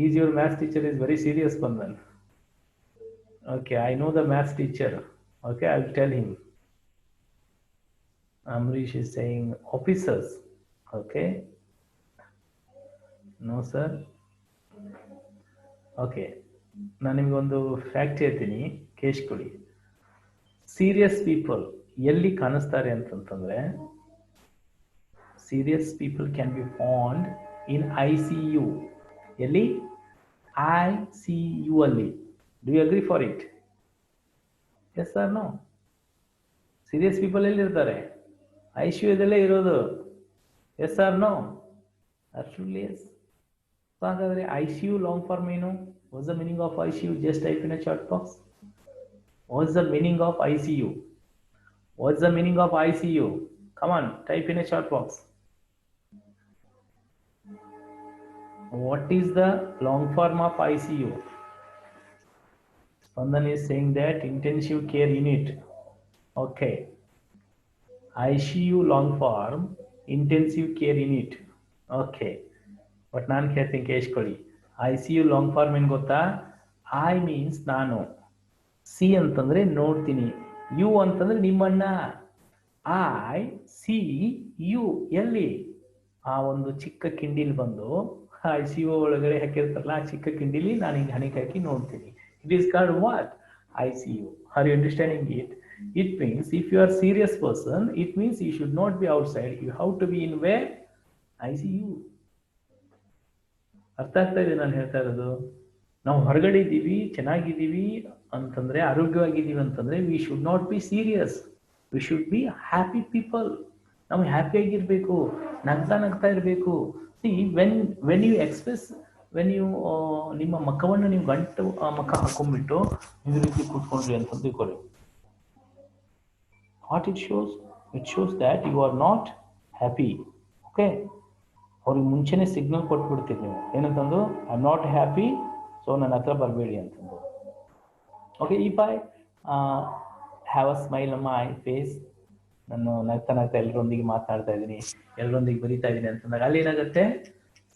is your maths teacher is very serious, Spandan. Okay, I know the maths teacher. Okay, I'll tell him. Amrish is saying officers. Okay, no sir. Okay, ನಾನು ನಿಮಗೊಂದು ಫ್ಯಾಕ್ಟ್ ಹೇಳ್ತೀನಿ, ಕೇಳಿಸ್ಕೊಳ್ಳಿ. ಸೀರಿಯಸ್ ಪೀಪಲ್ ಎಲ್ಲಿ ಕಾಣಿಸ್ತಾರೆ ಅಂತಂತಂದ್ರೆ, serious people can be found in ICU. ಎಲ್ಲಿ? ICU ಅಲ್ಲಿ. Do you agree for it? Yes or no? Serious people ಎಲ್ಲಿ ಇರ್ತಾರೆ? ICU ದಲ್ಲೇ ಇರೋದು. Yes or no? Absolutely yes. So ಹಾಗಾದ್ರೆ ICU ಲಾಂಗ್ ಫಾರ್ಮ್ ಏನು? What's the meaning of ICU? Just type in a chat box. What's the meaning of ICU? What's the meaning of ICU? Come on, type in a chat box. What is the long form of ICU? Spandan is saying that intensive care unit. Okay, ICU long form intensive care unit. Okay, but ನಾನು ಹೇಳ್ತೀನಿ ಕೇಳಿಸ್ಕೊಳ್ಳಿ. ICU ಲಾಂಗ್ ಫಾರ್ಮ್ ಏನು ಗೊತ್ತಾ? I means ನಾನು, C ಅಂತಂದ್ರೆ ನೋಡ್ತೀನಿ, U ಅಂತಂದ್ರೆ ನಿಮ್ಮಣ್ಣ. I see you ಎಲ್ಲಿ? ಆ ಒಂದು ಚಿಕ್ಕ ಕಿಂಡಿಲಿ ಬಂದು ICU ಒಳಗಡೆ ಹಾಕಿರ್ತಾರಲ್ಲ, ಆ ಚಿಕ್ಕ ಕಿಂಡಿಲಿ ನಾನು ಹಿಂಗೆ ಹಣಿಗೆ ಹಾಕಿ ನೋಡ್ತೀನಿ. It is called what? ICU. Are you understanding it? It means if you are serious person, it means you should not be outside. You have to be in where? ICU. ಅರ್ಥ ಆಗ್ತಾ ಇದೆ ನಾನು ಹೇಳ್ತಾ ಇರೋದು? ನಾವು ಹೊರಗಡೆ ಇದ್ದೀವಿ, ಚೆನ್ನಾಗಿದ್ದೀವಿ ಅಂತಂದ್ರೆ, ಆರೋಗ್ಯವಾಗಿದ್ದೀವಿ ಅಂತಂದ್ರೆ, we should not be serious. We should be happy people. ನಾವು ಹ್ಯಾಪಿಯಾಗಿರ್ಬೇಕು, ನಗ್ತಾ ನಗ್ತಾ ಇರಬೇಕು. See when you express, when you ನಿಮ್ಮ ಮಖವನ್ನು ನೀವು ಗಂಟು ಮಖ ಹಾಕೊಂಡ್ಬಿಟ್ಟು ಈ ರೀತಿ ಕೂತ್ಕೊಂಡ್ರಿ ಅಂತ ತಿಳ್ಕೊಳ್ಳಿ. What it shows? It shows that you are not happy. Okay, ಅವ್ರಿಗೆ ಮುಂಚೆನೆ ಸಿಗ್ನಲ್ ಕೊಟ್ಬಿಡ್ತೀರಿ ನೀವು, ಏನಂತಂದು I am not happy, so ನನ್ನ ಹತ್ರ ಬರಬೇಡಿ ಅಂತಂದು. Okay, if I have a smile on my face, ನಾನು ನಗ್ತಾ ನಗ್ತಾ ಎಲ್ಲರೊಂದಿಗೆ ಮಾತನಾಡ್ತಾ ಇದ್ದೀನಿ, ಎಲ್ಲರೊಂದಿಗೆ ಬರೀತಾ ಇದ್ದೀನಿ ಅಂತಂದಾಗ ಅಲ್ಲಿ ಏನಾಗುತ್ತೆ?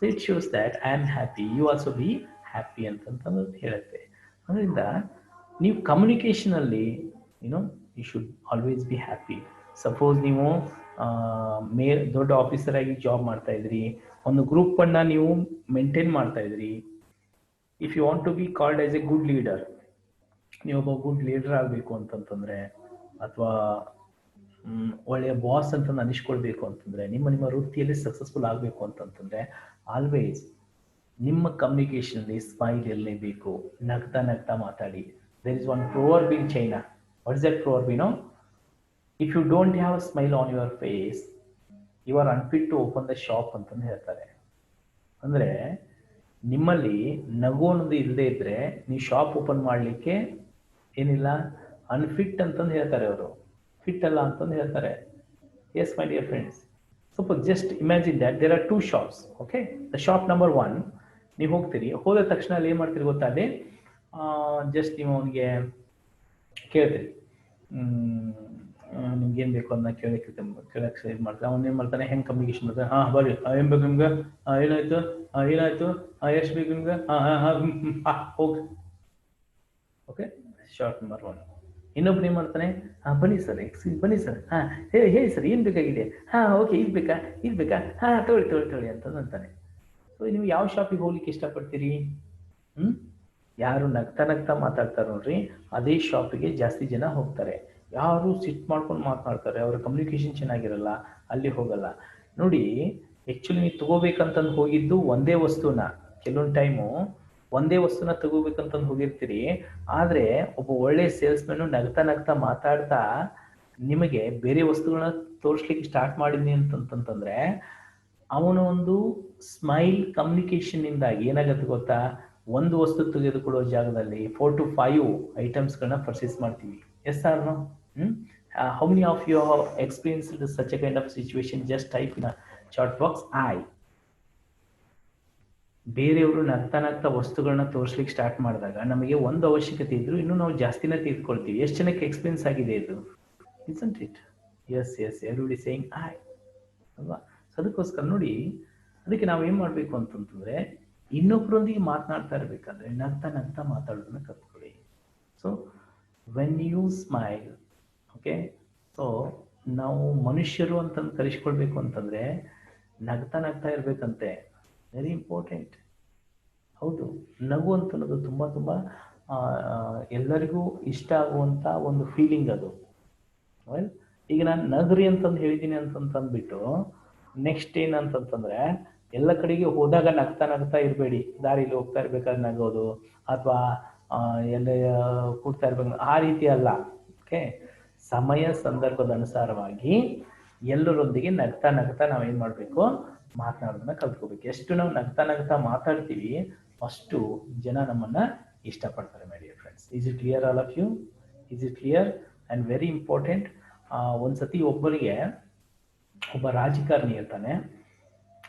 It shows that I am happy, you also be happy ಅಂತಂದು ಹೇಳುತ್ತೆ. ಅದರಿಂದ ನೀವು ಕಮ್ಯುನಿಕೇಷನಲ್ಲಿ you should always be happy. Suppose ನೀವು ದೊಡ್ಡ ಆಫೀಸರ್ ಆಗಿ ಜಾಬ್ ಮಾಡ್ತಾ ಇದ್ರಿ, ಒಂದು ಗ್ರೂಪ್ ಅನ್ನ ನೀವು ಮೇಂಟೈನ್ ಮಾಡ್ತಾ ಇದ್ರಿ. If you want to be called as a good leader, ನೀವೊಬ್ಬ ಗುಡ್ ಲೀಡರ್ ಆಗಬೇಕು ಅಂತಂತಂದ್ರೆ, ಅಥವಾ ಒಳ್ಳೆಯ ಬಾಸ್ ಅಂತ ಅನಿಸ್ಕೊಳ್ಬೇಕು ಅಂತಂದ್ರೆ, ನಿಮ್ಮ ವೃತ್ತಿಯಲ್ಲಿ ಸಕ್ಸಸ್ಫುಲ್ ಆಗಬೇಕು ಅಂತಂತಂದ್ರೆ, ಆಲ್ವೇಸ್ ನಿಮ್ಮ ಕಮ್ಯುನಿಕೇಶನ್ ಸ್ಮೈಲ್ ಇರಲೇಬೇಕು, ನಗ್ತಾ ನಗ್ತಾ ಮಾತಾಡಿ. There is one proverb in China. What is that proverb? If you don't have a smile on your face, you are unfit to open the shop ಅಂತಂದು ಹೇಳ್ತಾರೆ. ಅಂದ್ರೆ ನಿಮ್ಮಲ್ಲಿ ನಗು ಅನ್ನೋದು ಇಲ್ಲದೆ ಇದ್ರೆ ನೀವು ಶಾಪ್ ಓಪನ್ ಮಾಡಲಿಕ್ಕೆ ಏನಿಲ್ಲ, ಅನ್ಫಿಟ್ ಅಂತಂದು ಹೇಳ್ತಾರೆ ಅವರು, ಫಿಟ್ ಅಲ್ಲ ಅಂತಂದು ಹೇಳ್ತಾರೆ. Yes my dear friends, suppose just imagine that there are 2 shops. Okay, the shop number 1 ನೀವು ಹೋಗ್ತೀರಿ, ಹೋದ ತಕ್ಷಣ ಅಲ್ಲಿ ಏನು ಮಾಡ್ತೀರಿ ಗೊತ್ತಾ? ಅಲ್ಲಿ ಜಸ್ಟ್ ನೀವು ಅವನಿಗೆ ಕೇಳ್ತೀರಿ, ನಿಮ್ಗೆ ಏನ್ ಬೇಕು ಅದನ್ನ ಕೇಳಕ್ಕೆ ಇದು ಮಾಡ್ತಾರೆ. ಅವ್ನು ಏನ್ ಮಾಡ್ತಾನೆ, ಹೆಂಗ್ ಕಮ್ಯುನಿಕೇಶನ್ ಮಾಡ್ತಾನೆ, ಹಾ ಬರ್ರಿ, ಏನ್ ಬೇಕು ನಿಮ್ಗೆ, ಏನಾಯ್ತು, ಏನಾಯ್ತು, ಎಷ್ಟು ಬೇಕು ನಿಮ್ಗೆ, ಹೋಗಿ. Okay, short number 1. ಇನ್ನೊಬ್ರು ಏನ್ ಮಾಡ್ತಾನೆ, ಬನ್ನಿ ಸರ್, ಬನ್ನಿ ಸರ್, ಹೇಳಿ ಸರ್ ಏನ್ ಬೇಕಾಗಿದೆ, ಓಕೆ ಇದು ಬೇಕಾ, ತೊಗೊಳ್ಳಿ ಅಂತ ಅಂತಾನೆ. ಸೊ ನೀವು ಯಾವ ಶಾಪಿಗೆ ಹೋಗ್ಲಿಕ್ಕೆ ಇಷ್ಟಪಡ್ತೀರಿ? ಯಾರು ನಗ್ತಾ ಮಾತಾಡ್ತಾರೆ ನೋಡ್ರಿ, ಅದೇ ಶಾಪಿಗೆ ಜಾಸ್ತಿ ಜನ ಹೋಗ್ತಾರೆ. ಯಾರು ಸಿಟ್ ಮಾಡ್ಕೊಂಡು ಮಾತನಾಡ್ತಾರೆ, ಅವ್ರ ಕಮ್ಯುನಿಕೇಶನ್ ಚೆನ್ನಾಗಿರಲ್ಲ, ಅಲ್ಲಿ ಹೋಗಲ್ಲ. ನೋಡಿ, ಆಕ್ಚುಲಿ ನೀವು ತಗೋಬೇಕಂತಂದು ಹೋಗಿದ್ದು ಒಂದೇ ವಸ್ತುನ, ಕೆಲವೊಂದು ಟೈಮು ಒಂದೇ ವಸ್ತುನ ತಗೋಬೇಕಂತಂದು ಹೋಗಿರ್ತೀರಿ, ಆದ್ರೆ ಒಬ್ಬ ಒಳ್ಳೆ ಸೇಲ್ಸ್ಮನ್ ನಗ್ತಾ ಮಾತಾಡ್ತಾ ನಿಮಗೆ ಬೇರೆ ವಸ್ತುಗಳನ್ನ ತೋರಿಸ್ಲಿಕ್ಕೆ ಸ್ಟಾರ್ಟ್ ಮಾಡಿದ್ನಿ ಅಂತಂತಂದ್ರೆ, ಅವನ ಒಂದು ಸ್ಮೈಲ್ ಕಮ್ಯುನಿಕೇಶನ್ ಇಂದಾಗಿ ಏನಾಗುತ್ತೆ ಗೊತ್ತಾ, ಒಂದು ವಸ್ತು ತೆಗೆದುಕೊಳ್ಳುವ ಜಾಗದಲ್ಲಿ 4 to 5 ಐಟಮ್ಸ್ಗಳನ್ನ ಪರ್ಚೇಸ್ ಮಾಡ್ತೀವಿ. Yes or no? How many of you have experienced such a kind of situation? Just type in chat box I. ಬೇರೆಯವರು ನಗ್ತಾ ವಸ್ತುಗಳನ್ನ ತೋರಿಸ್ಲಿಕ್ಕೆ ಸ್ಟಾರ್ಟ್ ಮಾಡಿದಾಗ ನಮಗೆ ಒಂದು ಅವಶ್ಯಕತೆ ಇದ್ರು ಇನ್ನೂ ನಾವು ಜಾಸ್ತಿನ ತೆಗೆದುಕೊಳ್ತೀವಿ. ಎಷ್ಟು ಜನಕ್ಕೆ ಎಕ್ಸ್ಪೀರಿಯನ್ಸ್ ಆಗಿದೆ ಇದು? Isn't it? Yes everybody saying I ಅಲ್ವಾ? ಅದಕ್ಕೋಸ್ಕರ ನೋಡಿ, ಅದಕ್ಕೆ ನಾವೇನ್ ಮಾಡ್ಬೇಕು ಅಂತಂತಂದ್ರೆ, ಇನ್ನೊಬ್ಬರೊಂದಿಗೆ ಮಾತನಾಡ್ತಾ ಇರ್ಬೇಕಾದ್ರೆ ನಗ್ತಾ ಮಾತಾಡೋದನ್ನ ಕಲ್ತ್ಕೊಳ್ಳಿ. So when you smile, okay, so ನಾವು ಮನುಷ್ಯರು ಅಂತಂದು ಕಲಿಸ್ಕೊಳ್ಬೇಕು ಅಂತಂದ್ರೆ ನಗ್ತಾ ಇರ್ಬೇಕಂತೆ. Very important. ಹೌದು, ನಗು ಅಂತನ್ನೋದು ತುಂಬಾ ಎಲ್ಲರಿಗೂ ಇಷ್ಟ ಆಗುವಂತ ಒಂದು ಫೀಲಿಂಗ್ ಅದು. ವೆಲ್, ಈಗ ನಾನು ನಗ್ರಿ ಅಂತಂದು ಹೇಳಿದ್ದೀನಿ ಅಂತಂದ್ಬಿಟ್ಟು ನೆಕ್ಸ್ಟ್ ಏನಂತಂತಂದ್ರೆ, ಎಲ್ಲ ಕಡೆಗೆ ಹೋದಾಗ ನಗ್ತಾ ಇರಬೇಡಿ. ದಾರಿಲಿ ಹೋಗ್ತಾ ಇರ್ಬೇಕಾದ್ರೆ ನಗೋದು, ಅಥವಾ ಎಲ್ಲ ಕೂಡ್ತಾ ಇರ್ಬೇಕು, ಆ ರೀತಿ ಅಲ್ಲ. ಓಕೆ, ಸಮಯ ಸಂದರ್ಭದ ಅನುಸಾರವಾಗಿ ಎಲ್ಲರೊಂದಿಗೆ ನಗ್ತಾ ನಾವೇನ್ ಮಾಡ್ಬೇಕು, ಮಾತನಾಡೋದನ್ನ ಕಲ್ತ್ಕೋಬೇಕು. ಎಷ್ಟು ನಾವು ನಗ್ತಾ ಮಾತಾಡ್ತೀವಿ ಅಷ್ಟು ಜನ ನಮ್ಮನ್ನ ಇಷ್ಟಪಡ್ತಾರೆ. My dear friends, is it clear all of you? Is it clear? And very important, ಒಂದ್ಸತಿ ಒಬ್ಬ ರಾಜಕಾರಣಿ ಇರ್ತಾನೆ,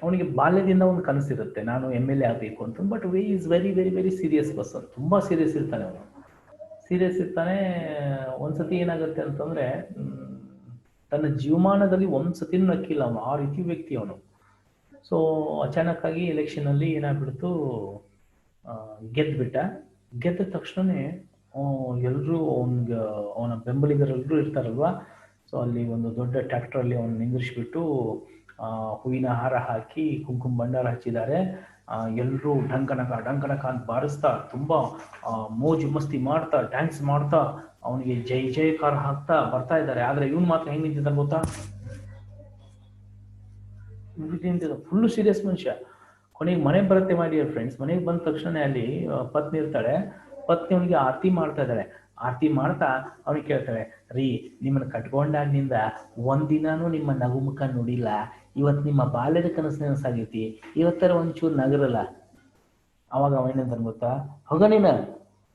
ಅವನಿಗೆ ಬಾಲ್ಯದಿಂದ ಒಂದು ಕನಸಿರುತ್ತೆ, ನಾನು MLA ಆಗಬೇಕು ಅಂತ. But is very very very serious person, ತುಂಬಾ ಸೀರಿಯಸ್ ಇರ್ತಾನೆ ಅವನು. ಒಂದ್ಸತಿ ಏನಾಗುತ್ತೆ ಅಂತಂದ್ರೆ, ತನ್ನ ಜೀವಮಾನದಲ್ಲಿ ಒಂದ್ಸತಿನೂ ನಕ್ಕಿಲ್ಲ ಅವನು, ಆ ರೀತಿ ವ್ಯಕ್ತಿ ಅವನು. ಸೊ ಅಚಾನಕ್ ಆಗಿ ಎಲೆಕ್ಷನ್ ಅಲ್ಲಿ ಏನಾಗ್ಬಿಡ್ತು, ಗೆದ್ದ ತಕ್ಷಣನೇ ಎಲ್ರು ಅವನ ಬೆಂಬಲಿಗರೆಲ್ಲರೂ ಇರ್ತಾರಲ್ವಾ. ಸೊ ಅಲ್ಲಿ ಒಂದು ದೊಡ್ಡ ಟ್ರ್ಯಾಕ್ಟರ್ ಅಲ್ಲಿ ಅವನು ನಿಂದಿರಿಸ್ಬಿಟ್ಟು ಹೂವಿನ ಹಾರ ಹಾಕಿ ಕುಂಕುಮ ಭಂಡಾರ ಹಚ್ಚಿದ್ದಾರೆ. ಎಲ್ರೂ ಡಂಕನಕ ಅಂತ ಬಾರಿಸ್ತಾ, ತುಂಬಾ ಮೋಜು ಮಸ್ತಿ ಮಾಡ್ತಾ, ಡ್ಯಾನ್ಸ್ ಮಾಡ್ತಾ, ಅವನಿಗೆ ಜಯಕಾರ ಹಾಕ್ತಾ ಬರ್ತಾ ಇದ್ದಾರೆ. ಆದ್ರೆ ಇವನ್ ಮಾತ್ರ ಹೆಂಗ್ ನಿಂತಿದ್ದ ಗೊತ್ತಾ, ಫುಲ್ ಸೀರಿಯಸ್ ಮನುಷ್ಯ. ಕೊನೆಗೆ ಮನೆಗೆ ಬರುತ್ತೆ ಮಾಡಿ ಫ್ರೆಂಡ್ಸ್. ಮನೆಗೆ ಬಂದ ತಕ್ಷಣ ಅಲ್ಲಿ ಪತ್ನಿ ಇರ್ತಾಳೆ. ಪತ್ನಿ ಅವನಿಗೆ ಆರತಿ ಮಾಡ್ತಾ ಇದ್ದಾಳೆ. ಆರತಿ ಮಾಡ್ತಾ ಅವನಿಗೆ ಕೇಳ್ತಾಳೆ, ರೀ, ನಿಮ್ಮನ್ನ ಕಟ್ಕೊಂಡಾಗಿನಿಂದ ಒಂದಿನಾನು ನಿಮ್ಮ ನಗು ಮುಖ ನೋಡಿಲ್ಲ. ಇವತ್ತು ನಿಮ್ಮ ಬಾಲ್ಯದ ಕನಸು ನನಸಾಗೈತಿ, ಇವತ್ತರ ಒಂಚೂರು ನಗರಲ್ಲ. ಅವಾಗ ಅವನೇನಂತ ಗೊತ್ತಾ, ಹೋಗ ನೀನ,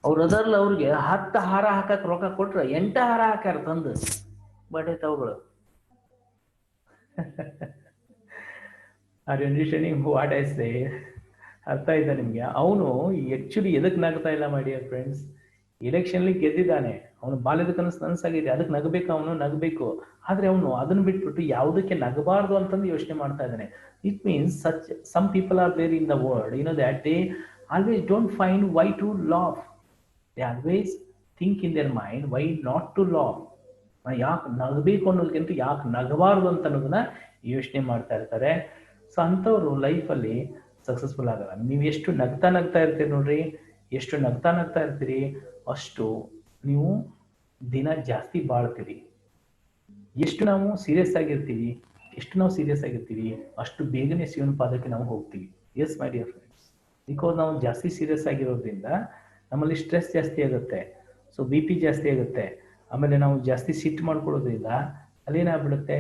ಅವ್ರ ಅದರ್ಲ ಅವ್ರಿಗೆ 10 ಹಾರ ಹಾಕಕ್ ರೊಕ್ಕ ಕೊಟ್ರ 8 ಹಾರ ಹಾಕ್ಯಾರ ತಂದು ಬಟ್ಟೆ ತವುಗಳು. Understanding what I say? ಅರ್ಥ ಆಯ್ತಾ ನಿಮ್ಗೆ? ಅವನು ಆಕ್ಚುಲಿ ಎದಕ್ ನಗ್ತಾ ಇಲ್ಲ ಮಾಡಿ ಫ್ರೆಂಡ್ಸ್, ಎಲೆಕ್ಷನ್ಲಿ ಗೆದ್ದಿದ್ದಾನೆ, ಅವನು ಬಾಲ್ಯದ ಕನಸು ನನಸಾಗಿದೆ, ಅದಕ್ಕೆ ನಗಬೇಕು. ಆದ್ರೆ ಅವನು ಅದನ್ನ ಬಿಟ್ಬಿಟ್ಟು ಯಾವುದಕ್ಕೆ ನಗಬಾರ್ದು ಅಂತಂದು ಯೋಚನೆ ಮಾಡ್ತಾ ಇದ್ದಾನೆ. It means some people are there in the world, you know that they always don't find why to laugh. They always think in their mind why not to laugh. ಯಾಕೆ ನಗಬೇಕು ಅನ್ನೋದಕ್ಕಿಂತ ಯಾಕೆ ನಗಬಾರ್ದು ಅಂತ ಅನ್ನೋದನ್ನ ಯೋಚನೆ ಮಾಡ್ತಾ ಇರ್ತಾರೆ. ಸೊ ಅಂಥವ್ರು ಲೈಫಲ್ಲಿ ಸಕ್ಸಸ್ಫುಲ್ ಆಗಲ್ಲ. ನೀವು ಎಷ್ಟು ನಗ್ತಾ ಇರ್ತೀರಿ ನೋಡ್ರಿ, ಎಷ್ಟು ನಗ್ತಾ ಇರ್ತೀರಿ ಅಷ್ಟು ನೀವು ದಿನ ಜಾಸ್ತಿ ಬಾಳ್ತೀರಿ. ಎಷ್ಟು ನಾವು ಸೀರಿಯಸ್ ಆಗಿರ್ತೀವಿ ಅಷ್ಟು ಬೇಗನೆ ಶಿವನ ಪಾದಕ್ಕೆ ನಾವು ಹೋಗ್ತೀವಿ. Yes my dear friends, because ನಾವು ಜಾಸ್ತಿ ಸೀರಿಯಸ್ ಆಗಿರೋದ್ರಿಂದ ನಮ್ಮಲ್ಲಿ ಸ್ಟ್ರೆಸ್ ಜಾಸ್ತಿ ಆಗುತ್ತೆ. ಸೊ BP ಜಾಸ್ತಿ ಆಗುತ್ತೆ. ಆಮೇಲೆ ನಾವು ಜಾಸ್ತಿ ಸಿಟ್ಟು ಮಾಡ್ಕೊಳ್ಳೋದ್ರಿಂದ ಅಲ್ಲೇನಾಗ್ಬಿಡುತ್ತೆ,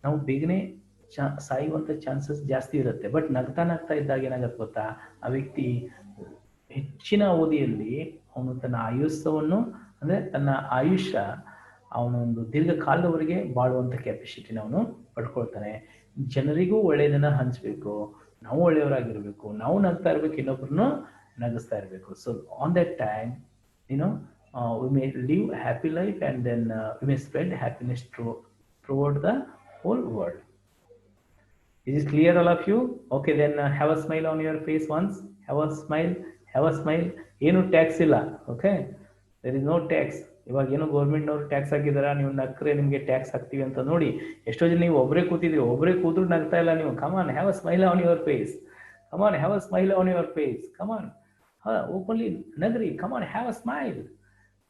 ನಾವು ಬೇಗನೆ ಸಾಯುವಂತ ಚಾನ್ಸಸ್ ಜಾಸ್ತಿ ಇರುತ್ತೆ. ಬಟ್ ನಗ್ತಾ ಇದ್ದಾಗ ಏನಾಗುತ್ತೆ ಗೊತ್ತಾ, ಆ ವ್ಯಕ್ತಿ ಹೆಚ್ಚಿನ ಅವಧಿಯಲ್ಲಿ ಅವನು ತನ್ನ ಆಯುಷ್ಯವನ್ನು, ಅಂದ್ರೆ ತನ್ನ ಆಯುಷ್ಯ ಅವನೊಂದು ದೀರ್ಘಕಾಲದವರೆಗೆ ಬಾಳುವಂತ ಕೆಪಾಸಿಟಿನ ಅವನು ಪಡ್ಕೊಳ್ತಾನೆ. ಜನರಿಗೂ ಒಳ್ಳೆಯದನ್ನ ಹಂಚ್ಬೇಕು, ನಾವು ಒಳ್ಳೆಯವರಾಗಿರ್ಬೇಕು, ನಾವು ನಗ್ತಾ ಇರ್ಬೇಕು, ಇನ್ನೊಬ್ರನ್ನು ನಗಿಸ್ತಾ ಇರ್ಬೇಕು. So on that time we may live a happy life, and then we may spread happiness throughout the whole world. Is it clear, all of you? Okay, then have a smile on your face once. Have a smile. Have a smile. ಏನು ಟ್ಯಾಕ್ಸ್ ಇಲ್ಲ. Okay, there is no tax. ಇವಾಗ ಏನು ಗೌರ್ಮೆಂಟ್ನವರು ಟ್ಯಾಕ್ಸ್ ಹಾಕಿದಾರ, ನೀವು ನಕ್ಕರೆ ನಿಮಗೆ ಟ್ಯಾಕ್ಸ್ ಹಾಕ್ತೀವಿ ಅಂತ ನೋಡಿ. ಎಷ್ಟೋ ಜನ ನೀವು ಒಬ್ಬರೇ ಕೂತಿದ್ರಿ, ಒಬ್ಬರೇ ಕೂತ್ರು ನಗ್ತಾ ಇಲ್ಲ ನೀವು. Come on, have a smile on your face. Come on, have a smile on your face. Come on, openly ನಗ್ರಿ. Come on, have a smile.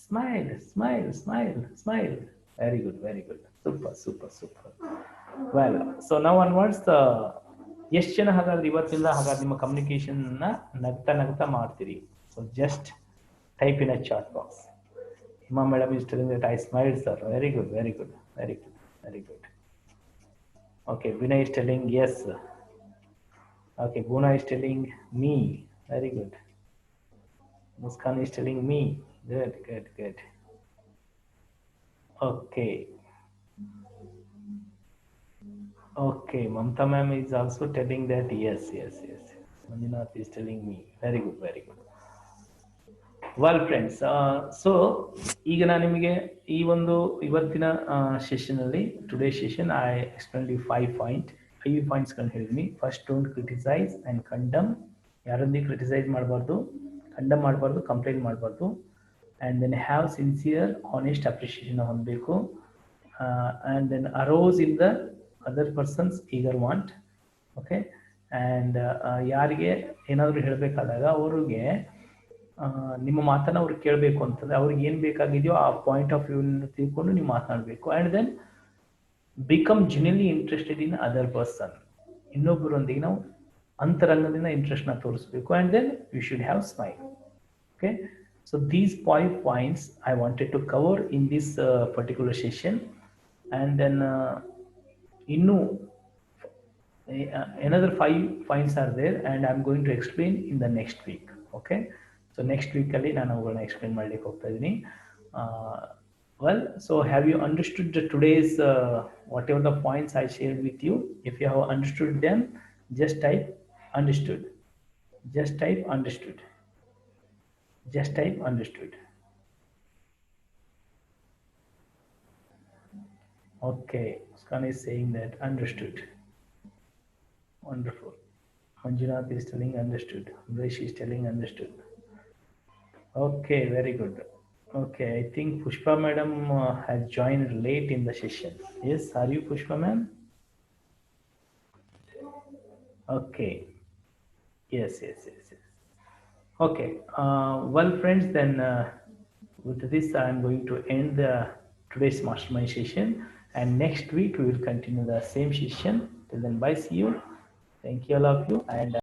Smile, smile, smile, smile. Very good, very good. Super, super, super. Well, so now onwards, ಎಷ್ಟು ಜನ ಹಾಗಾದ್ರೆ ಇವತ್ತಿಂದ ಹಾಗಾದ್ರೆ ನಿಮ್ಮ ಕಮ್ಯುನಿಕೇಶನ್ ನಗ್ತಾ ನಗ್ತಾ ಮಾಡ್ತೀರಿ? So just type in a chat box. Hima madam is telling that I smiled sir. Very good, very good, very good, very good. Okay, Vinay is telling yes. Okay, Guna is telling me. Very good. Muskan is telling me. Good, good, good. Okay. Okay, Mamta ma'am is also telling that yes, yes, yes. Manjunath is telling me. Very good, very good. Well friends, so ಈಗ ನಾನು ನಿಮಗೆ ಈ ಒಂದು ಇವತ್ತಿನ ಸೆಷನಲ್ಲಿ, today session, I explain you 5 ಪಾಯಿಂಟ್ಸ್ಗಳನ್ನ ಹೇಳಿದ್ದೀನಿ. First, don't criticise and condemn. ಯಾರೊಂದಿಗೆ ಕ್ರಿಟಿಸೈಸ್ ಮಾಡಬಾರ್ದು, ಕಂಡಮ್ ಮಾಡಬಾರ್ದು, ಕಂಪ್ಲೇಂಟ್ ಮಾಡಬಾರ್ದು. And then have sincere honest appreciation ಹೊಂದಬೇಕು. And then arouse in the other persons eager want. Okay, and ಯಾರಿಗೆ ಏನಾದರೂ ಹೇಳಬೇಕಾದಾಗ ಅವ್ರಿಗೆ ನಿಮ್ಮ ಮಾತನ್ನು ಅವ್ರಿಗೆ ಕೇಳಬೇಕು ಅಂತಂದರೆ ಅವ್ರಿಗೆ ಏನು ಬೇಕಾಗಿದೆಯೋ ಆ ಪಾಯಿಂಟ್ ಆಫ್ ವ್ಯೂ ತಿಳ್ಕೊಂಡು ನೀವು ಮಾತನಾಡಬೇಕು. And then become genuinely interested in other person. ಇನ್ನೊಬ್ಬರೊಂದಿಗೆ ನಾವು ಅಂತರಂಗದಿಂದ ಇಂಟ್ರೆಸ್ಟ್ನ ತೋರಿಸ್ಬೇಕು. And then you should have smile. Okay, so these 5 points I wanted to cover in this particular session. And then ಇನ್ನೂ another 5 points are there, and I'm going to explain in the next week. Okay, so next week ಅಲ್ಲಿ ನಾನು ಅವುಗಳನ್ನ ಎಕ್ಸ್ಪ್ಲೇನ್ ಮಾಡ್ಲಿಕ್ಕೆ ಹೋಗ್ತಾ ಇದ್ದೀನಿ. Well, so have you understood today's whatever the points I shared with you? If you have understood them, just type understood. Just type understood. Just type understood. Okay, Muskan is saying that understood. Wonderful. Manjunath is telling understood. Amresh is telling understood. Okay, very good. Okay, I think Pushpa madam has joined late in the session. Yes, are you Pushpa ma'am? Okay. Yes, yes, yes, yes. Okay. Well, friends, then with this, I'm going to end today's mastermind session, and next week we will continue the same session. Till then, bye. See you. Thank you, all of you, and